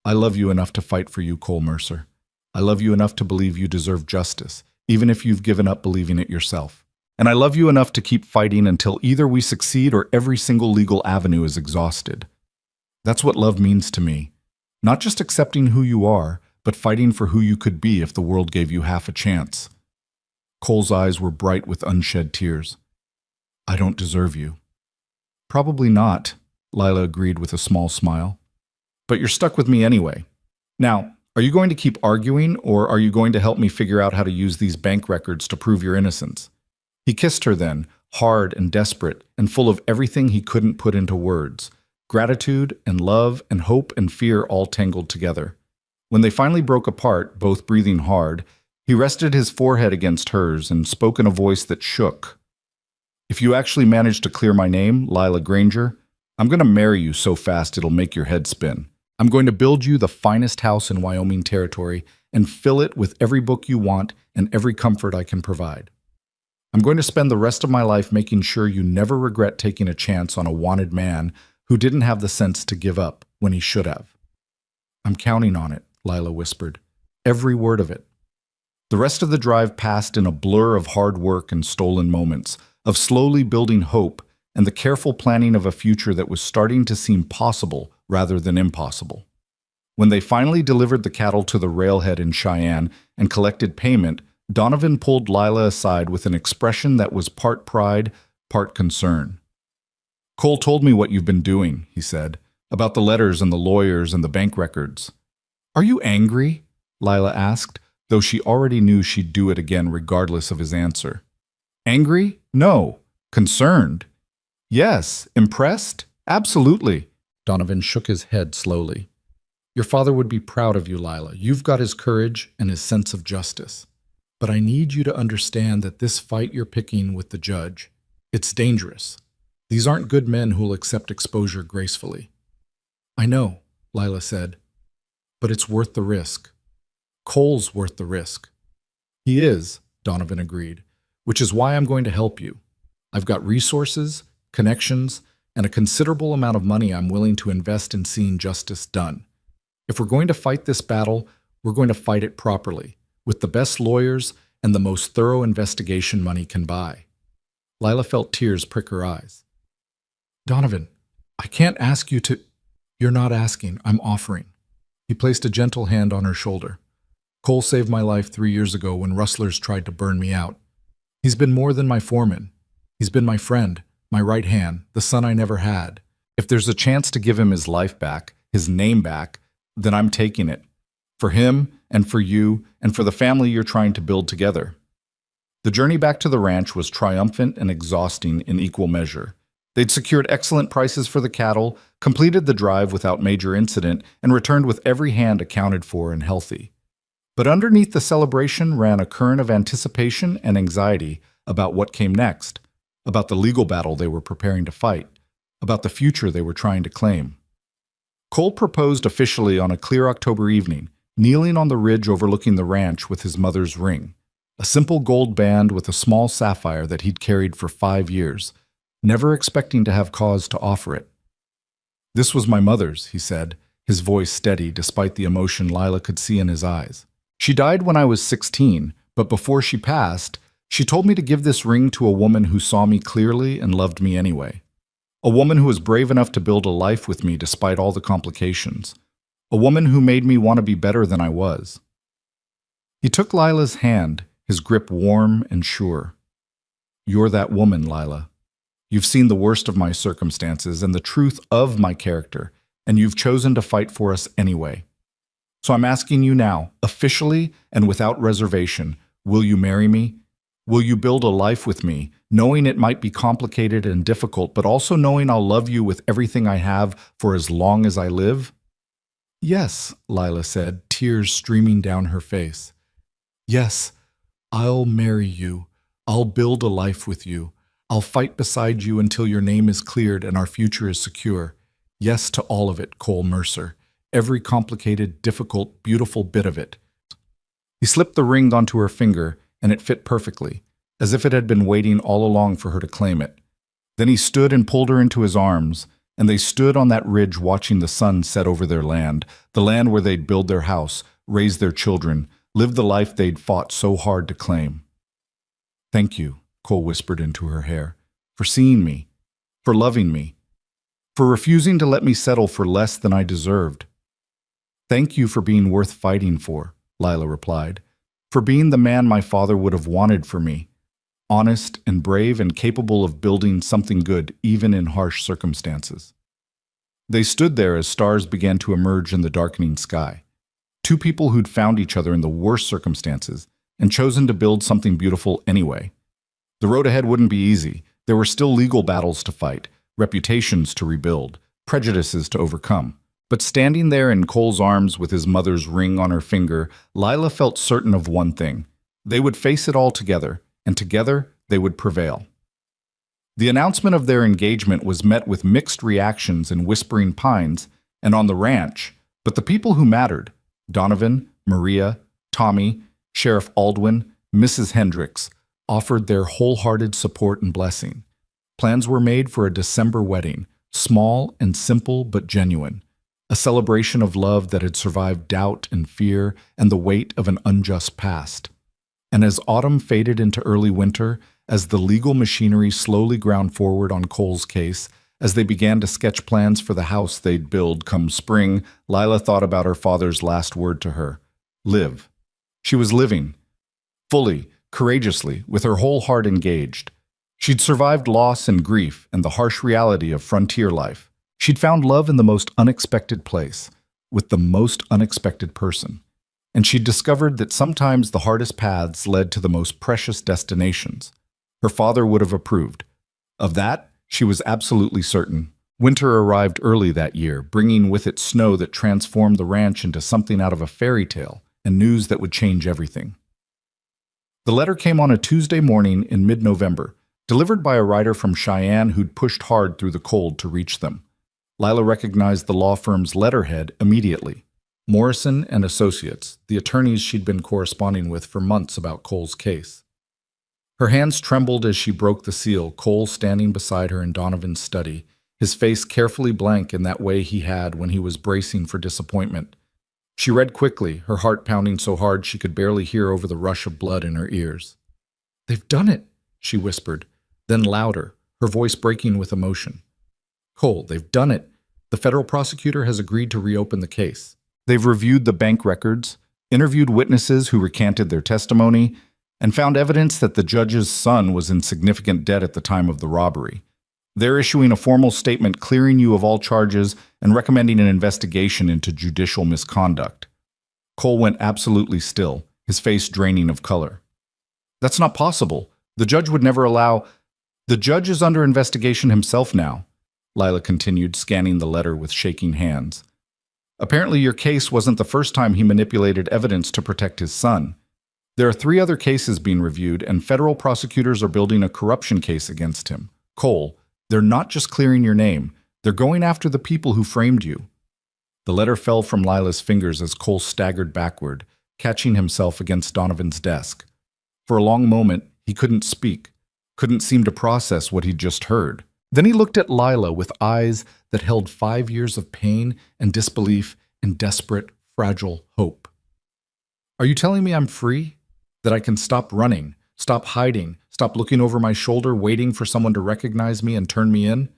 I love you enough to fight for you, Cole Mercer. I love you enough to believe you deserve justice, even if you've given up believing it yourself. And I love you enough to keep fighting until either we succeed or every single legal avenue is exhausted. That's what love means to me. Not just accepting who you are, but fighting for who you could be if the world gave you half a chance. Cole's eyes were bright with unshed tears. I don't deserve you. Probably not, Lila agreed with a small smile. But you're stuck with me anyway. Now, are you going to keep arguing, or are you going to help me figure out how to use these bank records to prove your innocence? He kissed her then, hard and desperate, and full of everything he couldn't put into words. Gratitude and love and hope and fear all tangled together. When they finally broke apart, both breathing hard, he rested his forehead against hers and spoke in a voice that shook. If you actually manage to clear my name, Lila Granger, I'm going to marry you so fast it'll make your head spin. I'm going to build you the finest house in Wyoming territory and fill it with every book you want and every comfort I can provide. I'm going to spend the rest of my life making sure you never regret taking a chance on a wanted man who didn't have the sense to give up when he should have. I'm counting on it, Lila whispered. Every word of it. The rest of the drive passed in a blur of hard work and stolen moments, of slowly building hope and the careful planning of a future that was starting to seem possible rather than impossible. When they finally delivered the cattle to the railhead in Cheyenne and collected payment, Donovan pulled Lila aside with an expression that was part pride, part concern. Cole told me what you've been doing, he said, about the letters and the lawyers and the bank records. Are you angry? Lila asked, though she already knew she'd do it again regardless of his answer. Angry? No. Concerned? Yes. Impressed? Absolutely. Donovan shook his head slowly. Your father would be proud of you, Lila. You've got his courage and his sense of justice. But I need you to understand that this fight you're picking with the judge, it's dangerous. These aren't good men who'll accept exposure gracefully. I know, Lila said, but it's worth the risk. Cole's worth the risk. He is, Donovan agreed, which is why I'm going to help you. I've got resources, connections, and a considerable amount of money I'm willing to invest in seeing justice done. If we're going to fight this battle, we're going to fight it properly, with the best lawyers and the most thorough investigation money can buy. Lila felt tears prick her eyes. Donovan, I can't ask you to... You're not asking, I'm offering. He placed a gentle hand on her shoulder. Cole saved my life 3 years ago when rustlers tried to burn me out. He's been more than my foreman. He's been my friend, my right hand, the son I never had. If there's a chance to give him his life back, his name back, then I'm taking it. For him, and for you, and for the family you're trying to build together. The journey back to the ranch was triumphant and exhausting in equal measure. They'd secured excellent prices for the cattle, completed the drive without major incident, and returned with every hand accounted for and healthy. But underneath the celebration ran a current of anticipation and anxiety about what came next, about the legal battle they were preparing to fight, about the future they were trying to claim. Cole proposed officially on a clear October evening, kneeling on the ridge overlooking the ranch with his mother's ring. A simple gold band with a small sapphire that he'd carried for 5 years, never expecting to have cause to offer it. "This was my mother's," he said, his voice steady despite the emotion Lila could see in his eyes. "She died when I was 16, but before she passed, she told me to give this ring to a woman who saw me clearly and loved me anyway. A woman who was brave enough to build a life with me despite all the complications. A woman who made me want to be better than I was." He took Lila's hand, his grip warm and sure. "You're that woman, Lila. You've seen the worst of my circumstances and the truth of my character, and you've chosen to fight for us anyway. So I'm asking you now, officially and without reservation, will you marry me? Will you build a life with me, knowing it might be complicated and difficult, but also knowing I'll love you with everything I have for as long as I live?" "Yes," Lila said, tears streaming down her face. "Yes, I'll marry you. I'll build a life with you. I'll fight beside you until your name is cleared and our future is secure. Yes to all of it, Cole Mercer. Every complicated, difficult, beautiful bit of it." He slipped the ring onto her finger, and it fit perfectly, as if it had been waiting all along for her to claim it. Then he stood and pulled her into his arms, and they stood on that ridge watching the sun set over their land, the land where they'd build their house, raise their children, live the life they'd fought so hard to claim. "Thank you," Cole whispered into her hair, "for seeing me, for loving me, for refusing to let me settle for less than I deserved." "Thank you for being worth fighting for," Lila replied, "for being the man my father would have wanted for me, honest and brave and capable of building something good even in harsh circumstances." They stood there as stars began to emerge in the darkening sky. Two people who'd found each other in the worst circumstances and chosen to build something beautiful anyway. The road ahead wouldn't be easy. There were still legal battles to fight, reputations to rebuild, prejudices to overcome. But standing there in Cole's arms with his mother's ring on her finger, Lila felt certain of one thing. They would face it all together, and together they would prevail. The announcement of their engagement was met with mixed reactions in Whispering Pines and on the ranch, but the people who mattered, Donovan, Maria, Tommy, Sheriff Aldwin, Mrs. Hendricks, offered their wholehearted support and blessing. Plans were made for a December wedding, small and simple but genuine, a celebration of love that had survived doubt and fear and the weight of an unjust past. And as autumn faded into early winter, as the legal machinery slowly ground forward on Cole's case, as they began to sketch plans for the house they'd build come spring, Lila thought about her father's last word to her: live. She was living, fully, courageously, with her whole heart engaged. She'd survived loss and grief and the harsh reality of frontier life. She'd found love in the most unexpected place, with the most unexpected person. And she'd discovered that sometimes the hardest paths led to the most precious destinations. Her father would have approved. Of that, she was absolutely certain. Winter arrived early that year, bringing with it snow that transformed the ranch into something out of a fairy tale and news that would change everything. The letter came on a Tuesday morning in mid-November, delivered by a writer from Cheyenne who'd pushed hard through the cold to reach them. Lila recognized the law firm's letterhead immediately. Morrison and Associates, the attorneys she'd been corresponding with for months about Cole's case. Her hands trembled as she broke the seal, Cole standing beside her in Donovan's study, his face carefully blank in that way he had when he was bracing for disappointment. She read quickly, her heart pounding so hard she could barely hear over the rush of blood in her ears. "They've done it," she whispered, then louder, her voice breaking with emotion. "Cole, they've done it. The federal prosecutor has agreed to reopen the case. They've reviewed the bank records, interviewed witnesses who recanted their testimony, and found evidence that the judge's son was in significant debt at the time of the robbery. They're issuing a formal statement clearing you of all charges and recommending an investigation into judicial misconduct." Cole went absolutely still, his face draining of color. "That's not possible. The judge would never allow—" "The judge is under investigation himself now," Lila continued, scanning the letter with shaking hands. "Apparently your case wasn't the first time he manipulated evidence to protect his son. There are 3 other cases being reviewed, and federal prosecutors are building a corruption case against him. Cole, they're not just clearing your name, they're going after the people who framed you." The letter fell from Lila's fingers as Cole staggered backward, catching himself against Donovan's desk. For a long moment, he couldn't speak, couldn't seem to process what he'd just heard. Then he looked at Lila with eyes that held 5 years of pain and disbelief and desperate, fragile hope. "Are you telling me I'm free? That I can stop running, stop hiding, stop looking over my shoulder, waiting for someone to recognize me and turn me in?"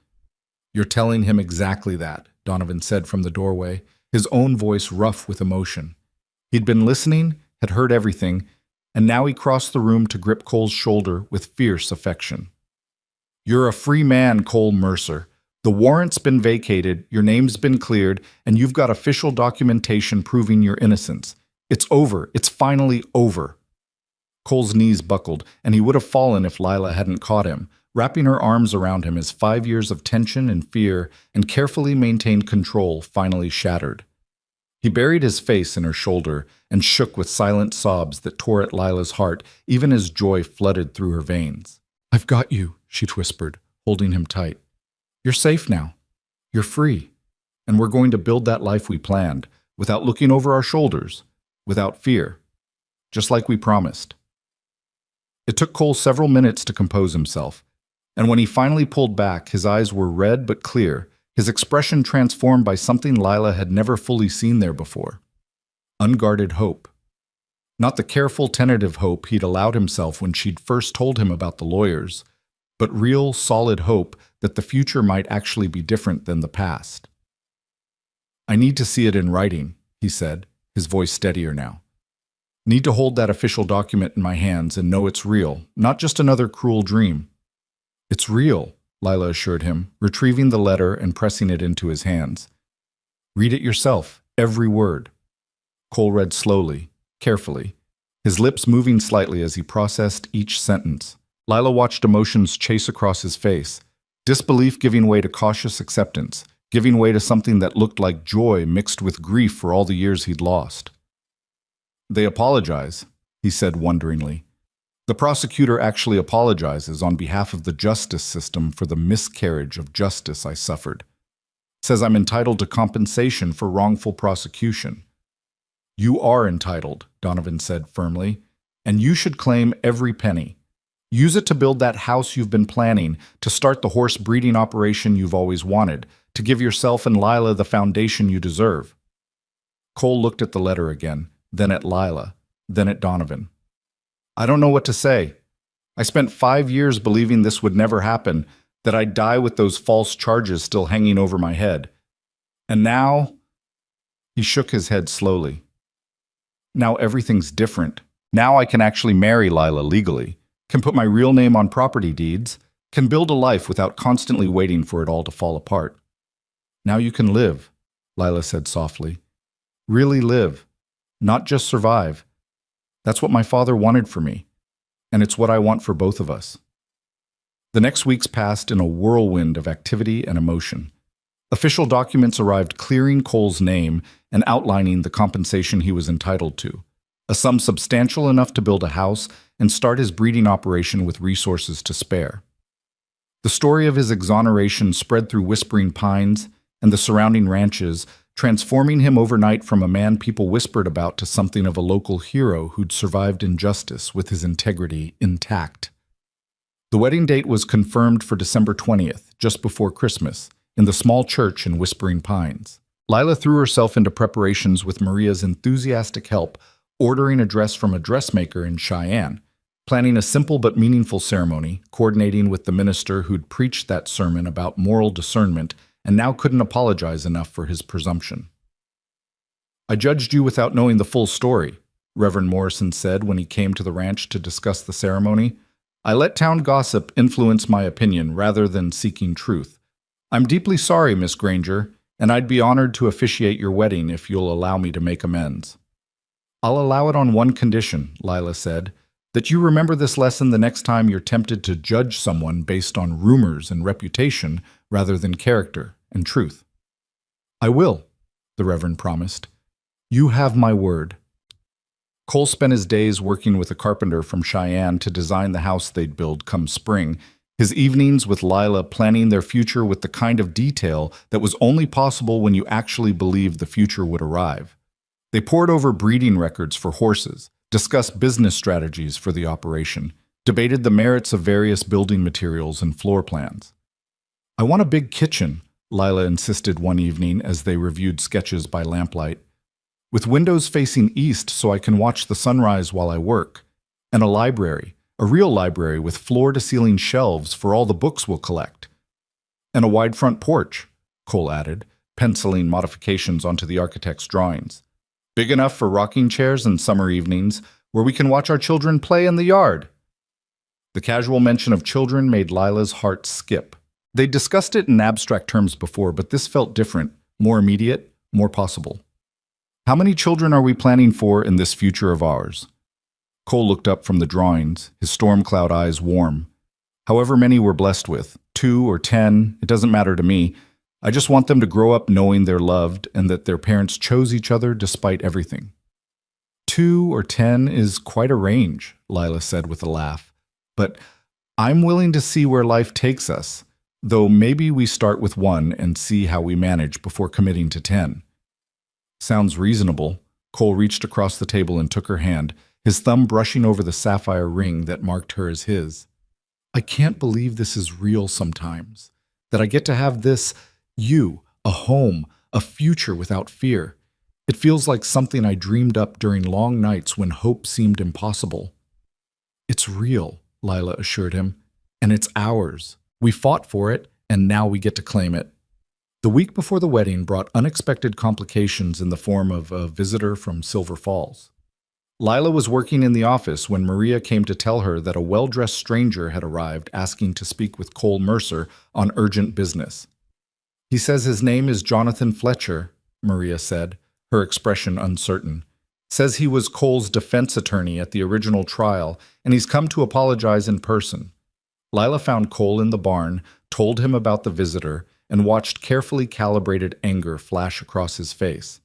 "You're telling him exactly that," Donovan said from the doorway, his own voice rough with emotion. He'd been listening, had heard everything, and now he crossed the room to grip Cole's shoulder with fierce affection. "You're a free man, Cole Mercer. The warrant's been vacated, your name's been cleared, and you've got official documentation proving your innocence. It's over. It's finally over." Cole's knees buckled, and he would have fallen if Lila hadn't caught him, wrapping her arms around him as 5 years of tension and fear and carefully maintained control finally shattered. He buried his face in her shoulder and shook with silent sobs that tore at Lila's heart even as joy flooded through her veins. "I've got you," she whispered, holding him tight. "You're safe now. You're free. And we're going to build that life we planned, without looking over our shoulders, without fear, just like we promised." It took Cole several minutes to compose himself, and when he finally pulled back, his eyes were red but clear, his expression transformed by something Lila had never fully seen there before. Unguarded hope. Not the careful, tentative hope he'd allowed himself when she'd first told him about the lawyers, but real, solid hope that the future might actually be different than the past. "I need to see it in writing," he said, his voice steadier now. "Need to hold that official document in my hands and know it's real, not just another cruel dream." "It's real," Lila assured him, retrieving the letter and pressing it into his hands. "Read it yourself, every word." Cole read slowly, carefully, his lips moving slightly as he processed each sentence. Lila watched emotions chase across his face, disbelief giving way to cautious acceptance, giving way to something that looked like joy mixed with grief for all the years he'd lost. "They apologize," he said wonderingly. "The prosecutor actually apologizes on behalf of the justice system for the miscarriage of justice I suffered. Says I'm entitled to compensation for wrongful prosecution." "You are entitled," Donovan said firmly, "and you should claim every penny. Use it to build that house you've been planning, to start the horse breeding operation you've always wanted, to give yourself and Lila the foundation you deserve." Cole looked at the letter again, then at Lila, then at Donovan. "I don't know what to say. I spent 5 years believing this would never happen, that I'd die with those false charges still hanging over my head. And now—" He shook his head slowly. "Now everything's different. Now I can actually marry Lila legally, can put my real name on property deeds, can build a life without constantly waiting for it all to fall apart. Now you can live," Lila said softly. "Really live. Not just survive. That's what my father wanted for me, and it's what I want for both of us." The next weeks passed in a whirlwind of activity and emotion. Official documents arrived clearing Cole's name and outlining the compensation he was entitled to, a sum substantial enough to build a house and start his breeding operation with resources to spare. The story of his exoneration spread through Whispering Pines and the surrounding ranches, transforming him overnight from a man people whispered about to something of a local hero who'd survived injustice with his integrity intact. The wedding date was confirmed for December 20th, just before Christmas, in the small church in Whispering Pines. Lila threw herself into preparations with Maria's enthusiastic help, ordering a dress from a dressmaker in Cheyenne, planning a simple but meaningful ceremony, coordinating with the minister who'd preached that sermon about moral discernment and now couldn't apologize enough for his presumption. "I judged you without knowing the full story," Reverend Morrison said when he came to the ranch to discuss the ceremony. "I let town gossip influence my opinion rather than seeking truth. I'm deeply sorry, Miss Granger, and I'd be honored to officiate your wedding if you'll allow me to make amends." "I'll allow it on one condition," Lila said, "that you remember this lesson the next time you're tempted to judge someone based on rumors and reputation rather than character and truth." "I will," the Reverend promised. "You have my word." Cole spent his days working with a carpenter from Cheyenne to design the house they'd build come spring, his evenings with Lila planning their future with the kind of detail that was only possible when you actually believed the future would arrive. They pored over breeding records for horses, discussed business strategies for the operation, debated the merits of various building materials and floor plans. "I want a big kitchen," Lila insisted one evening as they reviewed sketches by lamplight, "with windows facing east so I can watch the sunrise while I work, and a library, a real library with floor-to-ceiling shelves for all the books we'll collect. And a wide front porch," Cole added, penciling modifications onto the architect's drawings. "Big enough for rocking chairs and summer evenings, where we can watch our children play in the yard." The casual mention of children made Lila's heart skip. They'd discussed it in abstract terms before, but this felt different, more immediate, more possible. "How many children are we planning for in this future of ours?" Cole looked up from the drawings, his storm cloud eyes warm. "However many we're blessed with, 2 or 10, it doesn't matter to me. I just want them to grow up knowing they're loved and that their parents chose each other despite everything." 2 or 10 is quite a range, Lila said with a laugh. "But I'm willing to see where life takes us, though maybe we start with 1 and see how we manage before committing to 10. "Sounds reasonable." Cole reached across the table and took her hand, his thumb brushing over the sapphire ring that marked her as his. "I can't believe this is real sometimes, that I get to have this, you, a home, a future without fear. It feels like something I dreamed up during long nights when hope seemed impossible." "It's real," Lila assured him, "and it's ours. We fought for it, and now we get to claim it." The week before the wedding brought unexpected complications in the form of a visitor from Silver Falls. Lila was working in the office when Maria came to tell her that a well-dressed stranger had arrived asking to speak with Cole Mercer on urgent business. "He says his name is Jonathan Fletcher," Maria said, her expression uncertain. "Says he was Cole's defense attorney at the original trial, and he's come to apologize in person." Lila found Cole in the barn, told him about the visitor, and watched carefully calibrated anger flash across his face.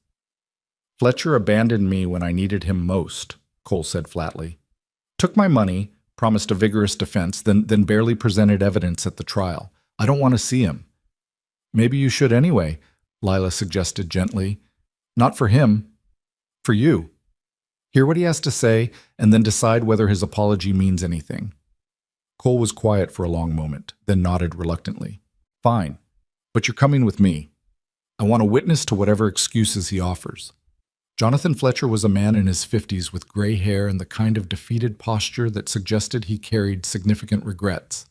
"Fletcher abandoned me when I needed him most," Cole said flatly. "Took my money, promised a vigorous defense, then barely presented evidence at the trial. I don't want to see him." "Maybe you should anyway," Lila suggested gently. "Not for him, for you. Hear what he has to say, and then decide whether his apology means anything." Cole was quiet for a long moment, then nodded reluctantly. "Fine, but you're coming with me. I want a witness to whatever excuses he offers." Jonathan Fletcher was a man in his 50s with gray hair and the kind of defeated posture that suggested he carried significant regrets.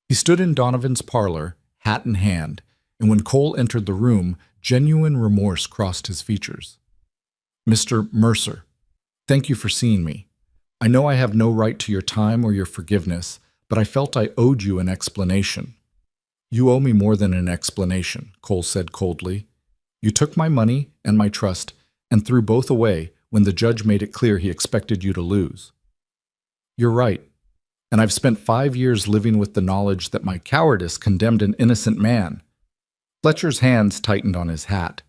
He stood in Donovan's parlor, hat in hand, and when Cole entered the room, genuine remorse crossed his features. "Mr. Mercer, thank you for seeing me. I know I have no right to your time or your forgiveness, but I felt I owed you an explanation." "You owe me more than an explanation," Cole said coldly. "You took my money and my trust and threw both away when the judge made it clear he expected you to lose." "You're right, and I've spent 5 years living with the knowledge that my cowardice condemned an innocent man." Fletcher's hands tightened on his hat.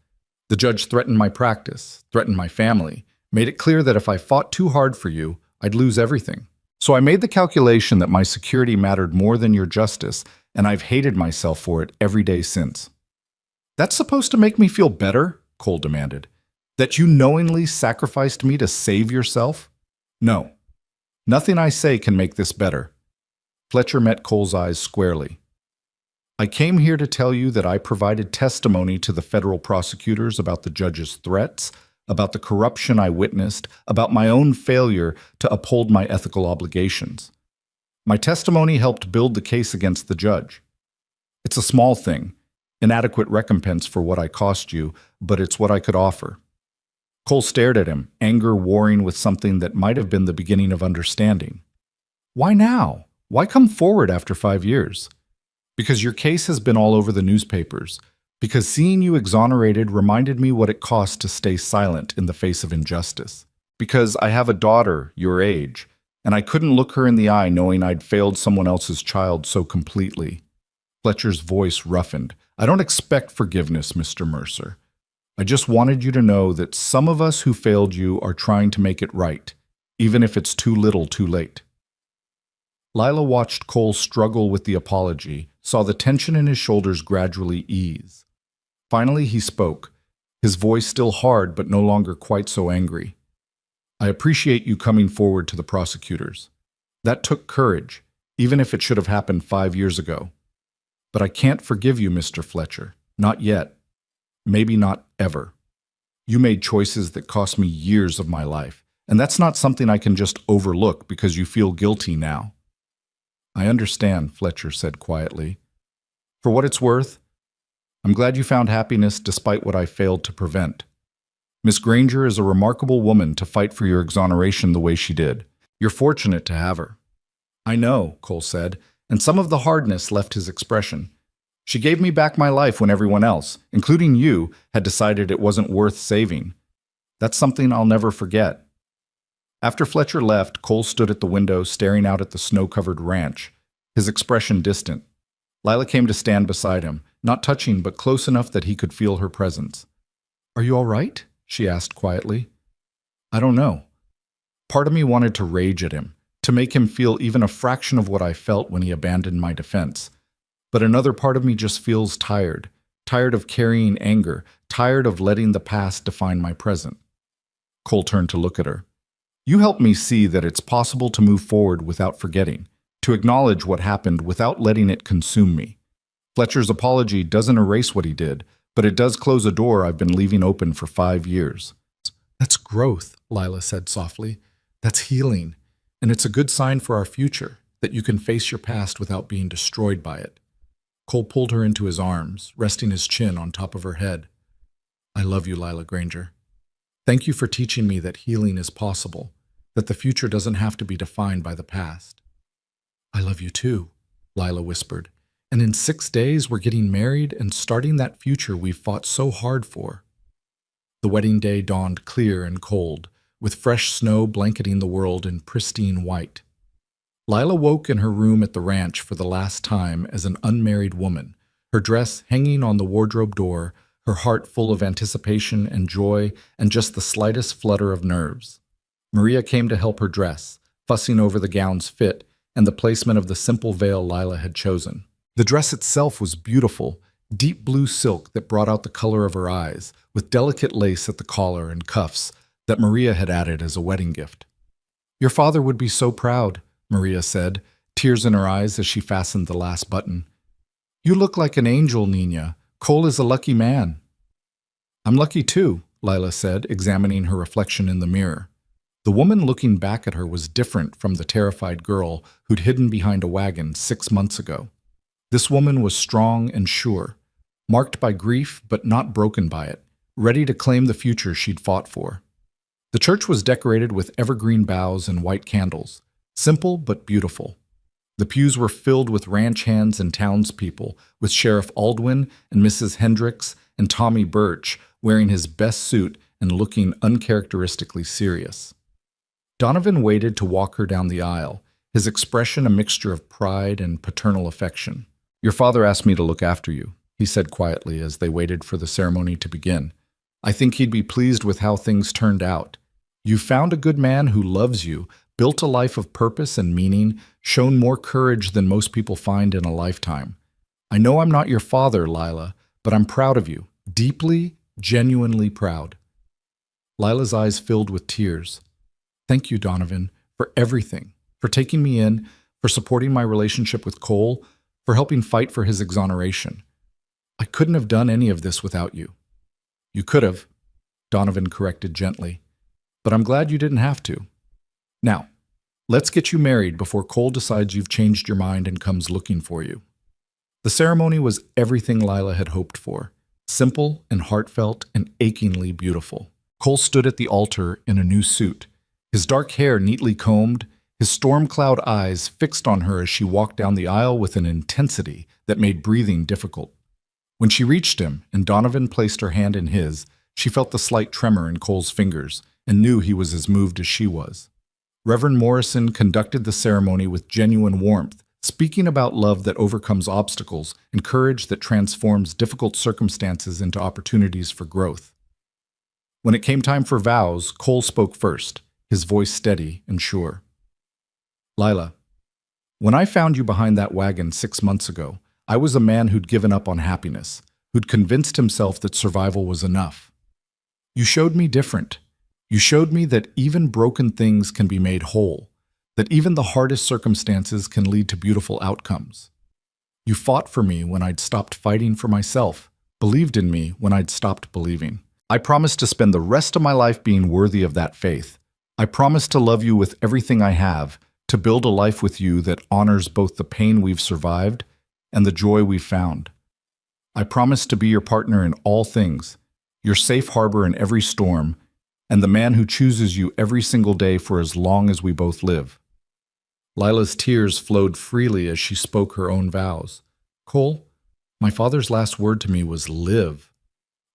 "The judge threatened my practice, threatened my family, made it clear that if I fought too hard for you, I'd lose everything. So I made the calculation that my security mattered more than your justice, and I've hated myself for it every day since." "That's supposed to make me feel better?" Cole demanded. "That you knowingly sacrificed me to save yourself?" "No. Nothing I say can make this better." Fletcher met Cole's eyes squarely. "I came here to tell you that I provided testimony to the federal prosecutors about the judge's threats, about the corruption I witnessed, about my own failure to uphold my ethical obligations. My testimony helped build the case against the judge. It's a small thing, inadequate recompense for what I cost you, but it's what I could offer." Cole stared at him, anger warring with something that might have been the beginning of understanding. "Why now? Why come forward after 5 years?" "Because your case has been all over the newspapers. Because seeing you exonerated reminded me what it costs to stay silent in the face of injustice. Because I have a daughter your age, and I couldn't look her in the eye knowing I'd failed someone else's child so completely." Fletcher's voice roughened. "I don't expect forgiveness, Mr. Mercer. I just wanted you to know that some of us who failed you are trying to make it right, even if it's too little too late." Lila watched Cole struggle with the apology, saw the tension in his shoulders gradually ease. Finally he spoke, his voice still hard but no longer quite so angry. I appreciate you coming forward to the prosecutors. That took courage, even if it should have happened 5 years ago. But I can't forgive you, Mr. Fletcher. Not yet. Maybe not ever. You made choices that cost me years of my life, and that's not something I can just overlook because you feel guilty now. I understand, Fletcher said quietly. For what it's worth, I'm glad you found happiness despite what I failed to prevent. Miss Granger is a remarkable woman to fight for your exoneration the way she did. You're fortunate to have her. I know, Cole said, and some of the hardness left his expression. She gave me back my life when everyone else, including you, had decided it wasn't worth saving. That's something I'll never forget. After Fletcher left, Cole stood at the window staring out at the snow-covered ranch, his expression distant. Lila came to stand beside him, not touching but close enough that he could feel her presence. Are you all right? She asked quietly. I don't know. Part of me wanted to rage at him, to make him feel even a fraction of what I felt when he abandoned my defense. But another part of me just feels tired of carrying anger, tired of letting the past define my present. Cole turned to look at her. You helped me see that it's possible to move forward without forgetting, to acknowledge what happened without letting it consume me. Fletcher's apology doesn't erase what he did, but it does close a door I've been leaving open for 5 years. That's growth, Lila said softly. That's healing, and it's a good sign for our future, that you can face your past without being destroyed by it. Cole pulled her into his arms, resting his chin on top of her head. I love you, Lila Granger. Thank you for teaching me that healing is possible, that the future doesn't have to be defined by the past. I love you too, Lila whispered. And in 6 days, we're getting married and starting that future we've fought so hard for. The wedding day dawned clear and cold, with fresh snow blanketing the world in pristine white. Lila woke in her room at the ranch for the last time as an unmarried woman, her dress hanging on the wardrobe door, her heart full of anticipation and joy and just the slightest flutter of nerves. Maria came to help her dress, fussing over the gown's fit and the placement of the simple veil Lila had chosen. The dress itself was beautiful, deep blue silk that brought out the color of her eyes, with delicate lace at the collar and cuffs that Maria had added as a wedding gift. Your father would be so proud, Maria said, tears in her eyes as she fastened the last button. You look like an angel, Nina. Cole is a lucky man. I'm lucky too, Lila said, examining her reflection in the mirror. The woman looking back at her was different from the terrified girl who'd hidden behind a wagon 6 months ago. This woman was strong and sure, marked by grief but not broken by it, ready to claim the future she'd fought for. The church was decorated with evergreen boughs and white candles, simple but beautiful. The pews were filled with ranch hands and townspeople, with Sheriff Aldwin and Mrs. Hendricks and Tommy Birch wearing his best suit and looking uncharacteristically serious. Donovan waited to walk her down the aisle, his expression a mixture of pride and paternal affection. Your father asked me to look after you, he said quietly as they waited for the ceremony to begin. I think he'd be pleased with how things turned out. You found a good man who loves you, built a life of purpose and meaning, shown more courage than most people find in a lifetime. I know I'm not your father, Lila, but I'm proud of you, deeply, genuinely proud. Lila's eyes filled with tears. Thank you, Donovan, for everything, for taking me in, for supporting my relationship with Cole, for helping fight for his exoneration. I couldn't have done any of this without you. You could have, Donovan corrected gently, but I'm glad you didn't have to. Now, let's get you married before Cole decides you've changed your mind and comes looking for you. The ceremony was everything Lila had hoped for, simple and heartfelt and achingly beautiful. Cole stood at the altar in a new suit, his dark hair neatly combed, his storm-cloud eyes fixed on her as she walked down the aisle with an intensity that made breathing difficult. When she reached him and Donovan placed her hand in his, she felt the slight tremor in Cole's fingers and knew he was as moved as she was. Reverend Morrison conducted the ceremony with genuine warmth, speaking about love that overcomes obstacles and courage that transforms difficult circumstances into opportunities for growth. When it came time for vows, Cole spoke first, his voice steady and sure. Lila, when I found you behind that wagon 6 months ago, I was a man who'd given up on happiness, who'd convinced himself that survival was enough. You showed me different. You showed me that even broken things can be made whole, that even the hardest circumstances can lead to beautiful outcomes. You fought for me when I'd stopped fighting for myself, believed in me when I'd stopped believing. I promise to spend the rest of my life being worthy of that faith. I promise to love you with everything I have, to build a life with you that honors both the pain we've survived and the joy we've found. I promise to be your partner in all things, your safe harbor in every storm, and the man who chooses you every single day for as long as we both live. Lila's tears flowed freely as she spoke her own vows. Cole, my father's last word to me was live.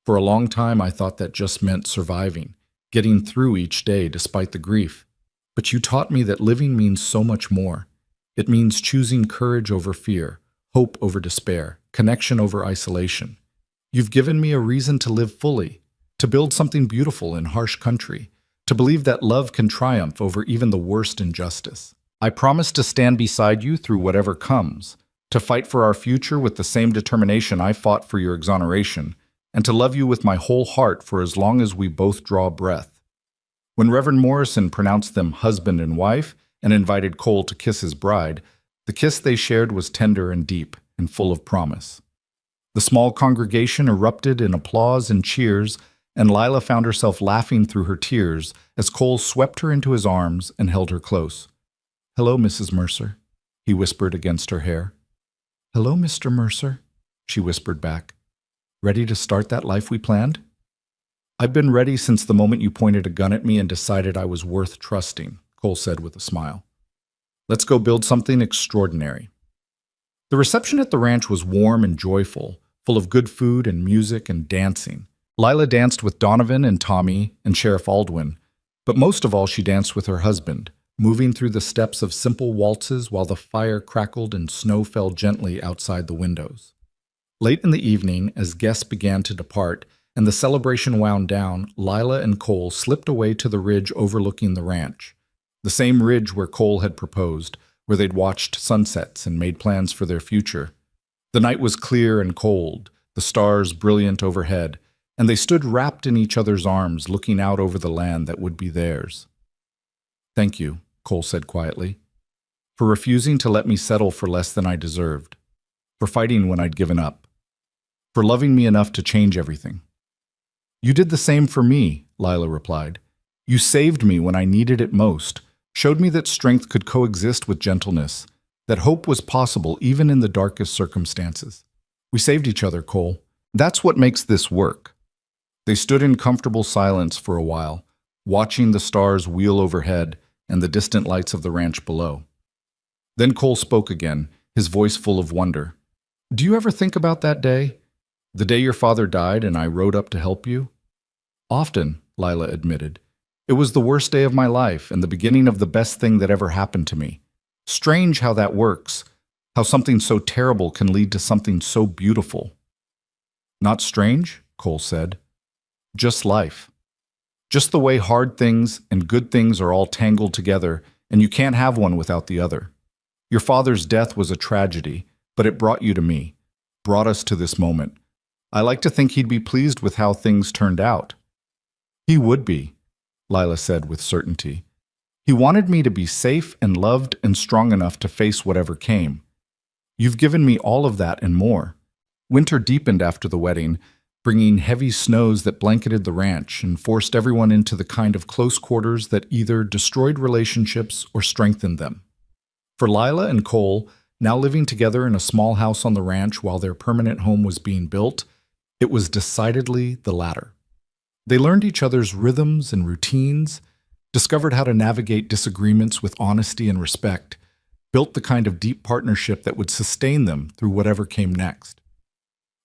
For a long time, I thought that just meant surviving, getting through each day despite the grief. But you taught me that living means so much more. It means choosing courage over fear, hope over despair, connection over isolation. You've given me a reason to live fully, to build something beautiful in harsh country, to believe that love can triumph over even the worst injustice. I promise to stand beside you through whatever comes, to fight for our future with the same determination I fought for your exoneration, and to love you with my whole heart for as long as we both draw breath. When Reverend Morrison pronounced them husband and wife and invited Cole to kiss his bride, the kiss they shared was tender and deep and full of promise. The small congregation erupted in applause and cheers, and Lila found herself laughing through her tears as Cole swept her into his arms and held her close. "Hello, Mrs. Mercer," he whispered against her hair. "Hello, Mr. Mercer," she whispered back. "Ready to start that life we planned?" "I've been ready since the moment you pointed a gun at me and decided I was worth trusting," Cole said with a smile. "Let's go build something extraordinary." The reception at the ranch was warm and joyful, full of good food and music and dancing. Lila danced with Donovan and Tommy and Sheriff Aldwin, but most of all she danced with her husband, moving through the steps of simple waltzes while the fire crackled and snow fell gently outside the windows. Late in the evening, as guests began to depart and the celebration wound down, Lila and Cole slipped away to the ridge overlooking the ranch, the same ridge where Cole had proposed, where they'd watched sunsets and made plans for their future. The night was clear and cold, the stars brilliant overhead, and they stood wrapped in each other's arms, looking out over the land that would be theirs. "Thank you," Cole said quietly, "for refusing to let me settle for less than I deserved, for fighting when I'd given up, for loving me enough to change everything." "You did the same for me," Lila replied. "You saved me when I needed it most, showed me that strength could coexist with gentleness, that hope was possible even in the darkest circumstances. We saved each other, Cole. That's what makes this work." They stood in comfortable silence for a while, watching the stars wheel overhead and the distant lights of the ranch below. Then Cole spoke again, his voice full of wonder. "Do you ever think about that day? The day your father died and I rode up to help you?" "Often," Lila admitted. "It was the worst day of my life and the beginning of the best thing that ever happened to me. Strange how that works, how something so terrible can lead to something so beautiful." "Not strange," Cole said. "Just life. Just the way hard things and good things are all tangled together, and you can't have one without the other. Your father's death was a tragedy, but it brought you to me, brought us to this moment. I like to think he'd be pleased with how things turned out." "He would be," Lila said with certainty. "He wanted me to be safe and loved and strong enough to face whatever came. You've given me all of that and more." Winter deepened after the wedding, bringing heavy snows that blanketed the ranch and forced everyone into the kind of close quarters that either destroyed relationships or strengthened them. For Lila and Cole, now living together in a small house on the ranch while their permanent home was being built, it was decidedly the latter. They learned each other's rhythms and routines, discovered how to navigate disagreements with honesty and respect, built the kind of deep partnership that would sustain them through whatever came next.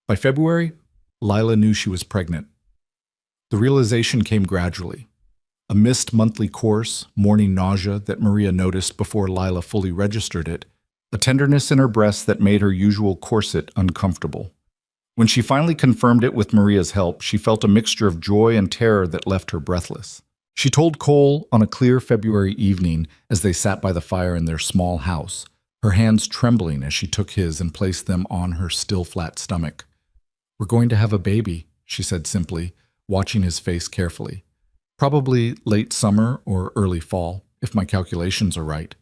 By February, Lila knew she was pregnant. The realization came gradually. A missed monthly course, morning nausea that Maria noticed before Lila fully registered it, a tenderness in her breast that made her usual corset uncomfortable. When she finally confirmed it with Maria's help, she felt a mixture of joy and terror that left her breathless. She told Cole on a clear February evening as they sat by the fire in their small house, her hands trembling as she took his and placed them on her still flat stomach. "We're going to have a baby," she said simply, watching his face carefully. Probably late summer or early fall, if my calculations are right.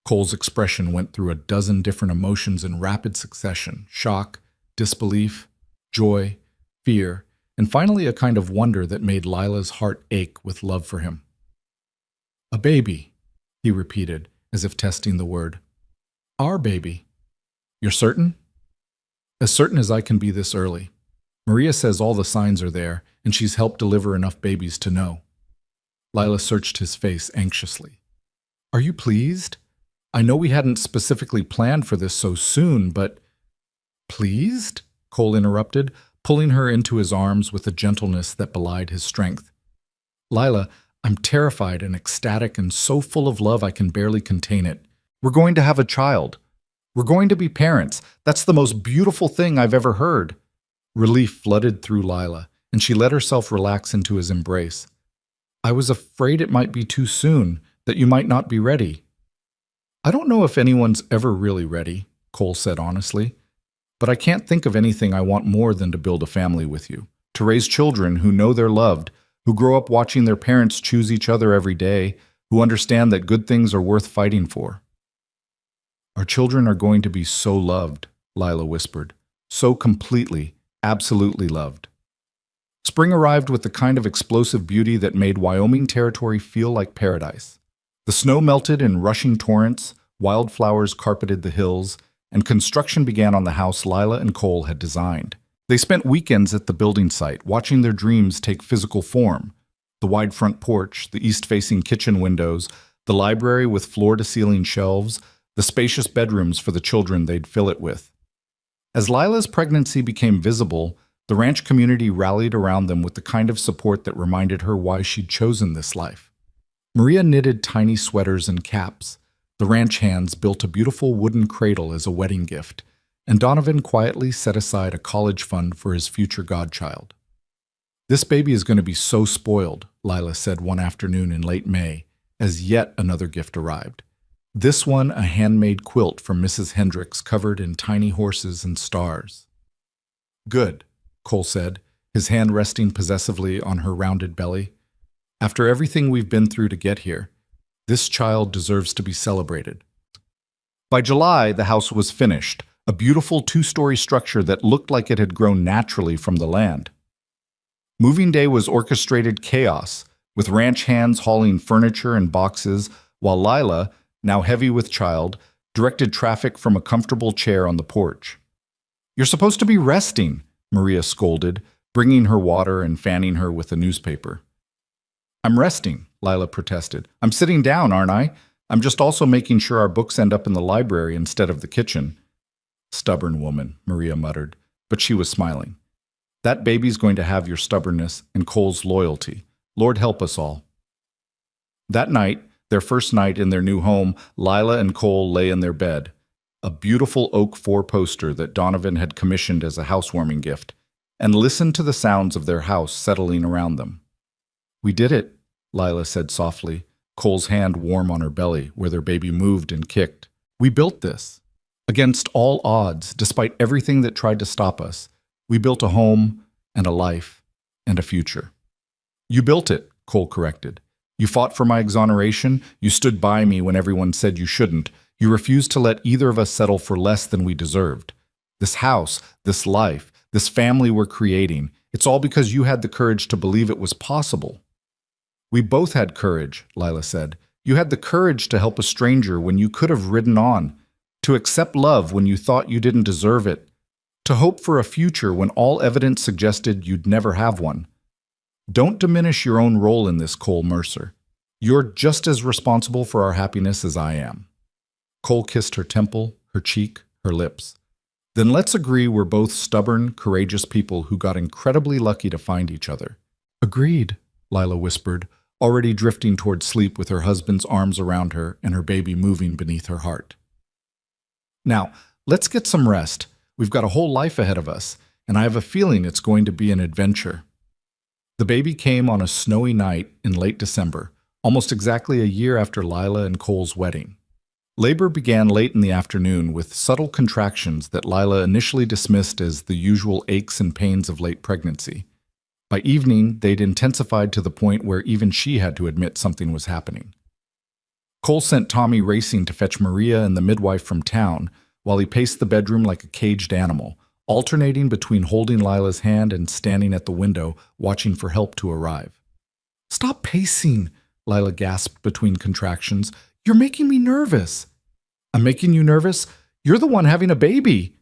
Cole's expression went through a dozen different emotions in rapid succession: shock, disbelief, joy, fear, and finally a kind of wonder that made Lila's heart ache with love for him. A baby, he repeated, as if testing the word. Our baby. You're certain? As certain as I can be this early. Maria says all the signs are there, and she's helped deliver enough babies to know. Lila searched his face anxiously. Are you pleased? I know we hadn't specifically planned for this so soon, but… Pleased? Cole interrupted, pulling her into his arms with a gentleness that belied his strength. Lila, I'm terrified and ecstatic and so full of love I can barely contain it. We're going to have a child. We're going to be parents. That's the most beautiful thing I've ever heard. Relief flooded through Lila, and she let herself relax into his embrace. I was afraid it might be too soon, that you might not be ready. I don't know if anyone's ever really ready, Cole said honestly, but I can't think of anything I want more than to build a family with you, to raise children who know they're loved, who grow up watching their parents choose each other every day, who understand that good things are worth fighting for. Our children are going to be so loved, Lila whispered, so completely, absolutely loved. Spring arrived with the kind of explosive beauty that made Wyoming Territory feel like paradise. The snow melted in rushing torrents, wildflowers carpeted the hills, and construction began on the house Lila and Cole had designed. They spent weekends at the building site, watching their dreams take physical form. The wide front porch, the east-facing kitchen windows, the library with floor-to-ceiling shelves, the spacious bedrooms for the children they'd fill it with. As Lila's pregnancy became visible, the ranch community rallied around them with the kind of support that reminded her why she'd chosen this life. Maria knitted tiny sweaters and caps. The ranch hands built a beautiful wooden cradle as a wedding gift, and Donovan quietly set aside a college fund for his future godchild. This baby is going to be so spoiled, Lila said one afternoon in late May, as yet another gift arrived. This one a handmade quilt from Mrs. Hendricks covered in tiny horses and stars. Good, Cole said, his hand resting possessively on her rounded belly. After everything we've been through to get here, this child deserves to be celebrated. By July, the house was finished, a beautiful two-story structure that looked like it had grown naturally from the land. Moving day was orchestrated chaos, with ranch hands hauling furniture and boxes, while Lila, now heavy with child, directed traffic from a comfortable chair on the porch. You're supposed to be resting, Maria scolded, bringing her water and fanning her with a newspaper. I'm resting, Lila protested. I'm sitting down, aren't I? I'm just also making sure our books end up in the library instead of the kitchen. Stubborn woman, Maria muttered, but she was smiling. That baby's going to have your stubbornness and Cole's loyalty. Lord help us all. That night, their first night in their new home, Lila and Cole lay in their bed, a beautiful oak four-poster that Donovan had commissioned as a housewarming gift, and listened to the sounds of their house settling around them. We did it, Lila said softly, Cole's hand warm on her belly where their baby moved and kicked. We built this. Against all odds, despite everything that tried to stop us, we built a home and a life and a future. You built it, Cole corrected. You fought for my exoneration. You stood by me when everyone said you shouldn't. You refused to let either of us settle for less than we deserved. This house, this life, this family we're creating, it's all because you had the courage to believe it was possible. We both had courage, Lila said. You had the courage to help a stranger when you could have ridden on, to accept love when you thought you didn't deserve it, to hope for a future when all evidence suggested you'd never have one. Don't diminish your own role in this, Cole Mercer. You're just as responsible for our happiness as I am. Cole kissed her temple, her cheek, her lips. Then let's agree we're both stubborn, courageous people who got incredibly lucky to find each other. Agreed, Lila whispered, already drifting toward sleep with her husband's arms around her and her baby moving beneath her heart. Now, let's get some rest. We've got a whole life ahead of us, and I have a feeling it's going to be an adventure. The baby came on a snowy night in late December, almost exactly a year after Lila and Cole's wedding. Labor began late in the afternoon with subtle contractions that Lila initially dismissed as the usual aches and pains of late pregnancy. By evening, they'd intensified to the point where even she had to admit something was happening. Cole sent Tommy racing to fetch Maria and the midwife from town, while he paced the bedroom like a caged animal, alternating between holding Lila's hand and standing at the window, watching for help to arrive. "Stop pacing," Lila gasped between contractions. "You're making me nervous." "I'm making you nervous? You're the one having a baby."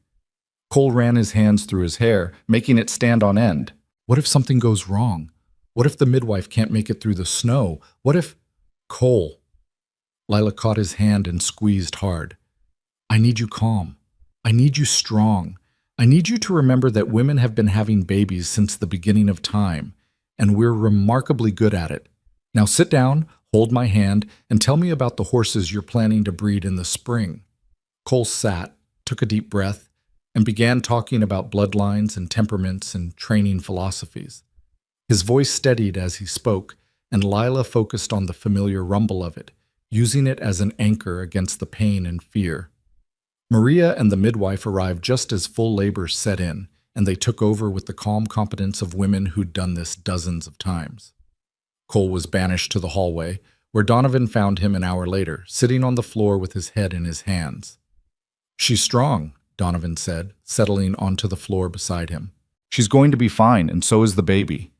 Cole ran his hands through his hair, making it stand on end. What if something goes wrong? What if the midwife can't make it through the snow? What if... Cole. Lila caught his hand and squeezed hard. "I need you calm. I need you strong. I need you to remember that women have been having babies since the beginning of time, and we're remarkably good at it. Now sit down, hold my hand, and tell me about the horses you're planning to breed in the spring." Cole sat, took a deep breath, and began talking about bloodlines and temperaments and training philosophies. His voice steadied as he spoke, and Lila focused on the familiar rumble of it, using it as an anchor against the pain and fear. Maria and the midwife arrived just as full labor set in, and they took over with the calm competence of women who'd done this dozens of times. Cole was banished to the hallway, where Donovan found him an hour later, sitting on the floor with his head in his hands. "She's strong," Donovan said, settling onto the floor beside him. "She's going to be fine, and so is the baby."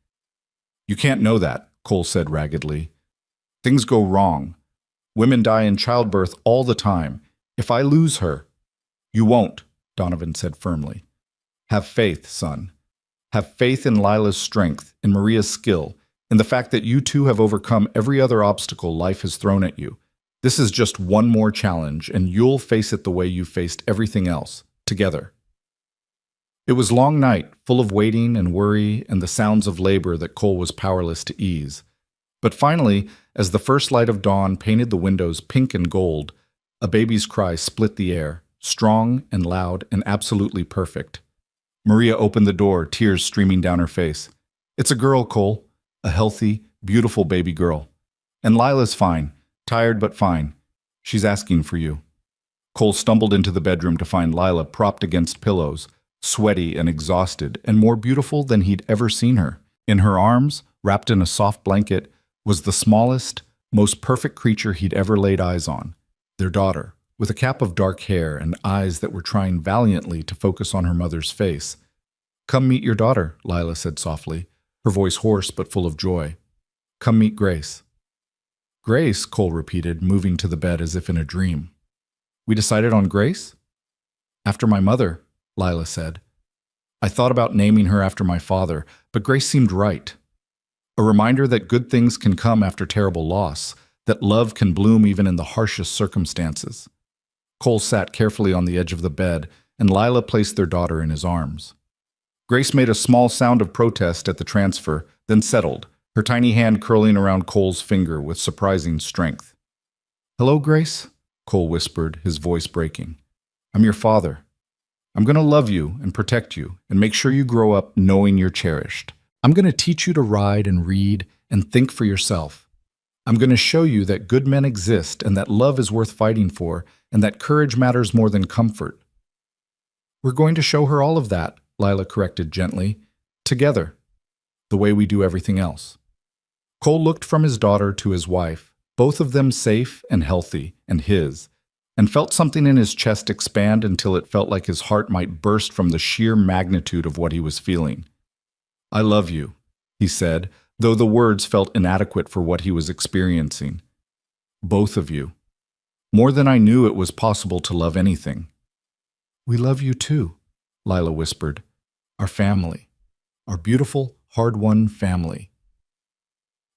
"You can't know that," Cole said raggedly. "Things go wrong. Women die in childbirth all the time. If I lose her—" "You won't," Donovan said firmly. "Have faith, son. Have faith in Lila's strength, in Maria's skill, in the fact that you two have overcome every other obstacle life has thrown at you. This is just one more challenge, and you'll face it the way you faced everything else, together." It was a long night, full of waiting and worry and the sounds of labor that Cole was powerless to ease. But finally, as the first light of dawn painted the windows pink and gold, a baby's cry split the air, strong and loud and absolutely perfect. Maria opened the door, tears streaming down her face. "It's a girl, Cole. A healthy, beautiful baby girl. And Lila's fine, tired but fine. She's asking for you." Cole stumbled into the bedroom to find Lila propped against pillows, sweaty and exhausted, and more beautiful than he'd ever seen her. In her arms, wrapped in a soft blanket, was the smallest, most perfect creature he'd ever laid eyes on, their daughter, with a cap of dark hair and eyes that were trying valiantly to focus on her mother's face. "Come meet your daughter," Lila said softly, her voice hoarse but full of joy. "Come meet Grace." "Grace," Cole repeated, moving to the bed as if in a dream. "We decided on Grace?" "After my mother," Lila said. "I thought about naming her after my father, but Grace seemed right. A reminder that good things can come after terrible loss, that love can bloom even in the harshest circumstances." Cole sat carefully on the edge of the bed, and Lila placed their daughter in his arms. Grace made a small sound of protest at the transfer, then settled, her tiny hand curling around Cole's finger with surprising strength. "Hello, Grace," Cole whispered, his voice breaking. "I'm your father. I'm going to love you and protect you and make sure you grow up knowing you're cherished. I'm going to teach you to ride and read and think for yourself. I'm going to show you that good men exist and that love is worth fighting for and that courage matters more than comfort." "We're going to show her all of that," Lila corrected gently, "together, the way we do everything else." Cole looked from his daughter to his wife, both of them safe and healthy, and his, and felt something in his chest expand until it felt like his heart might burst from the sheer magnitude of what he was feeling. "I love you," he said, though the words felt inadequate for what he was experiencing. "Both of you. More than I knew it was possible to love anything." "We love you too," Lila whispered. "Our family. Our beautiful, hard-won family."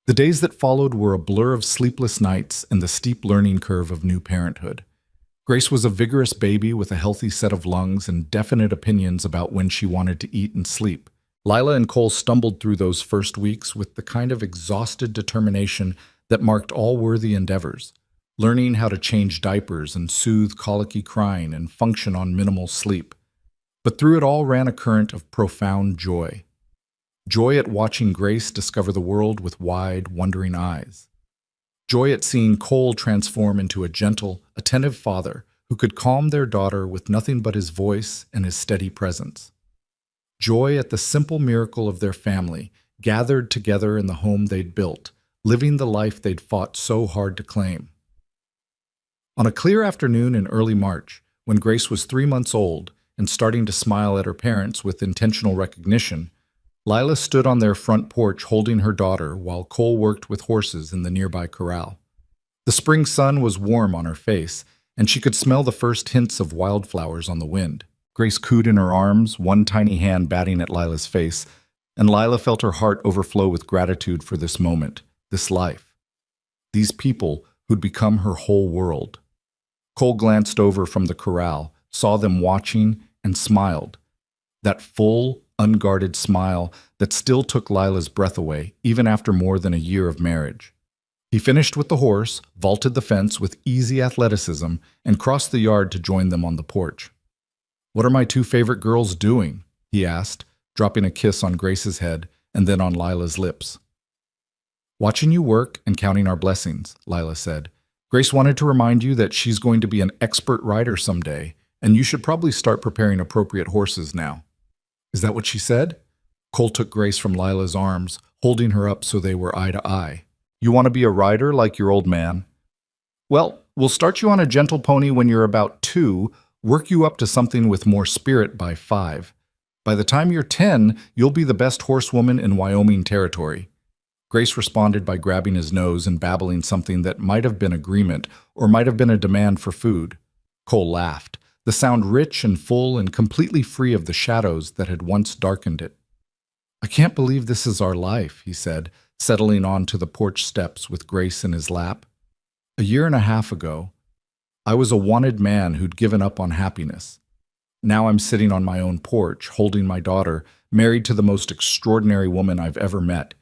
The days that followed were a blur of sleepless nights and the steep learning curve of new parenthood. Grace was a vigorous baby with a healthy set of lungs and definite opinions about when she wanted to eat and sleep. Lila and Cole stumbled through those first weeks with the kind of exhausted determination that marked all worthy endeavors, learning how to change diapers and soothe colicky crying and function on minimal sleep. But through it all ran a current of profound joy. Joy at watching Grace discover the world with wide, wondering eyes. Joy at seeing Cole transform into a gentle, attentive father who could calm their daughter with nothing but his voice and his steady presence. Joy at the simple miracle of their family gathered together in the home they'd built, living the life they'd fought so hard to claim. On a clear afternoon in early March, when Grace was 3 months old and starting to smile at her parents with intentional recognition, Lila stood on their front porch holding her daughter while Cole worked with horses in the nearby corral. The spring sun was warm on her face, and she could smell the first hints of wildflowers on the wind. Grace cooed in her arms, one tiny hand batting at Lila's face, and Lila felt her heart overflow with gratitude for this moment, this life. These people who'd become her whole world. Cole glanced over from the corral, saw them watching, and smiled. That full, unguarded smile that still took Lila's breath away, even after more than a year of marriage. He finished with the horse, vaulted the fence with easy athleticism, and crossed the yard to join them on the porch. "What are my two favorite girls doing?" he asked, dropping a kiss on Grace's head and then on Lila's lips. "Watching you work and counting our blessings," Lila said. "Grace wanted to remind you that she's going to be an expert rider someday, and you should probably start preparing appropriate horses now." "Is that what she said?" Cole took Grace from Lila's arms, holding her up so they were eye to eye. "You want to be a rider like your old man? Well, we'll start you on a gentle pony when you're about 2, work you up to something with more spirit by 5. By the time you're 10, you'll be the best horsewoman in Wyoming territory." Grace responded by grabbing his nose and babbling something that might have been agreement or might have been a demand for food. Cole laughed, the sound rich and full and completely free of the shadows that had once darkened it. "I can't believe this is our life," he said, settling onto the porch steps with Grace in his lap. "A year and a half ago, I was a wanted man who'd given up on happiness. Now I'm sitting on my own porch, holding my daughter, married to the most extraordinary woman I've ever met.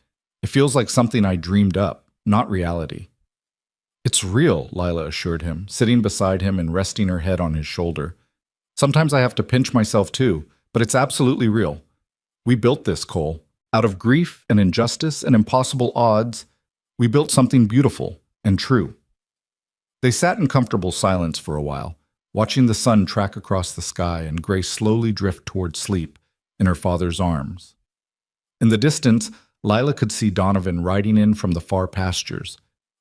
It feels like something I dreamed up, not reality." "It's real," Lila assured him, sitting beside him and resting her head on his shoulder. "Sometimes I have to pinch myself too, but it's absolutely real. We built this, Cole. Out of grief and injustice and impossible odds, we built something beautiful and true." They sat in comfortable silence for a while, watching the sun track across the sky and Grace slowly drift toward sleep in her father's arms. In the distance, Lila could see Donovan riding in from the far pastures,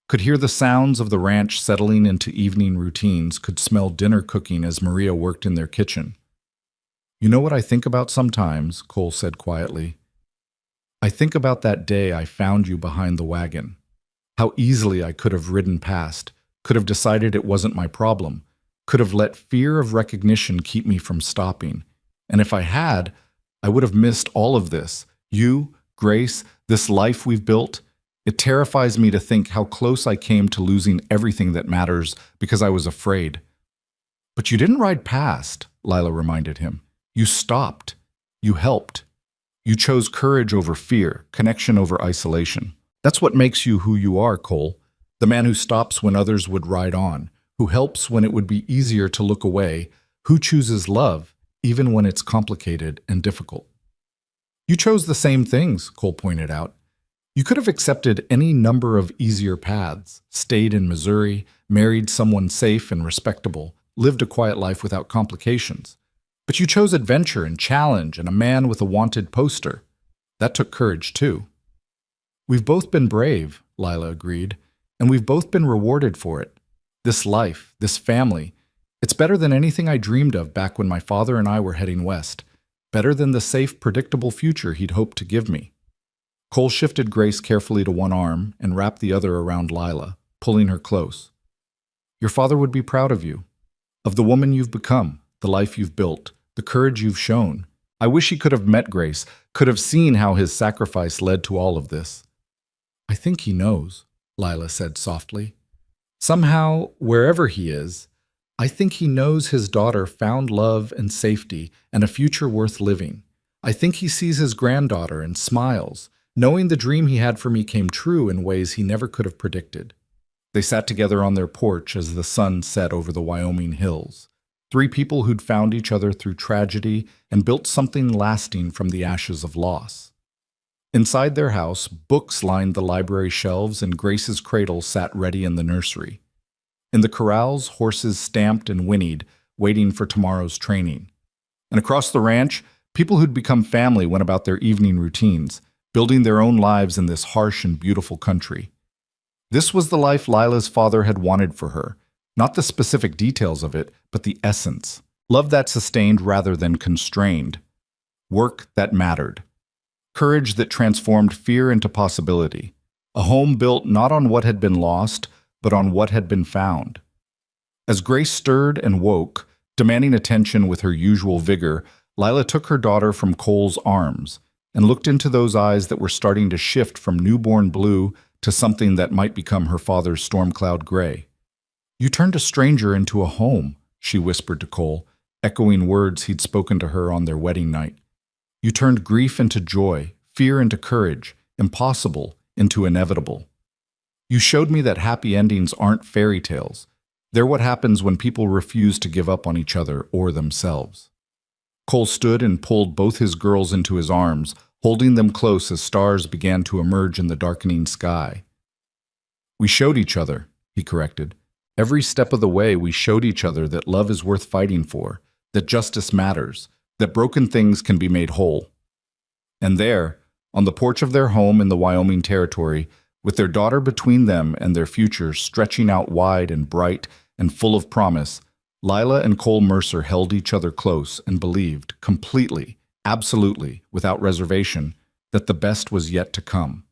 could hear the sounds of the ranch settling into evening routines, could smell dinner cooking as Maria worked in their kitchen. "You know what I think about sometimes," Cole said quietly. "I think about that day I found you behind the wagon. How easily I could have ridden past, could have decided it wasn't my problem, could have let fear of recognition keep me from stopping. And if I had, I would have missed all of this. You, Grace, this life we've built. It terrifies me to think how close I came to losing everything that matters because I was afraid." "But you didn't ride past," Lila reminded him. "You stopped. You helped. You chose courage over fear, connection over isolation. That's what makes you who you are, Cole. The man who stops when others would ride on, who helps when it would be easier to look away, who chooses love, even when it's complicated and difficult." "You chose the same things," Cole pointed out. "You could have accepted any number of easier paths, stayed in Missouri, married someone safe and respectable, lived a quiet life without complications. But you chose adventure and challenge and a man with a wanted poster. That took courage, too." "We've both been brave," Lila agreed, "and we've both been rewarded for it. This life, this family, it's better than anything I dreamed of back when my father and I were heading west. Better than the safe, predictable future he'd hoped to give me." Cole shifted Grace carefully to one arm and wrapped the other around Lila, pulling her close. "Your father would be proud of you, of the woman you've become, the life you've built, the courage you've shown. I wish he could have met Grace, could have seen how his sacrifice led to all of this." "I think he knows," Lila said softly. "Somehow, wherever he is, I think he knows his daughter found love and safety and a future worth living. I think he sees his granddaughter and smiles, knowing the dream he had for me came true in ways he never could have predicted." They sat together on their porch as the sun set over the Wyoming hills. 3 people who'd found each other through tragedy and built something lasting from the ashes of loss. Inside their house, books lined the library shelves and Grace's cradle sat ready in the nursery. In the corrals, horses stamped and whinnied, waiting for tomorrow's training. And across the ranch, people who'd become family went about their evening routines, building their own lives in this harsh and beautiful country. This was the life Lila's father had wanted for her, not the specific details of it, but the essence. Love that sustained rather than constrained. Work that mattered. Courage that transformed fear into possibility. A home built not on what had been lost, but on what had been found. As Grace stirred and woke, demanding attention with her usual vigor, Lila took her daughter from Cole's arms and looked into those eyes that were starting to shift from newborn blue to something that might become her father's storm cloud gray. "You turned a stranger into a home," she whispered to Cole, echoing words he'd spoken to her on their wedding night. "You turned grief into joy, fear into courage, impossible into inevitable. You showed me that happy endings aren't fairy tales. They're what happens when people refuse to give up on each other or themselves." Cole stood and pulled both his girls into his arms, holding them close as stars began to emerge in the darkening sky. "We showed each other," he corrected. "Every step of the way we showed each other that love is worth fighting for, that justice matters, that broken things can be made whole." And there, on the porch of their home in the Wyoming Territory, with their daughter between them and their future stretching out wide and bright and full of promise, Lila and Cole Mercer held each other close and believed, completely, absolutely, without reservation, that the best was yet to come.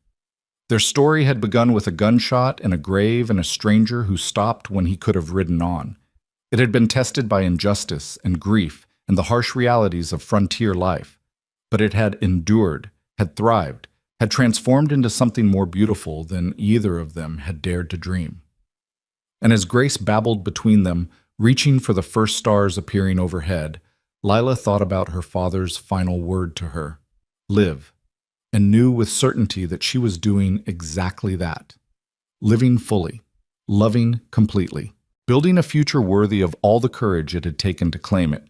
Their story had begun with a gunshot and a grave and a stranger who stopped when he could have ridden on. It had been tested by injustice and grief and the harsh realities of frontier life, but it had endured, had thrived, had transformed into something more beautiful than either of them had dared to dream. And as Grace babbled between them, reaching for the first stars appearing overhead, Lila thought about her father's final word to her, "Live," and knew with certainty that she was doing exactly that. Living fully, loving completely, building a future worthy of all the courage it had taken to claim it.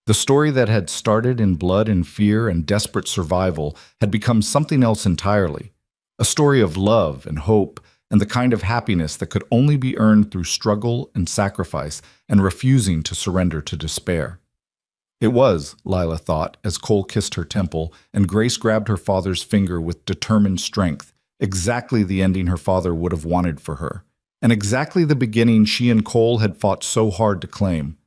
The story that had started in blood and fear and desperate survival had become something else entirely, a story of love and hope and the kind of happiness that could only be earned through struggle and sacrifice and refusing to surrender to despair. It was, Lila thought, as Cole kissed her temple and Grace grabbed her father's finger with determined strength, exactly the ending her father would have wanted for her, and exactly the beginning she and Cole had fought so hard to claim.